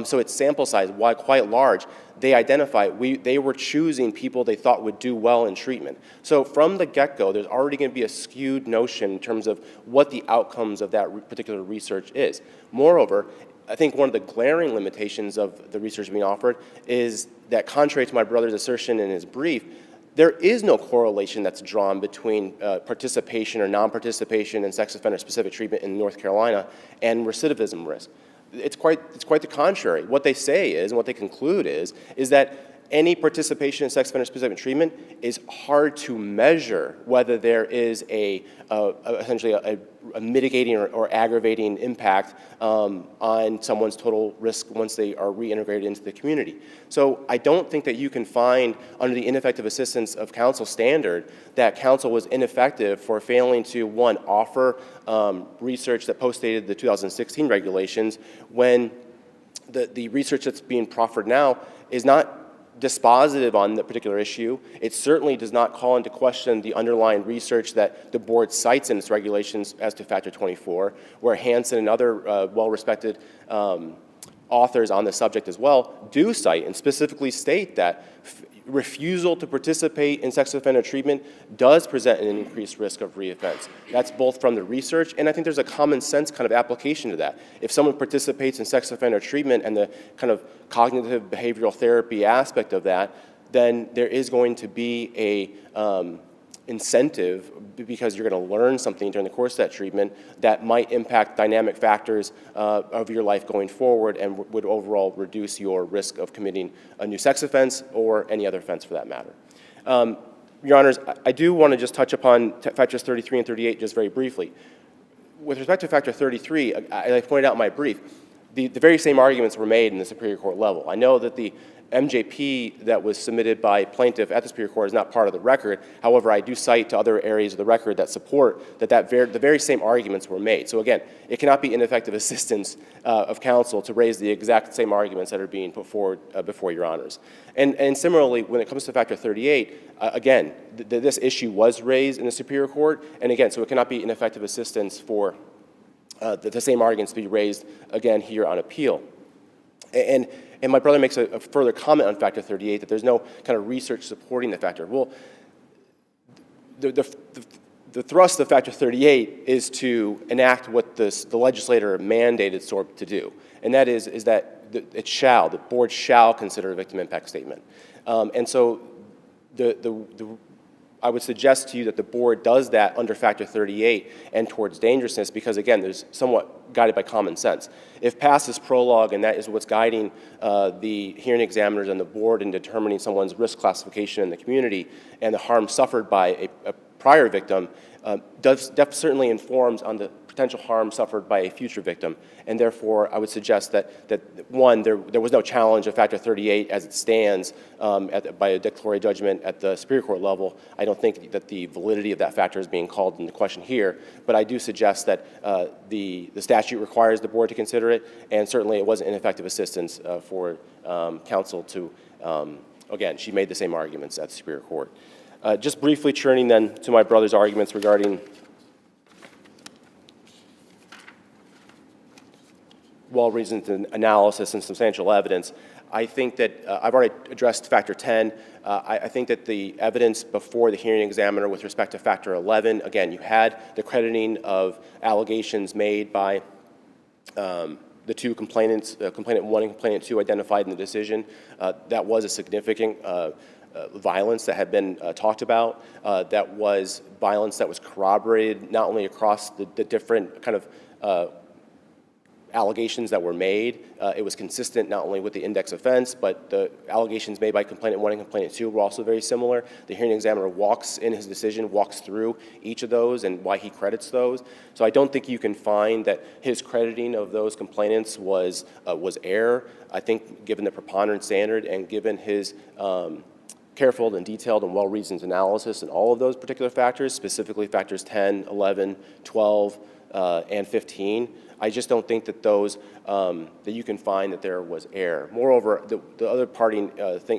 Speaker 12: So its sample size, while quite large, they identified they were choosing people they thought would do well in treatment. So from the get-go, there's already going to be a skewed notion in terms of what the outcomes of that particular research is. Moreover, I think one of the glaring limitations of the research being offered is that, contrary to my brother's assertion in his brief, there is no correlation that's drawn between participation or non-participation in sex offender-specific treatment in North Carolina and recidivism risk. It's quite the contrary. What they say is, and what they conclude is that any participation in sex offender-specific treatment is hard to measure whether there is essentially a mitigating or aggravating impact on someone's total risk once they are reintegrated into the community. So I don't think that you can find, under the ineffective assistance of counsel standard, that counsel was ineffective for failing to, one, offer research that postdated the 2016 regulations when the research that's being proffered now is not dispositive on the particular issue. It certainly does not call into question the underlying research that the board cites in its regulations as to Factor 24, where Hansen and other well-respected authors on the subject as well do cite and specifically state that refusal to participate in sex offender treatment does present an increased risk of reoffense. That's both from the research, and I think there's a common sense kind of application to that. If someone participates in sex offender treatment and the kind of cognitive behavioral therapy aspect of that, then there is going to be a incentive, because you're going to learn something during the course of that treatment that might impact dynamic factors of your life going forward and would overall reduce your risk of committing a new sex offense or any other offense for that matter. Your Honors, I do want to just touch upon factors 33 and 38 just very briefly. With respect to factor 33, as I pointed out in my brief, the very same arguments were made in the Superior Court level. I know that the MJP that was submitted by plaintiff at the Superior Court is not part of the record. However, I do cite to other areas of the record that support that the very same arguments were made. So again, it cannot be ineffective assistance of counsel to raise the exact same arguments that are being put forward before Your Honors. And similarly, when it comes to factor 38, again, this issue was raised in the Superior Court, and again, so it cannot be ineffective assistance for the same arguments to be raised again here on appeal. And my brother makes a further comment on factor 38 that there's no kind of research supporting the factor. Well, the thrust of factor 38 is to enact what the legislator mandated SORB to do, and that is that the board shall consider a victim impact statement. And so I would suggest to you that the board does that under factor 38 and towards dangerousness because, again, there's somewhat guided by common sense. If past this prologue, and that is what's guiding the hearing examiners and the board in determining someone's risk classification in the community and the harm suffered by a prior victim, certainly informs on the potential harm suffered by a future victim. And therefore, I would suggest that one, there was no challenge of factor 38 as it stands by a declaratory judgment at the Superior Court level. I don't think that the validity of that factor is being called into question here, but I do suggest that the statute requires the board to consider it, and certainly it wasn't ineffective assistance for counsel to, again, she made the same arguments at the Superior Court. Just briefly turning then to my brother's arguments regarding well-reasoned analysis and substantial evidence. I think that I've already addressed factor 10. I think that the evidence before the hearing examiner with respect to factor 11, again, you had the crediting of allegations made by the two complainants, complainant 1 and complainant 2 identified in the decision. That was a significant violence that had been talked about. That was violence that was corroborated not only across the different kind of allegations that were made. It was consistent not only with the index offense, but the allegations made by complainant 1 and complainant 2 were also very similar. The hearing examiner walks through each of those and why he credits those. So I don't think you can find that his crediting of those complainants was error. I think given the preponderance standard and given his careful and detailed and well-reasoned analysis in all of those particular factors, specifically factors 10, 11, 12, and 15, I just don't think that those, that you can find that there was error. Moreover, the other parting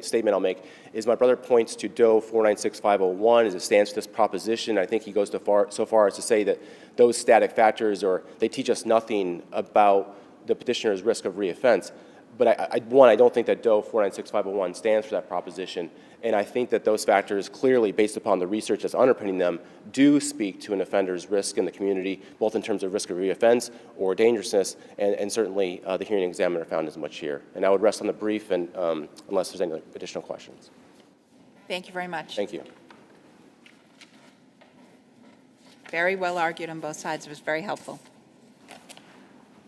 Speaker 12: statement I'll make is my brother points to Doe 496501 as it stands for this proposition. I think he goes so far as to say that those static factors, they teach us nothing about the petitioner's risk of reoffense. But I don't think that Doe 496501 stands for that proposition. And I think that those factors clearly, based upon the research that's underpinning them, do speak to an offender's risk in the community, both in terms of risk of reoffense or dangerousness, and certainly the hearing examiner found as much here. And I would rest on the brief and, unless there's any additional questions.
Speaker 2: Thank you very much.
Speaker 12: Thank you.
Speaker 2: Very well argued on both sides. It was very helpful.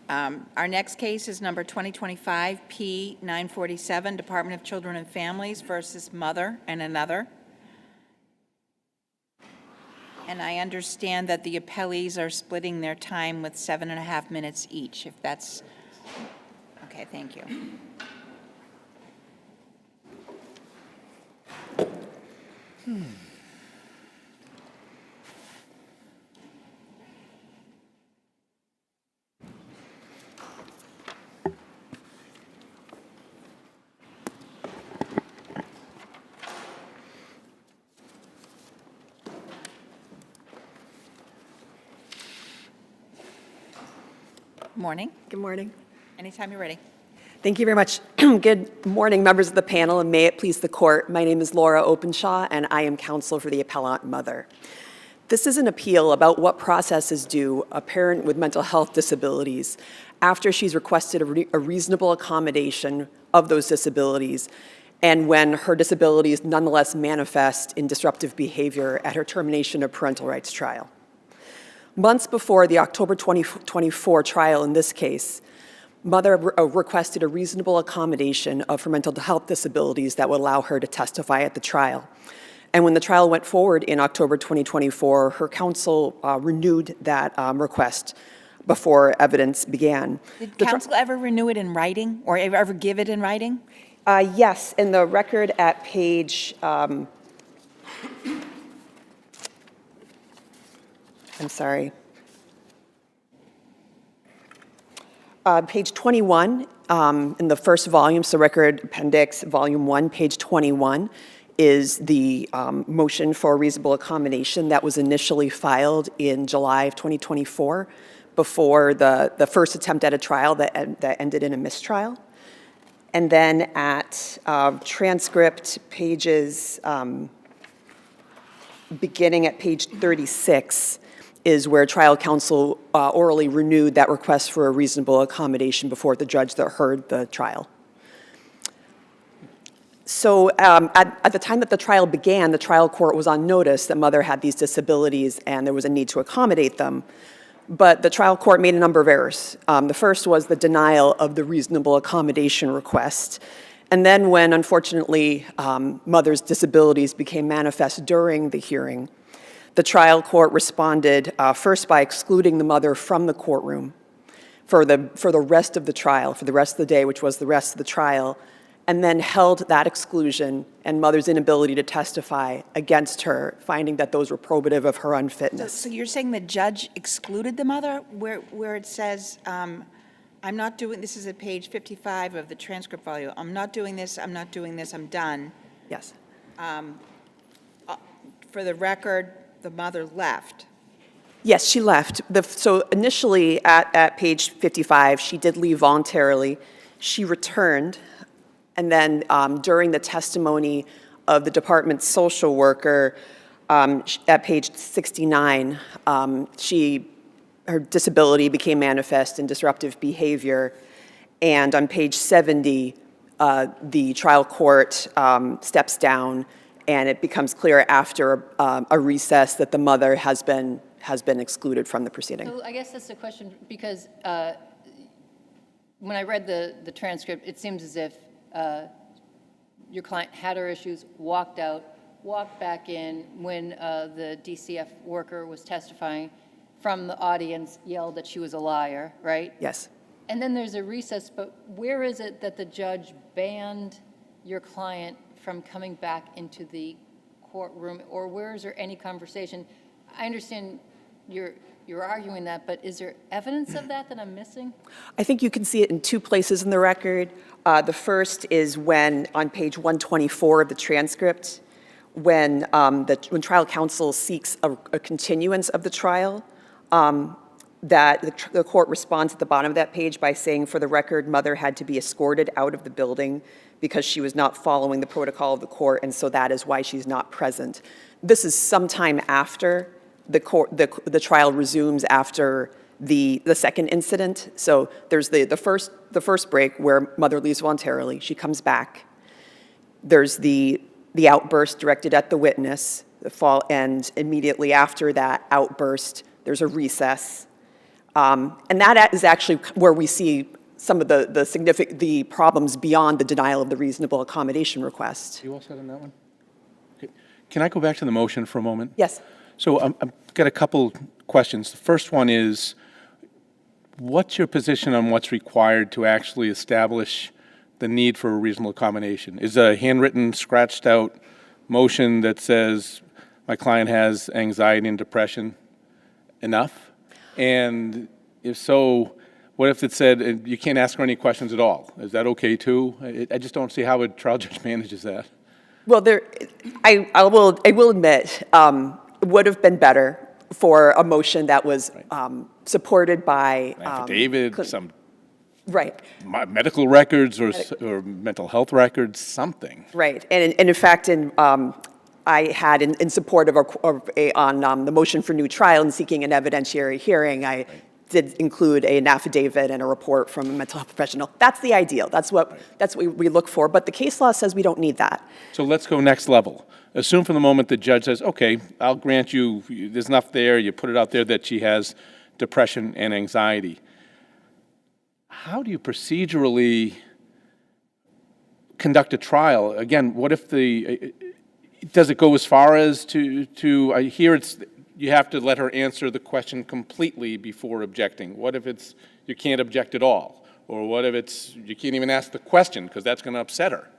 Speaker 2: Our next case is number 2025 P947, Department of Children and Families versus Mother and Another. And I understand that the appellees are splitting their time with 7.5 minutes each, if that's, okay, thank you. Morning.
Speaker 13: Good morning.
Speaker 2: Anytime you're ready.
Speaker 13: Thank you very much. Good morning, members of the panel, and may it please the court. My name is Laura Openshaw, and I am counsel for the appellant mother. This is an appeal about what process is due a parent with mental health disabilities after she's requested a reasonable accommodation of those disabilities and when her disabilities nonetheless manifest in disruptive behavior at her termination of parental rights trial. Months before the October 2024 trial in this case, mother requested a reasonable accommodation of her mental health disabilities that would allow her to testify at the trial. And when the trial went forward in October 2024, her counsel renewed that request before evidence began.
Speaker 2: Did counsel ever renew it in writing or ever give it in writing?
Speaker 13: Yes, in the record at page, I'm sorry. Page 21 in the first volume, so Record Appendix Volume 1, page 21, is the motion for a reasonable accommodation that was initially filed in July of 2024 before the first attempt at a trial that ended in a mistrial. And then at transcript pages beginning at page 36, is where trial counsel orally renewed that request for a reasonable accommodation before the judge that heard the trial. So at the time that the trial began, the trial court was on notice that mother had these disabilities and there was a need to accommodate them. But the trial court made a number of errors. The first was the denial of the reasonable accommodation request. And then when, unfortunately, mother's disabilities became manifest during the hearing, the trial court responded first by excluding the mother from the courtroom for the rest of the trial, for the rest of the day, which was the rest of the trial, and then held that exclusion and mother's inability to testify against her, finding that those were probative of her unfitness.
Speaker 2: So you're saying the judge excluded the mother where it says, I'm not doing, this is at page 55 of the transcript volume, I'm not doing this, I'm not doing this, I'm done.
Speaker 13: Yes.
Speaker 2: For the record, the mother left.
Speaker 13: Yes, she left. So initially at page 55, she did leave voluntarily. She returned, and then during the testimony of the department's social worker, at page 69, her disability became manifest in disruptive behavior, and on page 70, the trial court steps down, and it becomes clear after a recess that the mother has been excluded from the proceeding.
Speaker 5: So I guess that's the question, because when I read the transcript, it seems as if your client had her issues, walked out, walked back in when the DCF worker was testifying from the audience, yelled that she was a liar, right?
Speaker 13: Yes.
Speaker 5: And then there's a recess, but where is it that the judge banned your client from coming back into the courtroom, or where is there any conversation? I understand you're arguing that, but is there evidence of that I'm missing?
Speaker 13: I think you can see it in two places in the record. The first is when, on page 124 of the transcript, when trial counsel seeks a continuance of the trial, that the court responds at the bottom of that page by saying, for the record, mother had to be escorted out of the building because she was not following the protocol of the court, and so that is why she's not present. This is sometime after the trial resumes after the second incident. So there's the first break where mother leaves voluntarily. She comes back. There's the outburst directed at the witness, and immediately after that outburst, there's a recess. And that is actually where we see some of the problems beyond the denial of the reasonable accommodation request.
Speaker 4: You all set on that one? Okay. Can I go back to the motion for a moment?
Speaker 13: Yes.
Speaker 4: So I've got a couple questions. The first one is, what's your position on what's required to actually establish the need for a reasonable accommodation? Is a handwritten, scratched-out motion that says my client has anxiety and depression enough? And if so, what if it said you can't ask her any questions at all? Is that okay too? I just don't see how a trial judge manages that.
Speaker 13: Well, I will admit, it would have been better for a motion that was supported by
Speaker 4: Affidavit, some
Speaker 13: right.
Speaker 4: medical records or mental health records, something.
Speaker 13: Right, and in fact, I had in support of on the motion for new trial and seeking an evidentiary hearing, I did include an affidavit and a report from a mental health professional. That's the ideal. That's what we look for. But the case law says we don't need that.
Speaker 4: So let's go next level. Assume from the moment the judge says, okay, I'll grant you, there's enough there, you put it out there that she has depression and anxiety. How do you procedurally conduct a trial? Again, what if does it go as far as I hear you have to let her answer the question completely before objecting? What if you can't object at all? Or what if you can't even ask the question because that's going to upset her?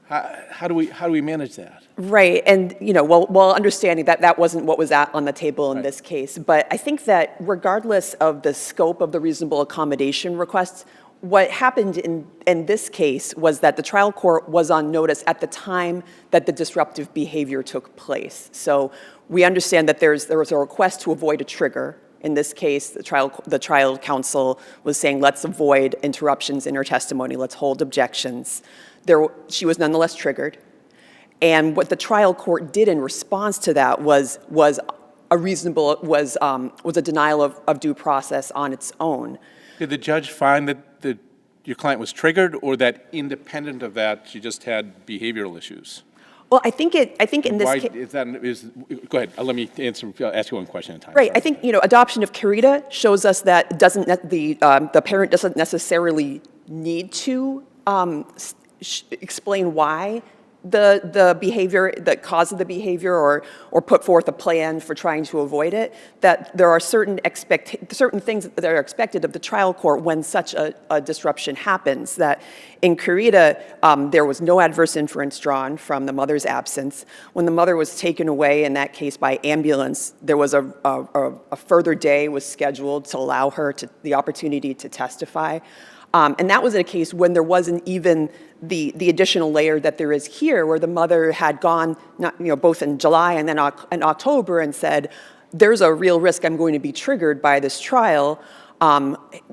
Speaker 4: How do we manage that?
Speaker 13: Right, and while understanding that that wasn't what was on the table in this case, but I think that regardless of the scope of the reasonable accommodation requests, what happened in this case was that the trial court was on notice at the time that the disruptive behavior took place. So we understand that there was a request to avoid a trigger. In this case, the trial counsel was saying, let's avoid interruptions in her testimony, let's hold objections. She was nonetheless triggered. And what the trial court did in response to that was a denial of due process on its own.
Speaker 4: Did the judge find that your client was triggered, or that independent of that, she just had behavioral issues?
Speaker 13: Well, I think in this case.
Speaker 4: Go ahead. Let me ask you one question at a time.
Speaker 13: Right. I think adoption of Carita shows us that the parent doesn't necessarily need to explain why the behavior that caused the behavior, or put forth a plan for trying to avoid it. That there are certain things that are expected of the trial court when such a disruption happens. That in Carita, there was no adverse inference drawn from the mother's absence. When the mother was taken away in that case by ambulance, there was a further day was scheduled to allow her the opportunity to testify. And that was a case when there wasn't even the additional layer that there is here, where the mother had gone, both in July and then in October, and said, "There's a real risk I'm going to be triggered by this trial.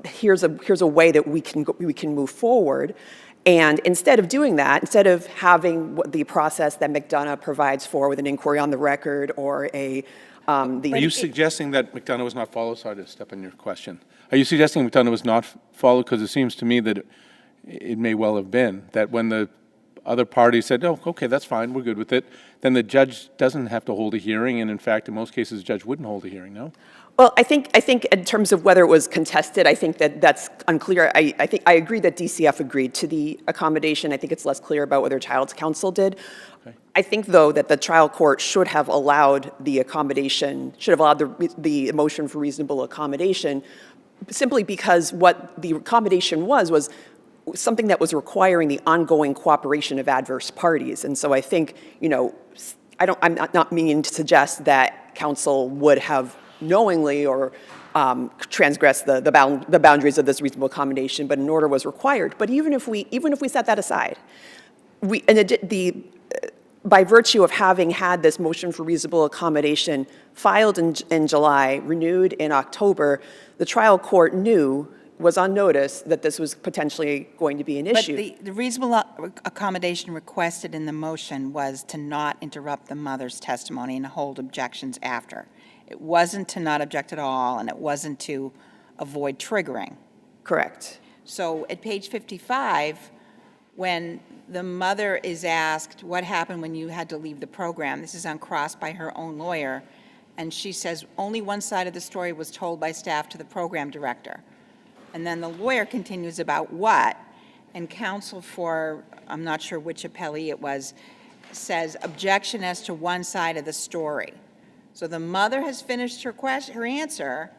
Speaker 13: Here's a way that we can move forward." And instead of doing that, instead of having the process that McDonough provides for with an inquiry on the record or Are
Speaker 4: you suggesting that McDonough was not followed? Sorry to step on your question. Are you suggesting McDonough was not followed? Because it seems to me that it may well have been, that when the other party said, oh, okay, that's fine, we're good with it, then the judge doesn't have to hold a hearing, and in fact, in most cases, the judge wouldn't hold a hearing, no?
Speaker 13: Well, I think in terms of whether it was contested, I think that's unclear. I think I agree that DCF agreed to the accommodation. I think it's less clear about whether child's counsel did. Okay. I think, though, that the trial court should have allowed the accommodation, should have allowed the motion for reasonable accommodation, simply because what the accommodation was something that was requiring the ongoing cooperation of adverse parties. And so I think, I'm not meaning to suggest that counsel would have knowingly or transgressed the boundaries of this reasonable accommodation, but an order was required. But even if we set that aside, by virtue of having had this motion for reasonable accommodation filed in July, renewed in October, the trial court was on notice that this was potentially going to be an issue.
Speaker 2: But the reasonable accommodation requested in the motion was to not interrupt the mother's testimony and hold objections after. It wasn't to not object at all, and it wasn't to avoid triggering.
Speaker 13: Correct.
Speaker 2: So at page 55, when the mother is asked what happened when you had to leave the program, this is on cross by her own lawyer, and she says only one side of the story was told by staff to the program director. And then the lawyer continues about what, and counsel for, I'm not sure which appellee it was, says objection as to one side of the story. So the mother has finished her answer,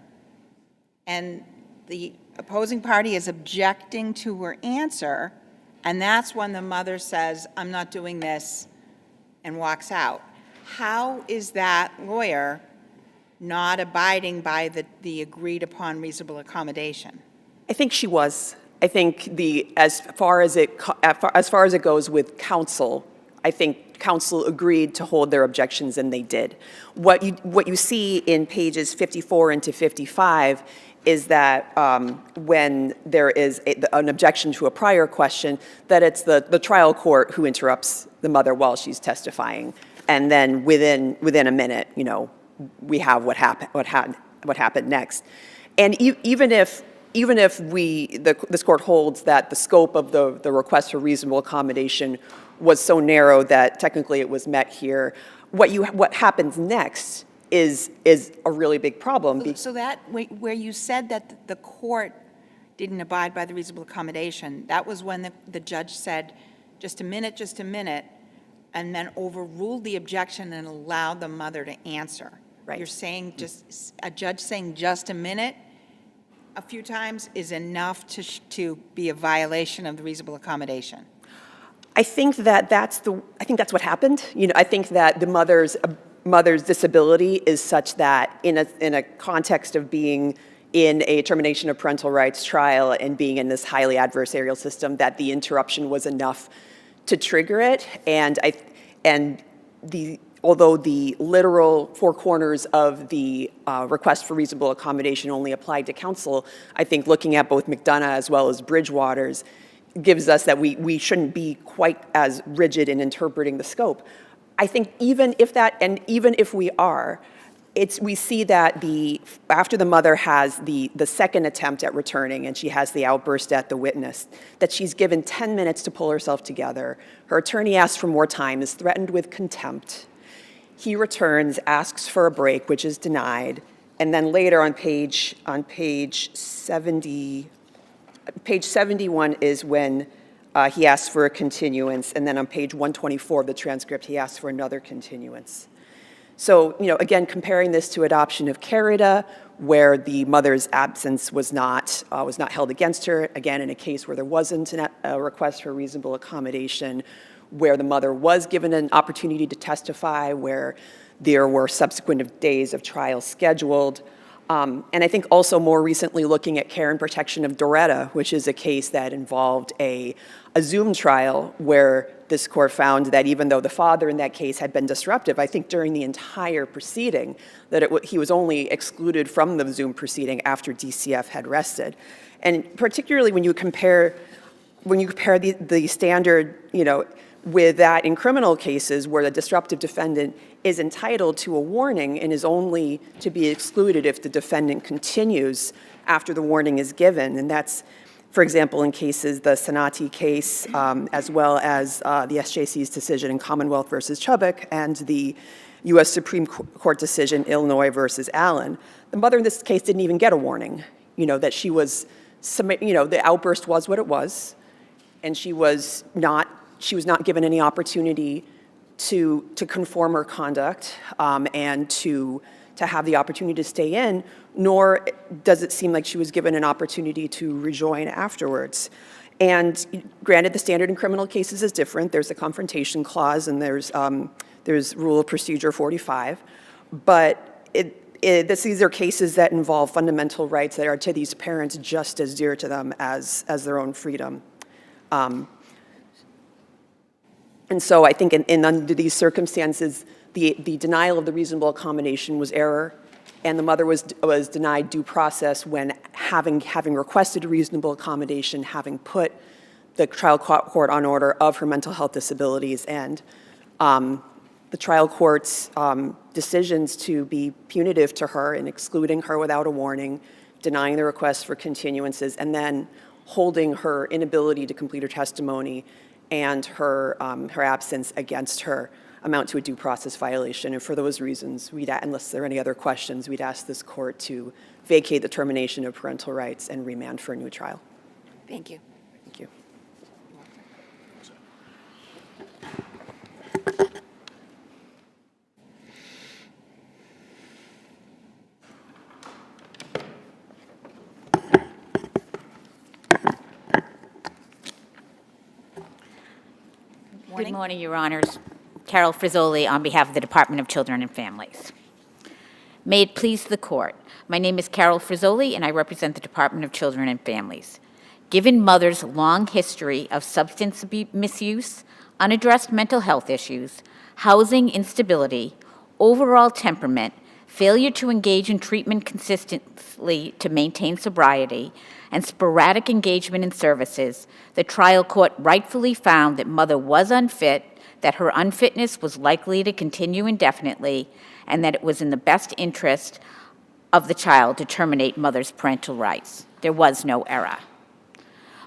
Speaker 2: and the opposing party is objecting to her answer, and that's when the mother says, I'm not doing this, and walks out. How is that lawyer not abiding by the agreed upon reasonable accommodation?
Speaker 13: I think she was. I think as far as it goes with counsel, I think counsel agreed to hold their objections, and they did. What you see in pages 54 into 55 is that when there is an objection to a prior question, that it's the trial court who interrupts the mother while she's testifying, and then within a minute, you know, we have what happened next. And even if this court holds that the scope of the request for reasonable accommodation was so narrow that technically it was met here, what happens next is a really big problem.
Speaker 2: So that, where you said that the court didn't abide by the reasonable accommodation, that was when the judge said, just a minute, and then overruled the objection and allowed the mother to answer.
Speaker 13: Right.
Speaker 2: You're saying a judge saying just a minute a few times is enough to be a violation of the reasonable accommodation?
Speaker 13: I think that's what happened. You know, I think that the mother's disability is such that in a context of being in a termination of parental rights trial and being in this highly adversarial system, that the interruption was enough to trigger it. Although the literal four corners of the request for reasonable accommodation only applied to counsel, I think looking at both McDonough as well as Bridgewater's gives us that we shouldn't be quite as rigid in interpreting the scope. I think even if we are, we see that after the mother has the second attempt at returning and she has the outburst at the witness, that she's given 10 minutes to pull herself together. Her attorney asks for more time, is threatened with contempt. He returns, asks for a break, which is denied, and then later on page 71 is when he asks for a continuance, and then on page 124 of the transcript, he asks for another continuance. So, you know, again, comparing this to adoption of Carida, where the mother's absence was not held against her, again, in a case where there wasn't a request for reasonable accommodation, where the mother was given an opportunity to testify, where there were subsequent days of trial scheduled. And I think also more recently looking at care and protection of Doretta, which is a case that involved a Zoom trial where this court found that even though the father in that case had been disruptive, I think during the entire proceeding, that he was only excluded from the Zoom proceeding after DCF had rested. And particularly when you compare the standard, you know, with that in criminal cases where the disruptive defendant is entitled to a warning and is only to be excluded if the defendant continues after the warning is given. And that's, for example, in cases, the Sanati case, as well as the SJC's decision in Commonwealth versus Chubbuck and the U.S. Supreme Court decision, Illinois versus Allen. The mother in this case didn't even get a warning, you know, that she was, you know, the outburst was what it was, and she was not given any opportunity to conform her conduct and to have the opportunity to stay in, nor does it seem like she was given an opportunity to rejoin afterwards. And granted, the standard in criminal cases is different. There's a confrontation clause and there's Rule of Procedure 45. But these are cases that involve fundamental rights that are to these parents just as dear to them as their own freedom. And so I think under these circumstances, the denial of the reasonable accommodation was error, and the mother was denied due process when having requested a reasonable accommodation, having put the trial court on order of her mental health disabilities, and the trial court's decisions to be punitive to her and excluding her without a warning, denying the request for continuances, and then holding her inability to complete her testimony and her absence against her. amount to a due process violation. And for those reasons, unless there are any other questions, we'd ask this court to vacate the termination of parental rights and remand for a new trial.
Speaker 2: Thank you.
Speaker 13: Thank you.
Speaker 14: Good morning, Your Honors. Carol Frizzoli on behalf of the Department of Children and Families. May it please the Court, my name is Carol Frizzoli and I represent the Department of Children and Families. Given mother's long history of substance misuse, unaddressed mental health issues, housing instability, overall temperament, failure to engage in treatment consistently to maintain sobriety, and sporadic engagement in services, the trial court rightfully found that mother was unfit, that her unfitness was likely to continue indefinitely, and that it was in the best interest of the child to terminate mother's parental rights. There was no error.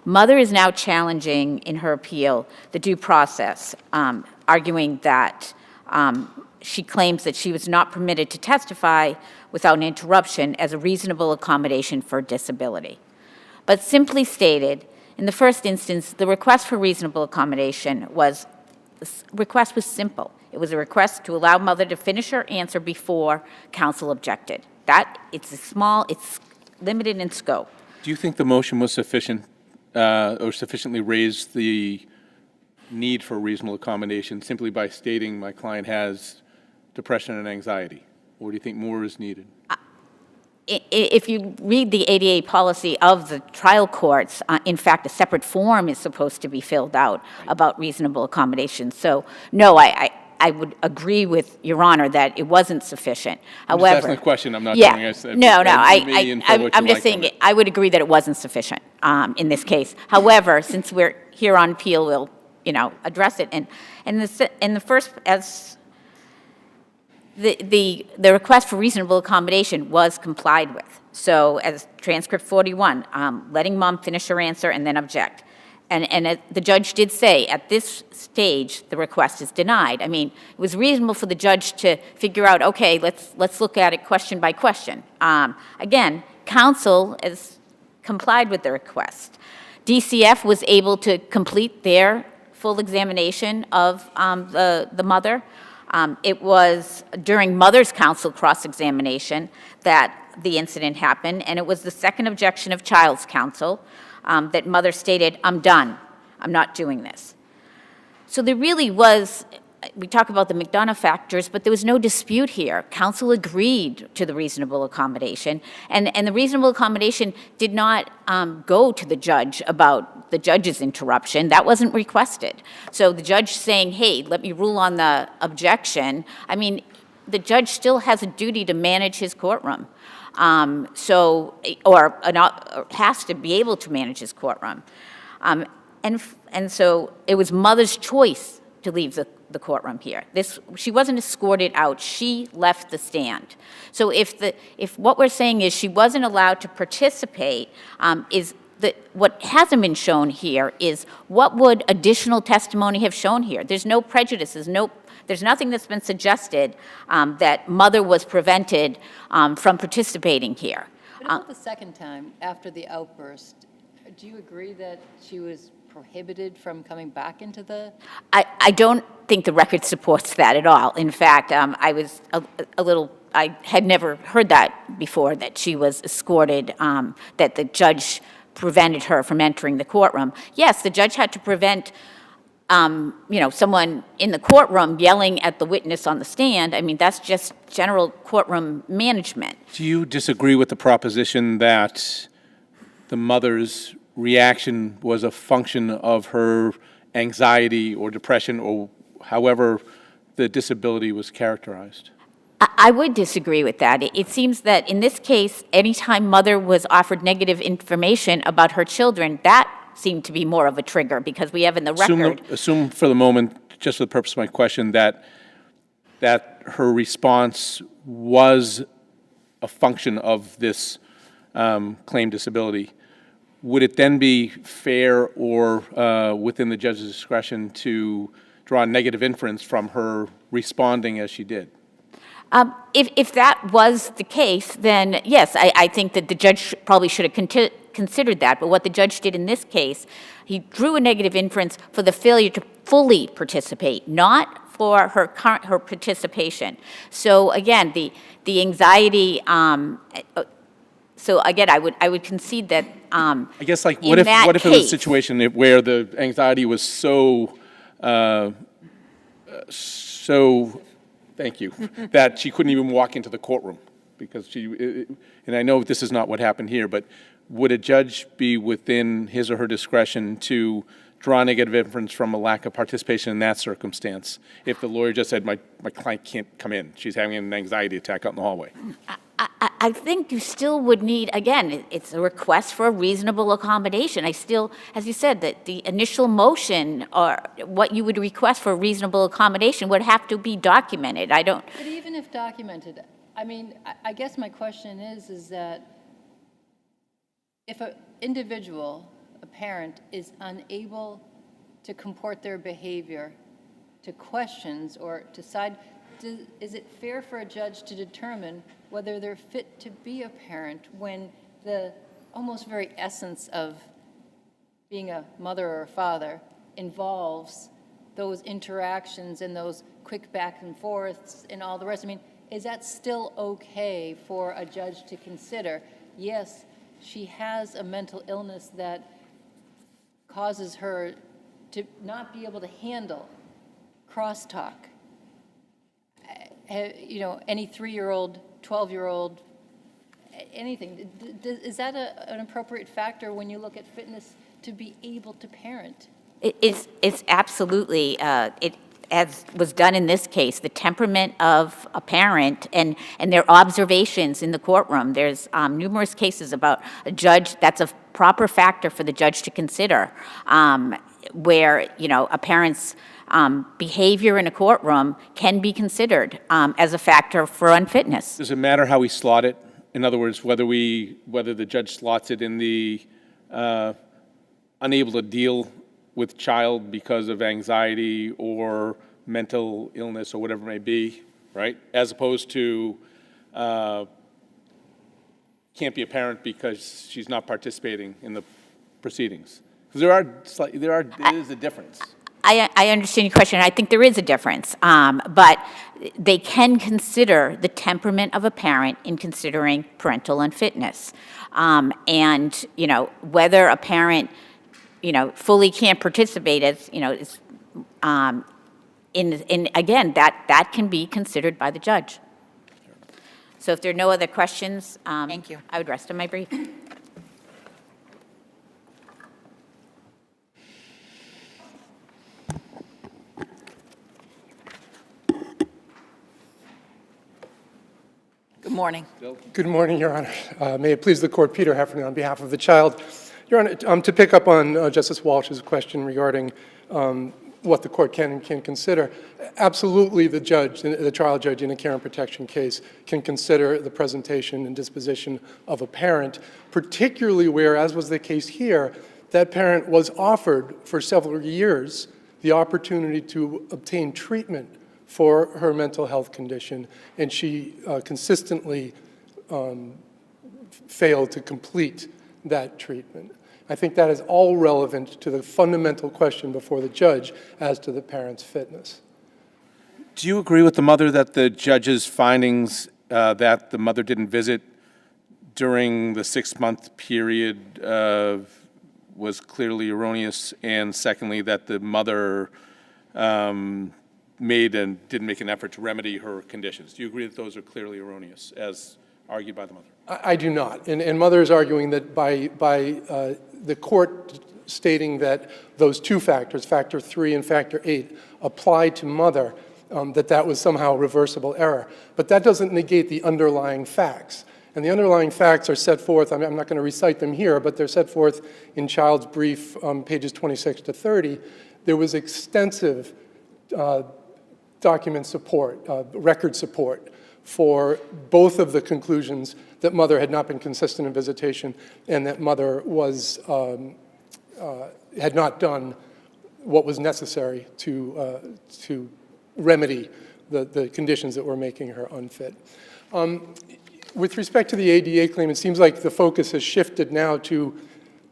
Speaker 14: Mother is now challenging in her appeal the due process, arguing that she claims that she was not permitted to testify without an interruption as a reasonable accommodation for disability. But simply stated, in the first instance, the request for reasonable accommodation was simple. It was a request to allow mother to finish her answer before counsel objected. It's limited in scope.
Speaker 4: Do you think the motion was sufficient or sufficiently raised the need for reasonable accommodation simply by stating my client has depression and anxiety? Or do you think more is needed?
Speaker 14: If you read the ADA policy of the trial courts, in fact, a separate form is supposed to be filled out about reasonable accommodation. So, no, I would agree with Your Honor that it wasn't sufficient. However,
Speaker 4: I'm just asking a question. I'm not
Speaker 14: yeah,
Speaker 4: telling us.
Speaker 14: I'm just saying I would agree that it wasn't sufficient in this case. However, since we're here on appeal, we'll address it. And in the first, as the request for reasonable accommodation was complied with. So as transcript 41, letting mom finish her answer and then object. And the judge did say, at this stage, the request is denied. I mean, it was reasonable for the judge to figure out, okay, let's look at it question by question. Again, counsel has complied with the request. DCF was able to complete their full examination of the mother. It was during mother's counsel cross-examination that the incident happened, and it was the second objection of child's counsel that mother stated, I'm done, I'm not doing this. So there really was, we talk about the McDonough factors, but there was no dispute here. Counsel agreed to the reasonable accommodation, and the reasonable accommodation did not go to the judge about the judge's interruption. That wasn't requested. So the judge saying, hey, let me rule on the objection, I mean, the judge still has a duty to manage his courtroom. Or has to be able to manage his courtroom. And so it was mother's choice to leave the courtroom here. She wasn't escorted out, she left the stand. So if what we're saying is she wasn't allowed to participate, what hasn't been shown here is what would additional testimony have shown here? There's no prejudices, there's nothing that's been suggested that mother was prevented from participating here.
Speaker 5: But about the second time, after the outburst, do you agree that she was prohibited from coming back into the...
Speaker 14: I don't think the record supports that at all. In fact, I was I had never heard that before, that she was escorted, that the judge prevented her from entering the courtroom. Yes, the judge had to prevent someone in the courtroom yelling at the witness on the stand. I mean, that's just general courtroom management.
Speaker 4: Do you disagree with the proposition that the mother's reaction was a function of her anxiety or depression or however the disability was characterized?
Speaker 14: I would disagree with that. It seems that in this case, anytime mother was offered negative information about her children, that seemed to be more of a trigger, because we have in the record...
Speaker 4: Assume for the moment, just for the purpose of my question, that her response was a function of this claimed disability. Would it then be fair or within the judge's discretion to draw a negative inference from her responding as she did.
Speaker 14: If that was the case, then yes, I think that the judge probably should have considered that. But what the judge did in this case, he drew a negative inference for the failure to fully participate, not for her participation. So again, the anxiety. So again, I would concede that.
Speaker 4: I guess, like, what if it was a situation where the anxiety was so thank you, that she couldn't even walk into the courtroom because and I know this is not what happened here, but would a judge be within his or her discretion to draw negative inference from a lack of participation in that circumstance if the lawyer just said, my client can't come in, she's having an anxiety attack out in the hallway?
Speaker 14: I think you still would need, again, it's a request for a reasonable accommodation. I still, as you said, that the initial motion or what you would request for a reasonable accommodation would have to be documented. I don't.
Speaker 5: But even if documented, I mean, I guess my question is that if an individual, a parent, is unable to comport their behavior to questions or decide, is it fair for a judge to determine whether they're fit to be a parent when the almost very essence of being a mother or a father involves those interactions and those quick back and forths and all the rest? I mean, is that still okay for a judge to consider? Yes, she has a mental illness that causes her to not be able to handle crosstalk. You know, any 3-year-old, 12-year-old, anything. Is that an appropriate factor when you look at fitness to be able to parent?
Speaker 14: It's absolutely, as was done in this case, the temperament of a parent and their observations in the courtroom. There's numerous cases about a judge, that's a proper factor for the judge to consider, where, you know, a parent's behavior in a courtroom can be considered as a factor for unfitness.
Speaker 4: Does it matter how we slot it? In other words, whether the judge slots it in the unable to deal with child because of anxiety or mental illness or whatever it may be, right? As opposed to can't be a parent because she's not participating in the proceedings. Because there is a difference.
Speaker 14: I understand your question. I think there is a difference, but they can consider the temperament of a parent in considering parental unfitness. And, you know, whether a parent, you know, fully can't participate as, you know, is, again, that can be considered by the judge. So if there are no other questions,
Speaker 2: Thank you.
Speaker 14: I would rest on my brief.
Speaker 2: Good morning.
Speaker 15: Good morning, Your Honor. May it please the Court, Peter Heffernan on behalf of the child. Your Honor, to pick up on Justice Walsh's question regarding what the Court can and can't consider, absolutely the judge, the trial judge in a care and protection case can consider the presentation and disposition of a parent, particularly where, as was the case here, that parent was offered for several years the opportunity to obtain treatment for her mental health condition, and she consistently failed to complete that treatment. I think that is all relevant to the fundamental question before the judge as to the parent's fitness.
Speaker 4: Do you agree with the mother that the judge's findings that the mother didn't visit during the 6-month period was clearly erroneous, and secondly, that the mother made and didn't make an effort to remedy her conditions? Do you agree that those are clearly erroneous, as argued by the mother?
Speaker 15: I do not. And mother is arguing that by the court stating that those two factors, factor 3 and factor 8, apply to mother, that was somehow reversible error. But that doesn't negate the underlying facts. And the underlying facts are set forth, I'm not going to recite them here, but they're set forth in child's brief, pages 26 to 30. There was extensive document support, record support for both of the conclusions that mother had not been consistent in visitation and that mother was, had not done what was necessary to remedy the conditions that were making her unfit. With respect to the ADA claim, it seems like the focus has shifted now to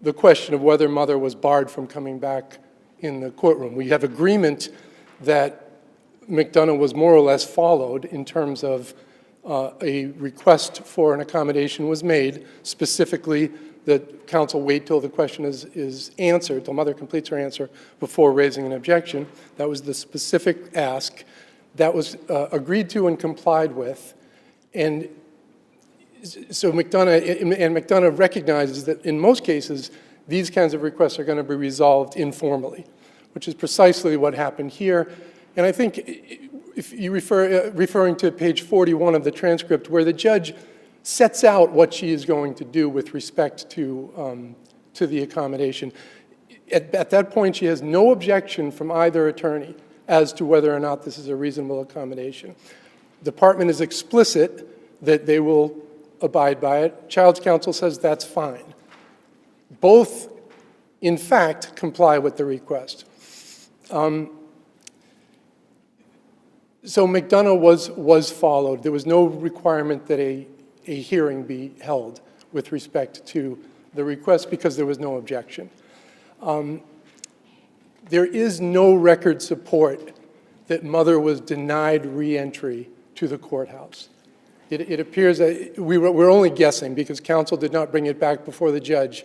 Speaker 15: the question of whether mother was barred from coming back in the courtroom. We have agreement that McDonough was more or less followed in terms of a request for an accommodation was made, specifically that counsel wait till the question is answered, till mother completes her answer before raising an objection. That was the specific ask. That was agreed to and complied with. And so McDonough recognizes that in most cases, these kinds of requests are going to be resolved informally, which is precisely what happened here. And I think if you referring to page 41 of the transcript, where the judge sets out what she is going to do with respect to the accommodation, at that point she has no objection from either attorney as to whether or not this is a reasonable accommodation. The department is explicit that they will abide by it. Child's counsel says that's fine. Both, in fact, comply with the request. So McDonough was followed. There was no requirement that a hearing be held with respect to the request because there was no objection. There is no record support that mother was denied re-entry to the courthouse. It appears that we're only guessing because counsel did not bring it back before the judge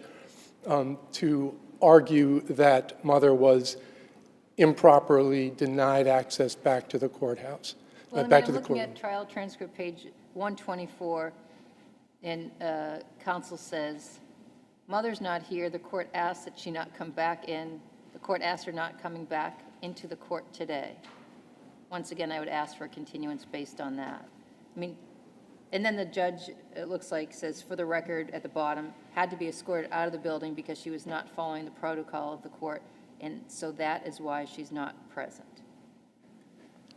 Speaker 15: to argue that mother was improperly denied access back to the courthouse, back to the courtroom.
Speaker 5: I'm looking at trial transcript page 124, and counsel says, mother's not here. The court asked that she not come back in. The court asked her not coming back into the court today. Once again, I would ask for a continuance based on that. I mean, and then the judge, it looks like, says, for the record at the bottom, had to be escorted out of the building because she was not following the protocol of the court. And so that is why she's not present.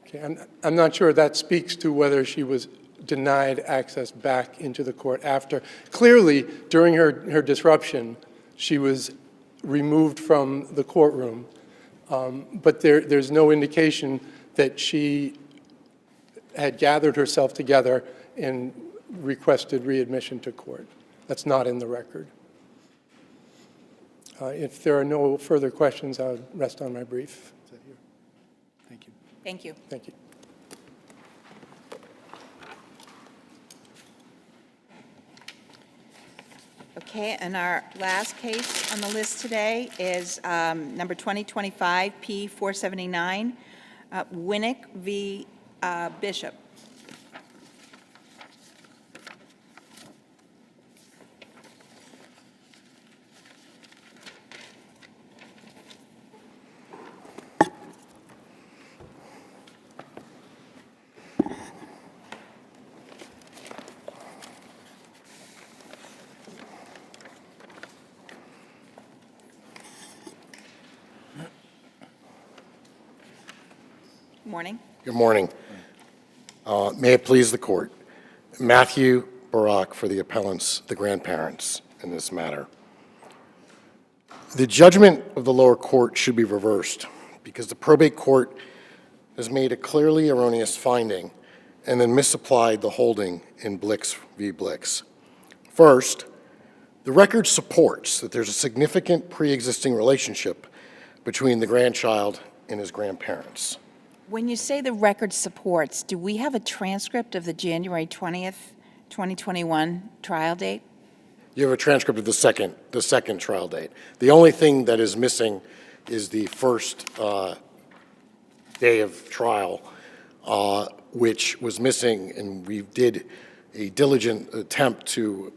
Speaker 15: Okay, I'm not sure that speaks to whether she was denied access back into the court after. Clearly, during her disruption, she was removed from the courtroom, but there's no indication that she had gathered herself together and requested readmission to court. That's not in the record. If there are no further questions, I'll rest on my brief. Is that here? Thank you.
Speaker 2: Thank you.
Speaker 15: Thank you.
Speaker 2: Okay, and our last case on the list today is number 2025 P479, Winnick v. Bishop. Morning.
Speaker 16: Good morning. May it please the court. Matthew Barak for the appellants, the grandparents in this matter. The judgment of the lower court should be reversed because the probate court has made a clearly erroneous finding and then misapplied the holding in Blix v. Blix. First, the record supports that there's a significant pre-existing relationship between the grandchild and his grandparents.
Speaker 2: When you say the record supports, do we have a transcript of the January 20th, 2021 trial date?
Speaker 16: You have a transcript of the second trial date. The only thing that is missing is the first day of trial, which was missing, and we did a diligent attempt to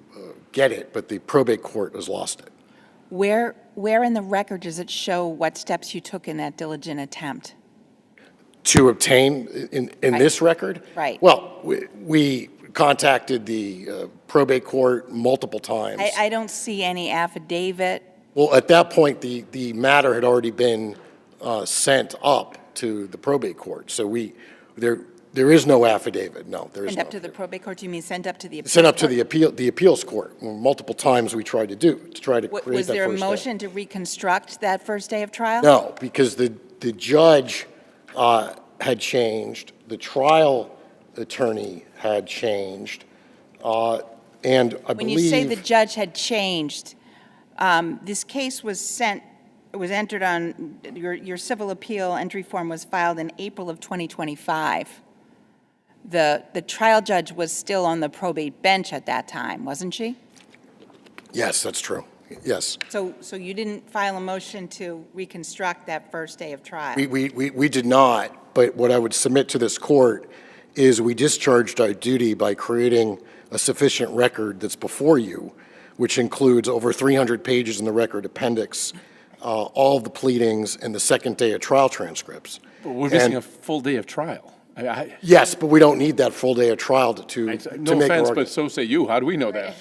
Speaker 16: get it, but the probate court has lost it.
Speaker 2: Where in the record does it show what steps you took in that diligent attempt?
Speaker 16: To obtain in this record?
Speaker 2: Right.
Speaker 16: Well, we contacted the probate court multiple times.
Speaker 2: I don't see any affidavit.
Speaker 16: Well, at that point, the matter had already been sent up to the probate court. So There is no affidavit, no, there is
Speaker 2: Send
Speaker 16: no.
Speaker 2: up to the probate court, you mean send up to the appeals
Speaker 16: Sent up to
Speaker 2: court?
Speaker 16: the appeals court, multiple times we tried to do, to try to create that
Speaker 2: Was there a
Speaker 16: first day.
Speaker 2: motion to reconstruct that first day of trial?
Speaker 16: No, because the judge had changed, the trial attorney had changed, and I believe...
Speaker 2: When you say the judge had changed, this case was entered on, your civil appeal entry form was filed in April of 2025. The trial judge was still on the probate bench at that time, wasn't she?
Speaker 16: Yes, that's true, yes.
Speaker 2: So you didn't file a motion to reconstruct that first day of trial?
Speaker 16: We did not, but what I would submit to this court is we discharged our duty by creating a sufficient record that's before you, which includes over 300 pages in the record appendix, all of the pleadings, and the second day of trial transcripts.
Speaker 4: But we're missing a full day of trial.
Speaker 16: Yes, but we don't need that full day of trial to make
Speaker 4: No
Speaker 16: our
Speaker 4: offense,
Speaker 16: argument.
Speaker 4: but so say you. How do we know that?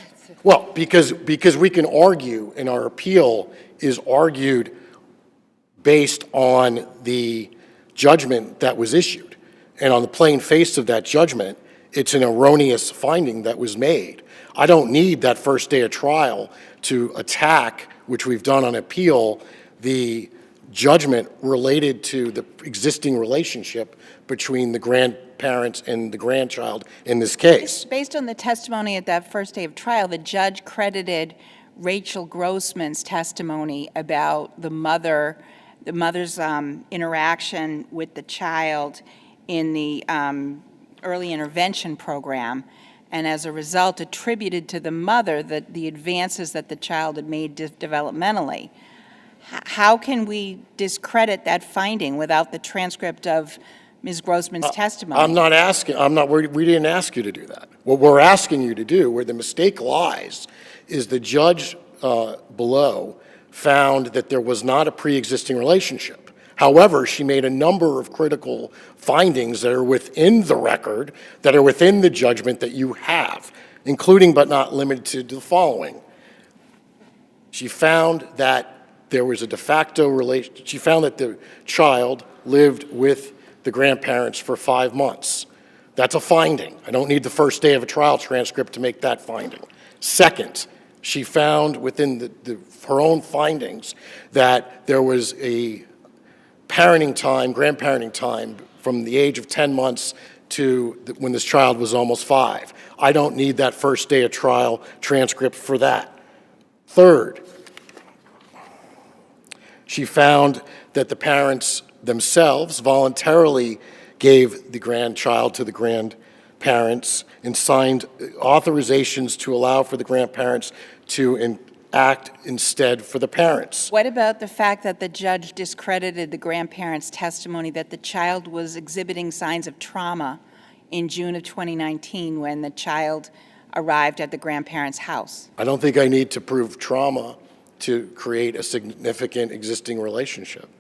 Speaker 16: Well, because we can argue, and our appeal is argued based on the judgment that was issued. And on the plain face of that judgment, it's an erroneous finding that was made. I don't need that first day of trial to attack, which we've done on appeal, the judgment related to the existing relationship between the grandparents and the grandchild in this case.
Speaker 2: Based on the testimony at that first day of trial, the judge credited Rachel Grossman's testimony about the mother's interaction with the child in the early intervention program, and as a result attributed to the mother the advances that the child had made developmentally. How can we discredit that finding without the transcript of Ms. Grossman's testimony?
Speaker 16: We didn't ask you to do that. What we're asking you to do, where the mistake lies, is the judge below found that there was not a pre-existing relationship. However, she made a number of critical findings that are within the record, that are within the judgment that you have, including but not limited to the following. She found that there was a de facto relation. She found that the child lived with the grandparents for 5 months. That's a finding. I don't need the first day of a trial transcript to make that finding. Second, she found within her own findings that there was a grandparenting time from the age of 10 months to when this child was almost 5. I don't need that first day of trial transcript for that. Third, she found that the parents themselves voluntarily gave the grandchild to the grandparents and signed authorizations to allow for the grandparents to act instead for the parents.
Speaker 2: What about the fact that the judge discredited the grandparents' testimony that the child was exhibiting signs of trauma in June of 2019 when the child arrived at the grandparents' house?
Speaker 16: I don't think I need to prove trauma to create a significant existing relationship.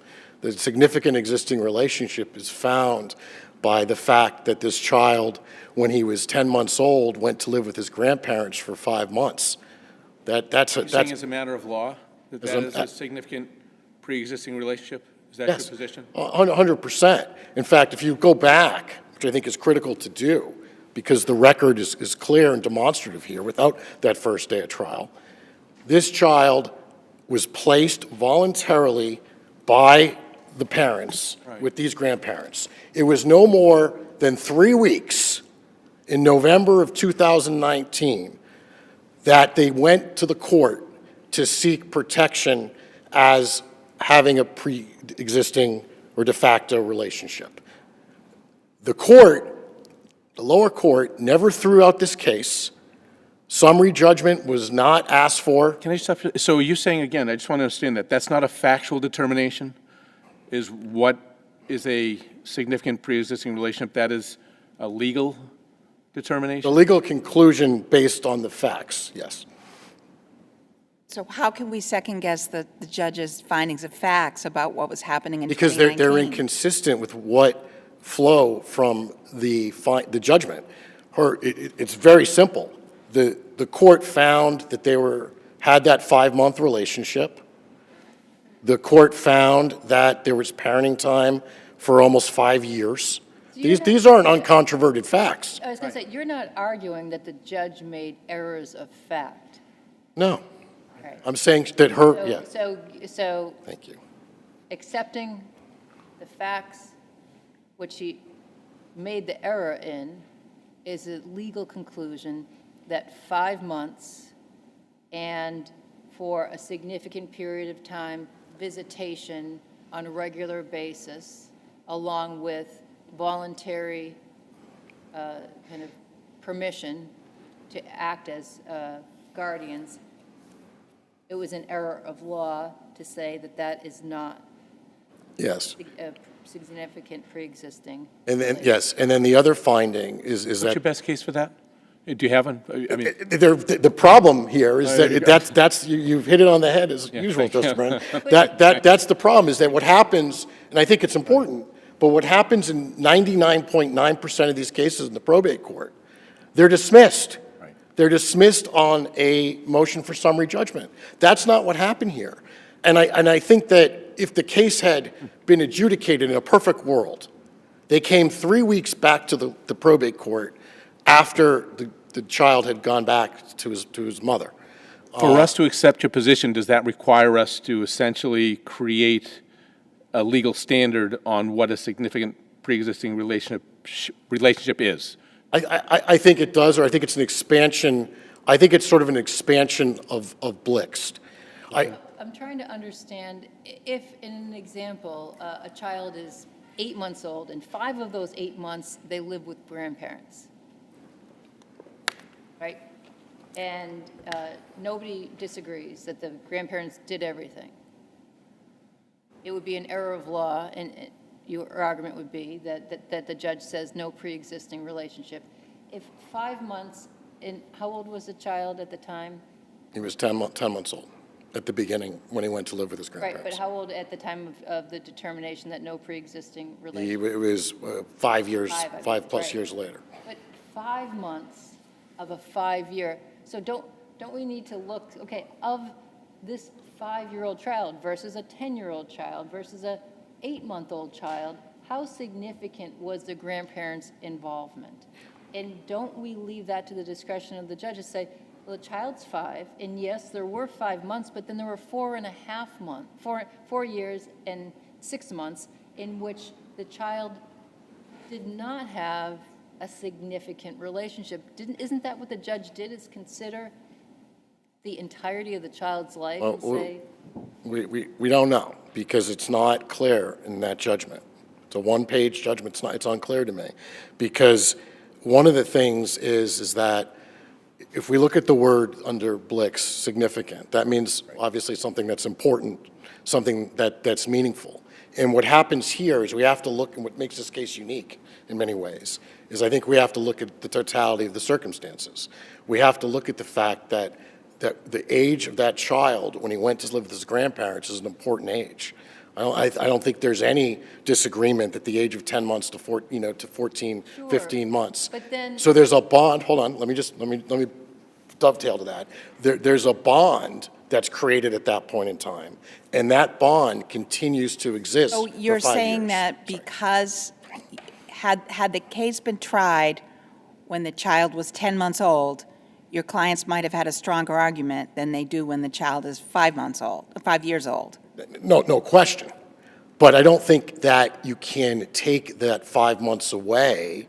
Speaker 16: The significant existing relationship is found by the fact that this child, when he was 10 months old, went to live with his grandparents for 5 months.
Speaker 4: You're saying as a matter of law that is a significant pre-existing relationship? Is that your position?
Speaker 16: 100%. In fact, if you go back, which I think is critical to do, because the record is clear and demonstrative here without that first day of trial, this child was placed voluntarily by the parents with these grandparents. It was no more than 3 weeks in November of 2019 that they went to the court to seek protection as having a pre-existing or de facto relationship. The lower court, never threw out this case. Summary judgment was not asked for.
Speaker 4: Can I stop? So you're saying, again, I just want to understand that that's not a factual determination? Is what is a significant pre-existing relationship, that is a legal determination?
Speaker 16: The legal conclusion based on the facts, yes.
Speaker 2: So how can we second-guess the judge's findings of facts about what was happening in 2019?
Speaker 16: Because they're inconsistent with what flow from the judgment. It's very simple. The court found that they had that 5-month relationship. The court found that there was parenting time for almost 5 years.
Speaker 5: Do
Speaker 16: These aren't uncontroverted facts.
Speaker 5: I was going to say, you're not arguing that the judge made errors of fact.
Speaker 16: No.
Speaker 5: Right.
Speaker 16: I'm saying that her,
Speaker 5: So
Speaker 16: Thank you.
Speaker 5: accepting the facts which he made the error in is a legal conclusion that 5 months and for a significant period of time, visitation on a regular basis, along with voluntary kind of permission to act as guardians, it was an error of law to say that that is not
Speaker 16: Yes.
Speaker 5: a significant pre-existing.
Speaker 16: And then, yes, and then the other finding is
Speaker 4: What's
Speaker 16: that
Speaker 4: your best case for that? Do you have one? I mean,
Speaker 16: the problem here is
Speaker 4: there you
Speaker 16: that
Speaker 4: go.
Speaker 16: that's you've hit it on the head as usual,
Speaker 4: thank you.
Speaker 16: Justice Brennan. That's the problem, is that what happens, and I think it's important, but what happens in 99.9% of these cases in the probate court, they're dismissed.
Speaker 4: Right.
Speaker 16: They're dismissed on a motion for summary judgment. That's not what happened here. And I think that if the case had been adjudicated in a perfect world, they came 3 weeks back to the probate court after the child had gone back to his mother.
Speaker 4: for us to accept your position, does that require us to essentially create a legal standard on what a significant pre-existing relationship is?
Speaker 16: I think it does, or I think it's an expansion. I think it's sort of an expansion of Blixt.
Speaker 5: I'm trying to understand if, in an example, a child is 8 months old, and 5 of those 8 months they live with grandparents, right? And nobody disagrees that the grandparents did everything. It would be an error of law, and your argument would be that the judge says no pre-existing relationship. If 5 months, and how old was the child at the time?
Speaker 16: He was 10 months old at the beginning when he went to live with his grandparents.
Speaker 5: Right, but how old at the time of the determination that no pre-existing
Speaker 16: It
Speaker 5: relationship?
Speaker 16: was 5 years,
Speaker 5: Five, I mean,
Speaker 16: 5+
Speaker 5: right.
Speaker 16: years later.
Speaker 5: But 5 months of a 5-year, so don't we need to look, okay, of this 5-year-old child versus a 10-year-old child versus a 8-month-old child, how significant was the grandparents' involvement? And don't we leave that to the discretion of the judge to say, well, the child's 5, and yes, there were 5 months, but then there were 4.5 months, 4 years and 6 months in which the child did not have a significant relationship. Isn't that what the judge did, is consider the entirety of the child's life and say?
Speaker 16: We don't know, because it's not clear in that judgment. It's a one-page judgment. It's unclear to me, because one of the things is that if we look at the word under Blixt, significant, that means obviously something that's important, something that's meaningful. And what happens here is we have to look, and what makes this case unique in many ways, is I think we have to look at the totality of the circumstances. We have to look at the fact that the age of that child when he went to live with his grandparents is an important age. I don't think there's any disagreement that the age of 10 months to 14,
Speaker 5: Sure.
Speaker 16: 15 months.
Speaker 5: But then-
Speaker 16: So there's a bond, hold on, let me dovetail to that. There's a bond that's created at that point in time, and that bond continues to exist
Speaker 2: So
Speaker 16: for
Speaker 2: you're
Speaker 16: 5
Speaker 2: saying
Speaker 16: years.
Speaker 2: that because had the case been tried when the child was 10 months old, your clients might have had a stronger argument than they do when the child is 5 years old?
Speaker 16: No question. But I don't think that you can take that 5 months away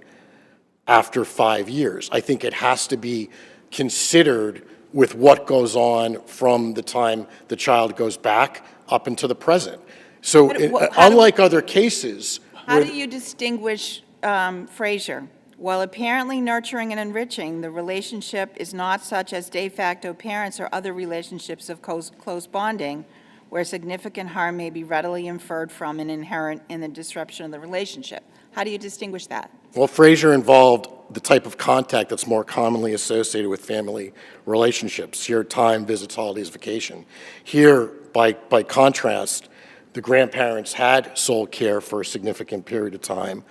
Speaker 16: after 5 years. I think it has to be considered with what goes on from the time the child goes back up into the present. So unlike other cases.
Speaker 2: How do you distinguish Frazier? While apparently nurturing and enriching, the relationship is not such as de facto parents or other relationships of close bonding, where significant harm may be readily inferred from and inherent in the disruption of the relationship. How do you distinguish that?
Speaker 16: Well, Frazier involved the type of contact that's more commonly associated with family relationships, shared time, visits, holidays, vacation. Here, by contrast, the grandparents had sole care for a significant period of time,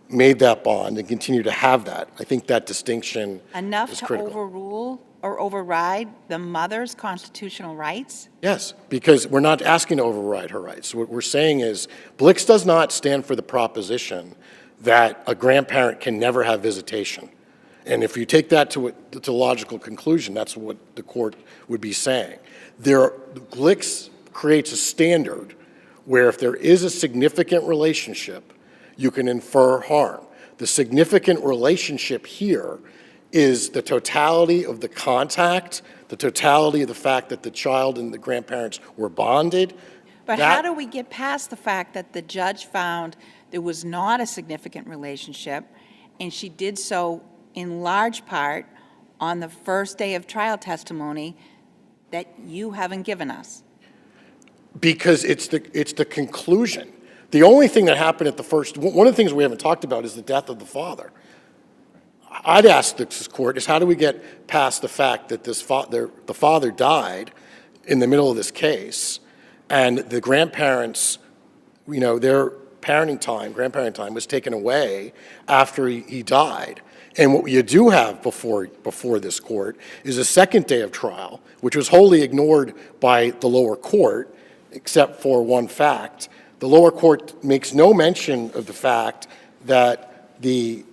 Speaker 16: made that bond, and continue to have that. I think that distinction
Speaker 2: Enough
Speaker 16: is
Speaker 2: to
Speaker 16: critical.
Speaker 2: overrule or override the mother's constitutional rights?
Speaker 16: Yes, because we're not asking to override her rights. What we're saying is, Blixt does not stand for the proposition that a grandparent can never have visitation. And if you take that to a logical conclusion, that's what the court would be saying. Glick's creates a standard where if there is a significant relationship, you can infer harm. The significant relationship here is the totality of the contact, the totality of the fact that the child and the grandparents were bonded.
Speaker 2: But how do we get past the fact that the judge found there was not a significant relationship, and she did so in large part on the first day of trial testimony that you haven't given us?
Speaker 16: Because it's the conclusion. The only thing that happened at the first, one of the things we haven't talked about is the death of the father. I'd ask this court is how do we get past the fact that the father died in the middle of this case, and the grandparents, you know, their grandparenting time was taken away after he died. And what you do have before this court is a second day of trial, which was wholly ignored by the lower court, except for one fact. The lower court makes no mention of the fact that the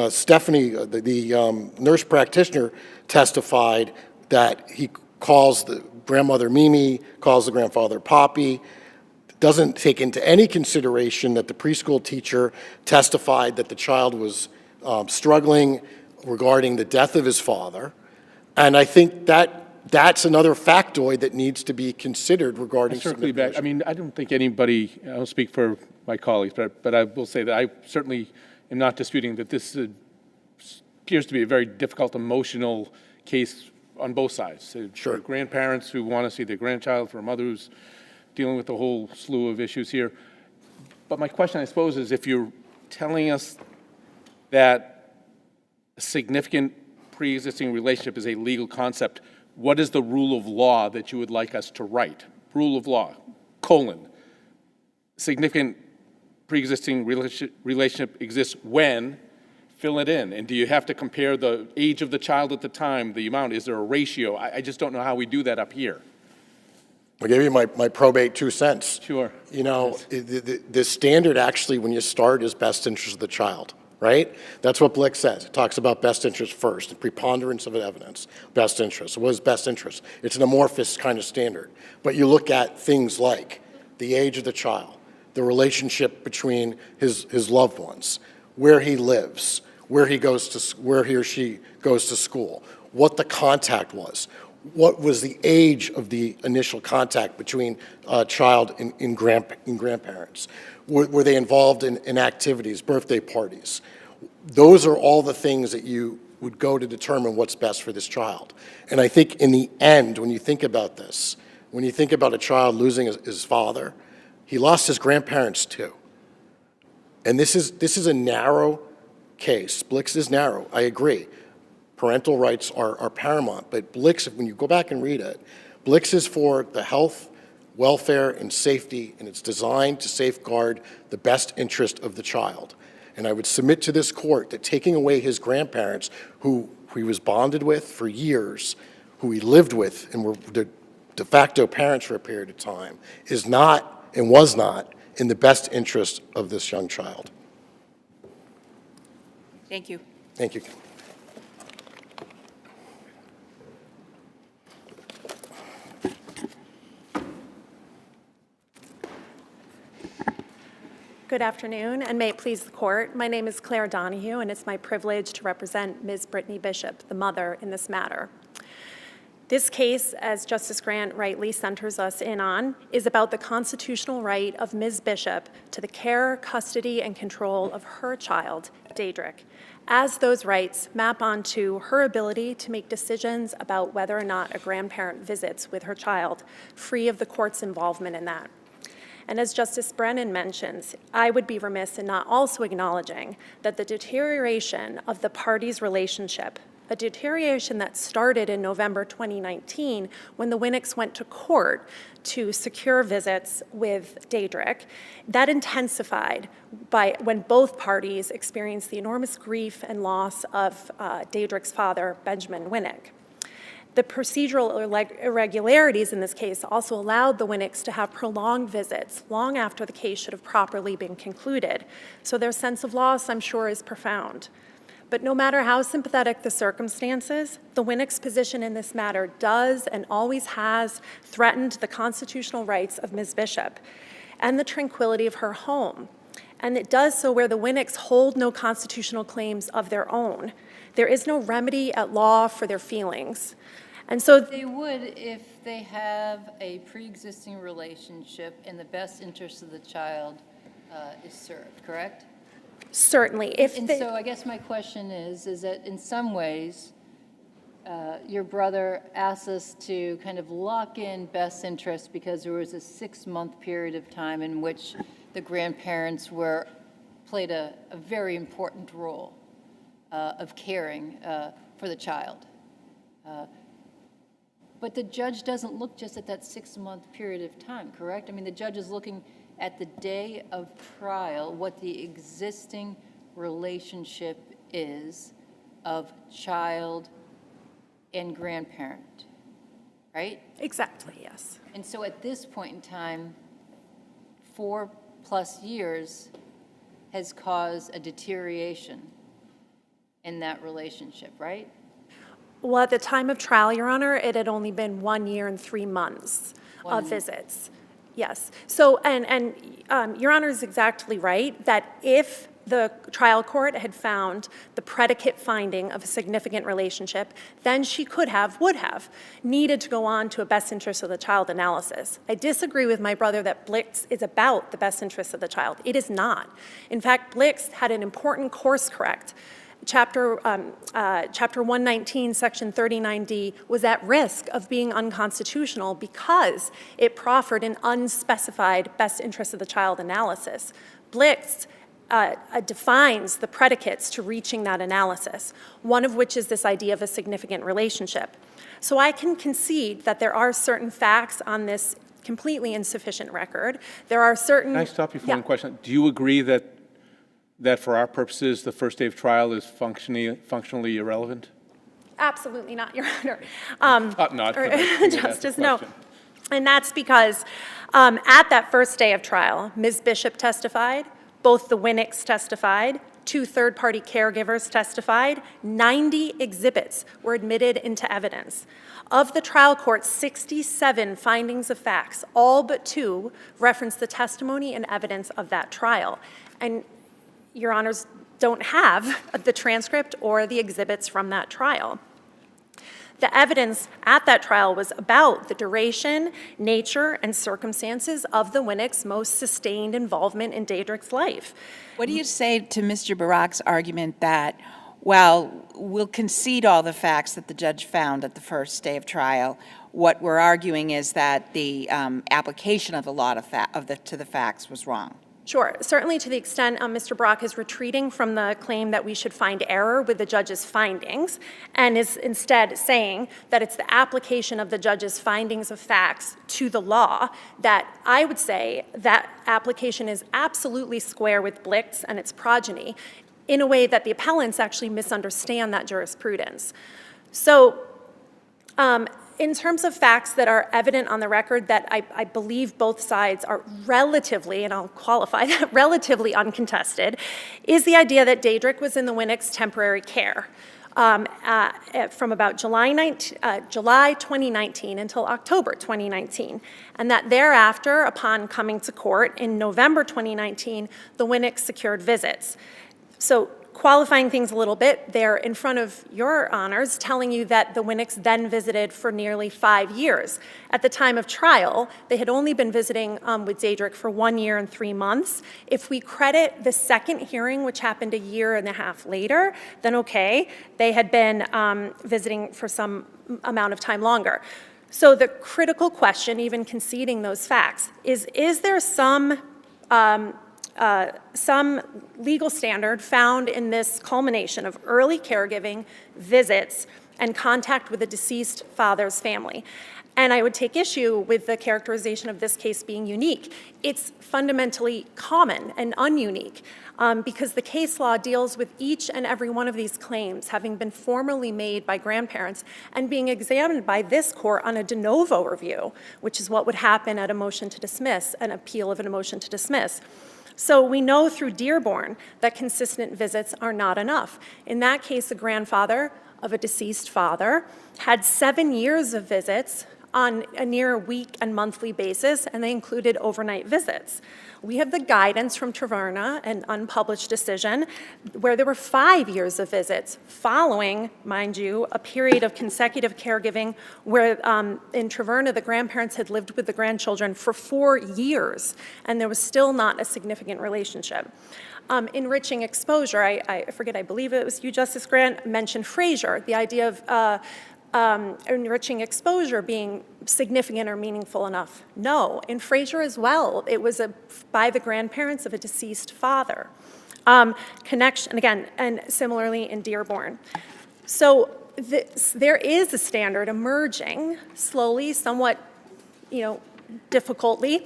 Speaker 16: Stephanie, the nurse practitioner, testified that he calls the grandmother Mimi, calls the grandfather Poppy, doesn't take into any consideration that the preschool teacher testified that the child was struggling regarding the death of his father. And I think that's another factoid that needs to be considered regarding
Speaker 4: I mean, I don't think anybody, I don't speak for my colleagues, but I will say that I certainly am not disputing that this appears to be a very difficult emotional case on both sides.
Speaker 16: Sure.
Speaker 4: For grandparents who want to see their grandchild, for a mother who's dealing with a whole slew of issues here. But my question, I suppose, is if you're telling us that a significant pre-existing relationship is a legal concept, what is the rule of law that you would like us to write? Rule of law, : significant pre-existing relationship exists when, fill it in. And do you have to compare the age of the child at the time, the amount? Is there a ratio? I just don't know how we do that up here.
Speaker 16: I'll give you my probate 2 cents.
Speaker 4: Sure.
Speaker 16: You know, the standard actually when you start is best interest of the child, right? That's what Blick says. It talks about best interest first, the preponderance of evidence, best interest. What is best interest? It's an amorphous kind of standard. But you look at things like the age of the child, the relationship between his loved ones, where he lives, where he or she goes to school, what the contact was, what was the age of the initial contact between child and grandparents, were they involved in activities, birthday parties. Those are all the things that you would go to determine what's best for this child. And I think in the end, when you think about this, when you think about a child losing his father, he lost his grandparents too. And this is a narrow case. Blick's is narrow, I agree. Parental rights are paramount, but Blick's, when you go back and read it, Blick's is for the health, welfare, and safety, and it's designed to safeguard the best interest of the child. And I would submit to this court that taking away his grandparents, who he was bonded with for years, who he lived with and were the de facto parents for a period of time, is not and was not in the best interest of this young child.
Speaker 2: Thank you.
Speaker 16: Thank you.
Speaker 17: Good afternoon, and may it please the court. My name is Claire Donahue, and it's my privilege to represent Ms. Brittany Bishop, the mother, in this matter. This case, as Justice Grant rightly centers us in on, is about the constitutional right of Ms. Bishop to the care, custody, and control of her child, Daedric, as those rights map onto her ability to make decisions about whether or not a grandparent visits with her child, free of the court's involvement in that. And as Justice Brennan mentions, I would be remiss in not also acknowledging that the deterioration of the parties' relationship, a deterioration that started in November 2019 when the Winnicks went to court to secure visits with Daedric, that intensified when both parties experienced the enormous grief and loss of Daedric's father, Benjamin Winnick. The procedural irregularities in this case also allowed the Winnicks to have prolonged visits long after the case should have properly been concluded. So their sense of loss, I'm sure, is profound. But no matter how sympathetic the circumstances, the Winnicks' position in this matter does and always has threatened the constitutional rights of Ms. Bishop and the tranquility of her home. And it does so where the Winnicks hold no constitutional claims of their own. There is no remedy at law for their feelings. And so
Speaker 5: they would if they have a pre-existing relationship and the best interest of the child is served, correct?
Speaker 17: Certainly.
Speaker 5: So I guess my question is that in some ways, your brother asked us to kind of lock in best interest because there was a 6-month period of time in which the grandparents played a very important role of caring for the child. But the judge doesn't look just at that 6-month period of time, correct? I mean, the judge is looking at the day of trial, what the existing relationship is of child and grandparent, right?
Speaker 17: Exactly, yes.
Speaker 5: And so at this point in time, 4+ years has caused a deterioration in that relationship, right?
Speaker 17: Well, at the time of trial, Your Honor, it had only been 1 year and 3 months of visits. Yes. So, and Your Honor is exactly right that if the trial court had found the predicate finding of a significant relationship, then she would have needed to go on to a best interest of the child analysis. I disagree with my brother that Blix is about the best interest of the child. It is not. In fact, Blix had an important course correct. Chapter 119, Section 39D was at risk of being unconstitutional because it proffered an unspecified best interest of the child analysis. Blix defines the predicates to reaching that analysis, one of which is this idea of a significant relationship. So I can concede that there are certain facts on this completely insufficient record. There are certain—
Speaker 4: Can I stop you for one question? Do you agree that for our purposes, the first day of trial is functionally irrelevant?
Speaker 17: Absolutely not, Your Honor.
Speaker 4: Not.
Speaker 17: Justice, no. And that's because at that first day of trial, Ms. Bishop testified, both the Winnicks testified, 2 third-party caregivers testified, 90 exhibits were admitted into evidence. Of the trial court's 67 findings of facts, all but 2 reference the testimony and evidence of that trial. And Your Honors don't have the transcript or the exhibits from that trial. The evidence at that trial was about the duration, nature, and circumstances of the Winnicks' most sustained involvement in Daedrick's life.
Speaker 2: What do you say to Mr. Barak's argument that, while we'll concede all the facts that the judge found at the first day of trial, what we're arguing is that the application of the law to the facts was wrong?
Speaker 17: Sure. Certainly to the extent Mr. Barak is retreating from the claim that we should find error with the judge's findings and is instead saying that it's the application of the judge's findings of facts to the law, that I would say that application is absolutely square with Blix and its progeny in a way that the appellants actually misunderstand that jurisprudence. So in terms of facts that are evident on the record that I believe both sides are relatively, and I'll qualify that, relatively uncontested, is the idea that Daedrick was in the Winnicks' temporary care from about July 2019 until October 2019, and that thereafter, upon coming to court in November 2019, the Winnicks secured visits. So qualifying things a little bit, they're in front of your honors telling you that the Winnicks then visited for nearly 5 years. At the time of trial, they had only been visiting with Daedrick for 1 year and 3 months. If we credit the second hearing, which happened 1.5 years later, then okay, they had been visiting for some amount of time longer. So the critical question, even conceding those facts, is there some some legal standard found in this culmination of early caregiving, visits, and contact with the deceased father's family. And I would take issue with the characterization of this case being unique. It's fundamentally common and ununique because the case law deals with each and every one of these claims having been formally made by grandparents and being examined by this court on a de novo review, which is what would happen at a motion to dismiss, an appeal of a motion to dismiss. So we know through Dearborn that consistent visits are not enough. In that case, a grandfather of a deceased father had 7 years of visits on a near week and monthly basis, and they included overnight visits. We have the guidance from Traverna, an unpublished decision, where there were 5 years of visits following, mind you, a period of consecutive caregiving where in Traverna, the grandparents had lived with the grandchildren for 4 years, and there was still not a significant relationship. Enriching exposure, I forget, I believe it was you, Justice Grant, mentioned Frazier, the idea of enriching exposure being significant or meaningful enough. No, in Frazier as well, it was by the grandparents of a deceased father. Connection, again, and similarly in Dearborn. So there is a standard emerging slowly, somewhat, difficultly,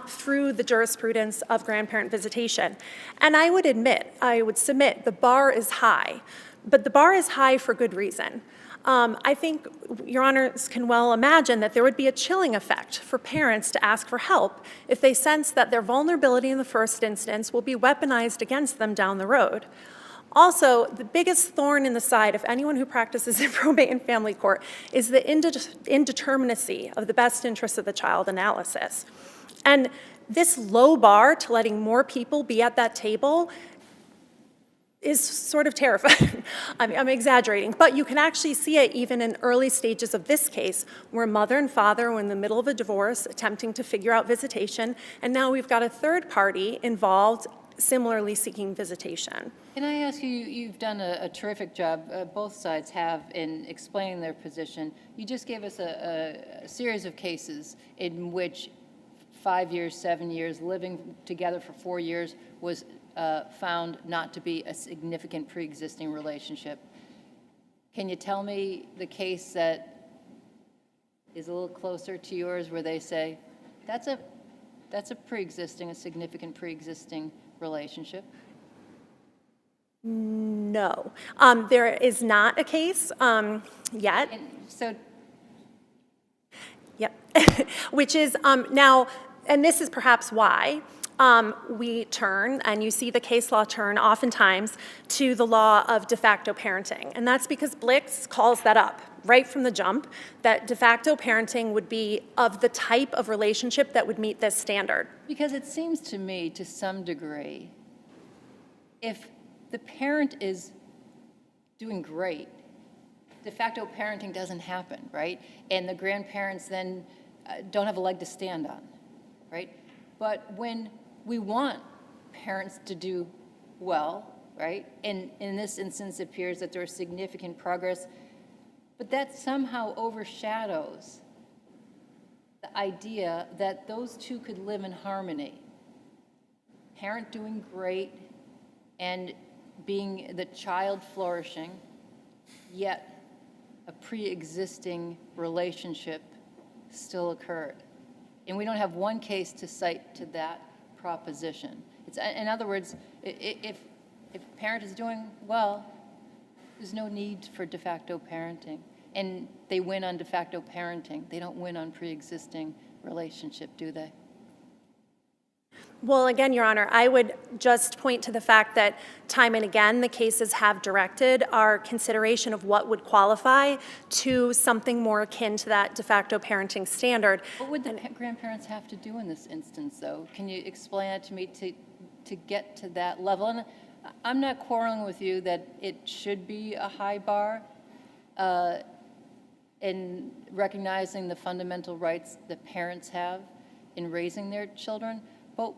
Speaker 17: through the jurisprudence of grandparent visitation. And I would submit, the bar is high, but the bar is high for good reason. I think Your Honors can well imagine that there would be a chilling effect for parents to ask for help if they sense that their vulnerability in the first instance will be weaponized against them down the road. Also, the biggest thorn in the side of anyone who practices in probate and family court is the indeterminacy of the best interests of the child analysis. And this low bar to letting more people be at that table is sort of terrifying. I'm exaggerating, but you can actually see it even in early stages of this case where mother and father were in the middle of a divorce attempting to figure out visitation, and now we've got a third party involved similarly seeking visitation.
Speaker 5: Can I ask you, you've done a terrific job, both sides have, in explaining their position. You just gave us a series of cases in which 5 years, 7 years, living together for 4 years was found not to be a significant pre-existing relationship. Can you tell me the case that is a little closer to yours where they say, that's a significant pre-existing relationship?
Speaker 17: No. There is not a case yet.
Speaker 5: And so,
Speaker 17: yep. Which is now, and this is perhaps why we turn, and you see the case law turn oftentimes to the law of de facto parenting. And that's because Blix calls that up right from the jump, that de facto parenting would be of the type of relationship that would meet this standard.
Speaker 5: because it seems to me, to some degree, if the parent is doing great, de facto parenting doesn't happen, right? And the grandparents then don't have a leg to stand on, right? But when we want parents to do well, right? And in this instance, it appears that there is significant progress, but that somehow overshadows the idea that those two could live in harmony. Parent doing great and being the child flourishing, yet a pre-existing relationship still occurred. And we don't have one case to cite to that proposition. It's, in other words, if parent is doing well, there's no need for de facto parenting. And they win on de facto parenting. They don't win on pre-existing relationship, do they?
Speaker 17: Well, again, Your Honor, I would just point to the fact that time and again the cases have directed our consideration of what would qualify to something more akin to that de facto parenting standard.
Speaker 5: What would the grandparents have to do in this instance, though? Can you explain it to me to get to that level? And I'm not quarreling with you that it should be a high bar in recognizing the fundamental rights that parents have in raising their children, but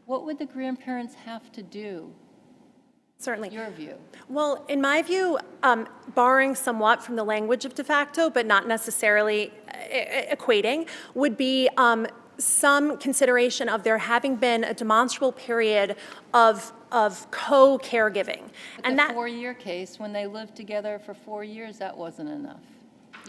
Speaker 5: what would the grandparents have to do?
Speaker 17: Certainly.
Speaker 5: Your view.
Speaker 17: Well, in my view, borrowing somewhat from the language of de facto, but not necessarily equating, would be some consideration of there having been a demonstrable period of co-caregiving.
Speaker 5: But the 4-year case, when they lived together for 4 years, that wasn't enough.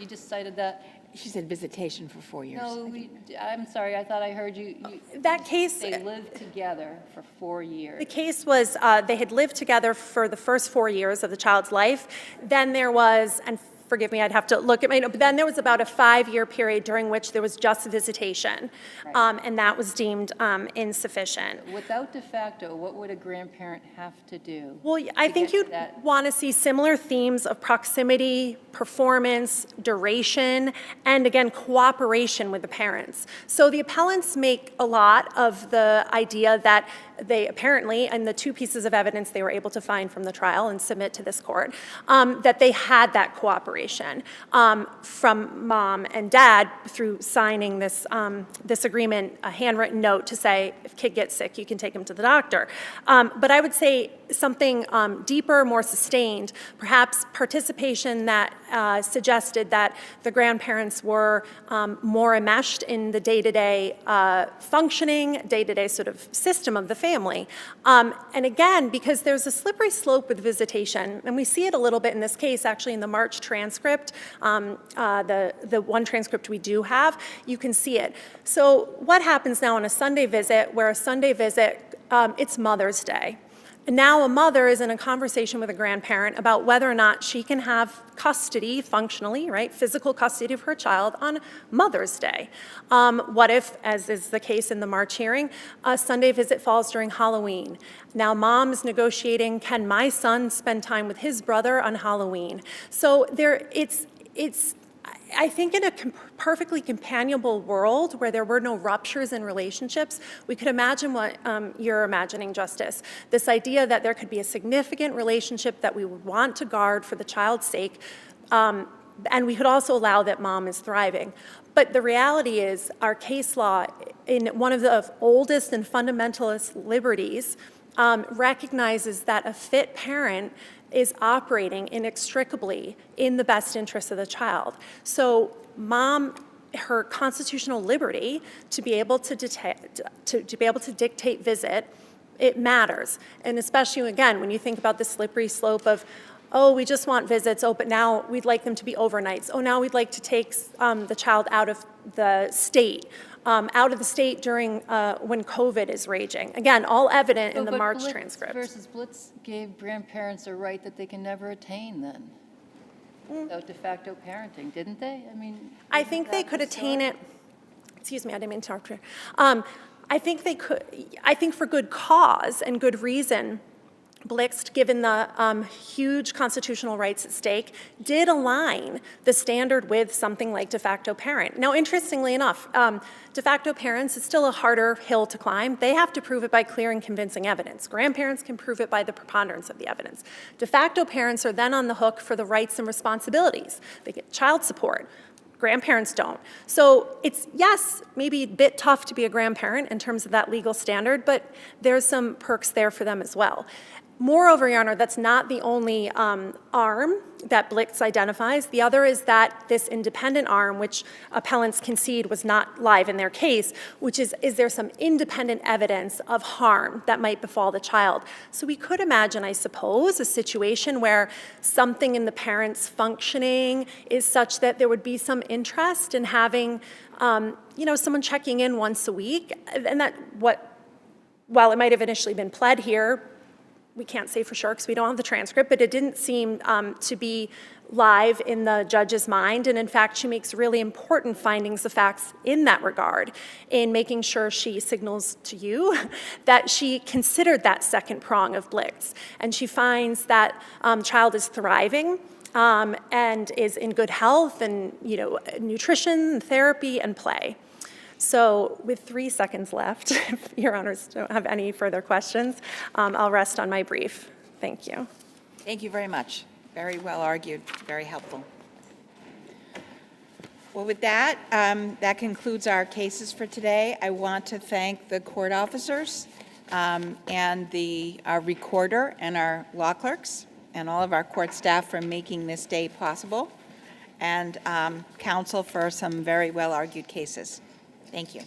Speaker 5: You just cited that.
Speaker 2: She said visitation for 4 years.
Speaker 5: No, I'm sorry, I thought I heard you.
Speaker 17: That case.
Speaker 5: They lived together for 4 years.
Speaker 17: The case was they had lived together for the first 4 years of the child's life. Then there was, and forgive me, I'd have to look at my notes, but then there was about a 5-year period during which there was just visitation, and that was deemed insufficient.
Speaker 5: Without de facto, what would a grandparent have to do?
Speaker 17: Well, I think you'd want to see similar themes of proximity, performance, duration, and again, cooperation with the parents. So the appellants make a lot of the idea that they apparently, and the 2 pieces of evidence they were able to find from the trial and submit to this court, that they had that cooperation from mom and dad through signing this, this agreement, a handwritten note to say, if kid gets sick, you can take him to the doctor. But I would say something deeper, more sustained, perhaps participation that suggested that the grandparents were more enmeshed in the day-to-day functioning, day-to-day sort of system of the family. And again, because there's a slippery slope with visitation, and we see it a little bit in this case, actually in the March transcript, the one transcript we do have, you can see it. So what happens now on a Sunday visit, where a Sunday visit, it's Mother's Day. And now a mother is in a conversation with a grandparent about whether or not she can have custody, functionally, right, physical custody of her child on Mother's Day. What if, as is the case in the March hearing, a Sunday visit falls during Halloween? Now mom is negotiating, can my son spend time with his brother on Halloween? So it's I think in a perfectly companionable world where there were no ruptures in relationships, we could imagine what you're imagining, Justice. This idea that there could be a significant relationship that we would want to guard for the child's sake, and we could also allow that mom is thriving. But the reality is our case law, in one of the oldest and fundamentalist liberties, recognizes that a fit parent is operating inextricably in the best interest of the child. So mom, her constitutional liberty to be able to dictate visit, it matters. And especially, again, when you think about the slippery slope of, oh, we just want visits, oh, but now we'd like them to be overnights. Oh, now we'd like to take the child out of the state. During when COVID is raging. Again, all evident in the March transcript.
Speaker 5: Versus Blitz gave grandparents a right that they can never attain then, without de facto parenting, didn't they? I mean,
Speaker 17: I think they could attain it. Excuse me, I didn't mean to interrupt. I think they could. I think for good cause and good reason. Blixt, given the huge constitutional rights at stake, did align the standard with something like de facto parent. Now, interestingly enough, de facto parents is still a harder hill to climb. They have to prove it by clear and convincing evidence. Grandparents can prove it by the preponderance of the evidence. De facto parents are then on the hook for the rights and responsibilities. They get child support. Grandparents don't. So it's, yes, maybe a bit tough to be a grandparent in terms of that legal standard, but there's some perks there for them as well. Moreover, Your Honor, that's not the only arm that Blitz identifies. The other is that this independent arm, which appellants concede was not live in their case, which is there some independent evidence of harm that might befall the child? So we could imagine, I suppose, a situation where something in the parent's functioning is such that there would be some interest in having, someone checking in once a week, and that while it might have initially been pled here, we can't say for sure because we don't have the transcript, but it didn't seem to be live in the judge's mind. And in fact, she makes really important findings of facts in that regard in making sure she signals to you that she considered that second prong of Blitz. And she finds that child is thriving and is in good health and, nutrition, therapy, and play. So with 3 seconds left, if Your Honors don't have any further questions, I'll rest on my brief. Thank you.
Speaker 2: Thank you very much. Very well argued, very helpful. Well, with that, that concludes our cases for today. I want to thank the court officers and our recorder and our law clerks and all of our court staff for making this day possible, and counsel for some very well argued cases. Thank you.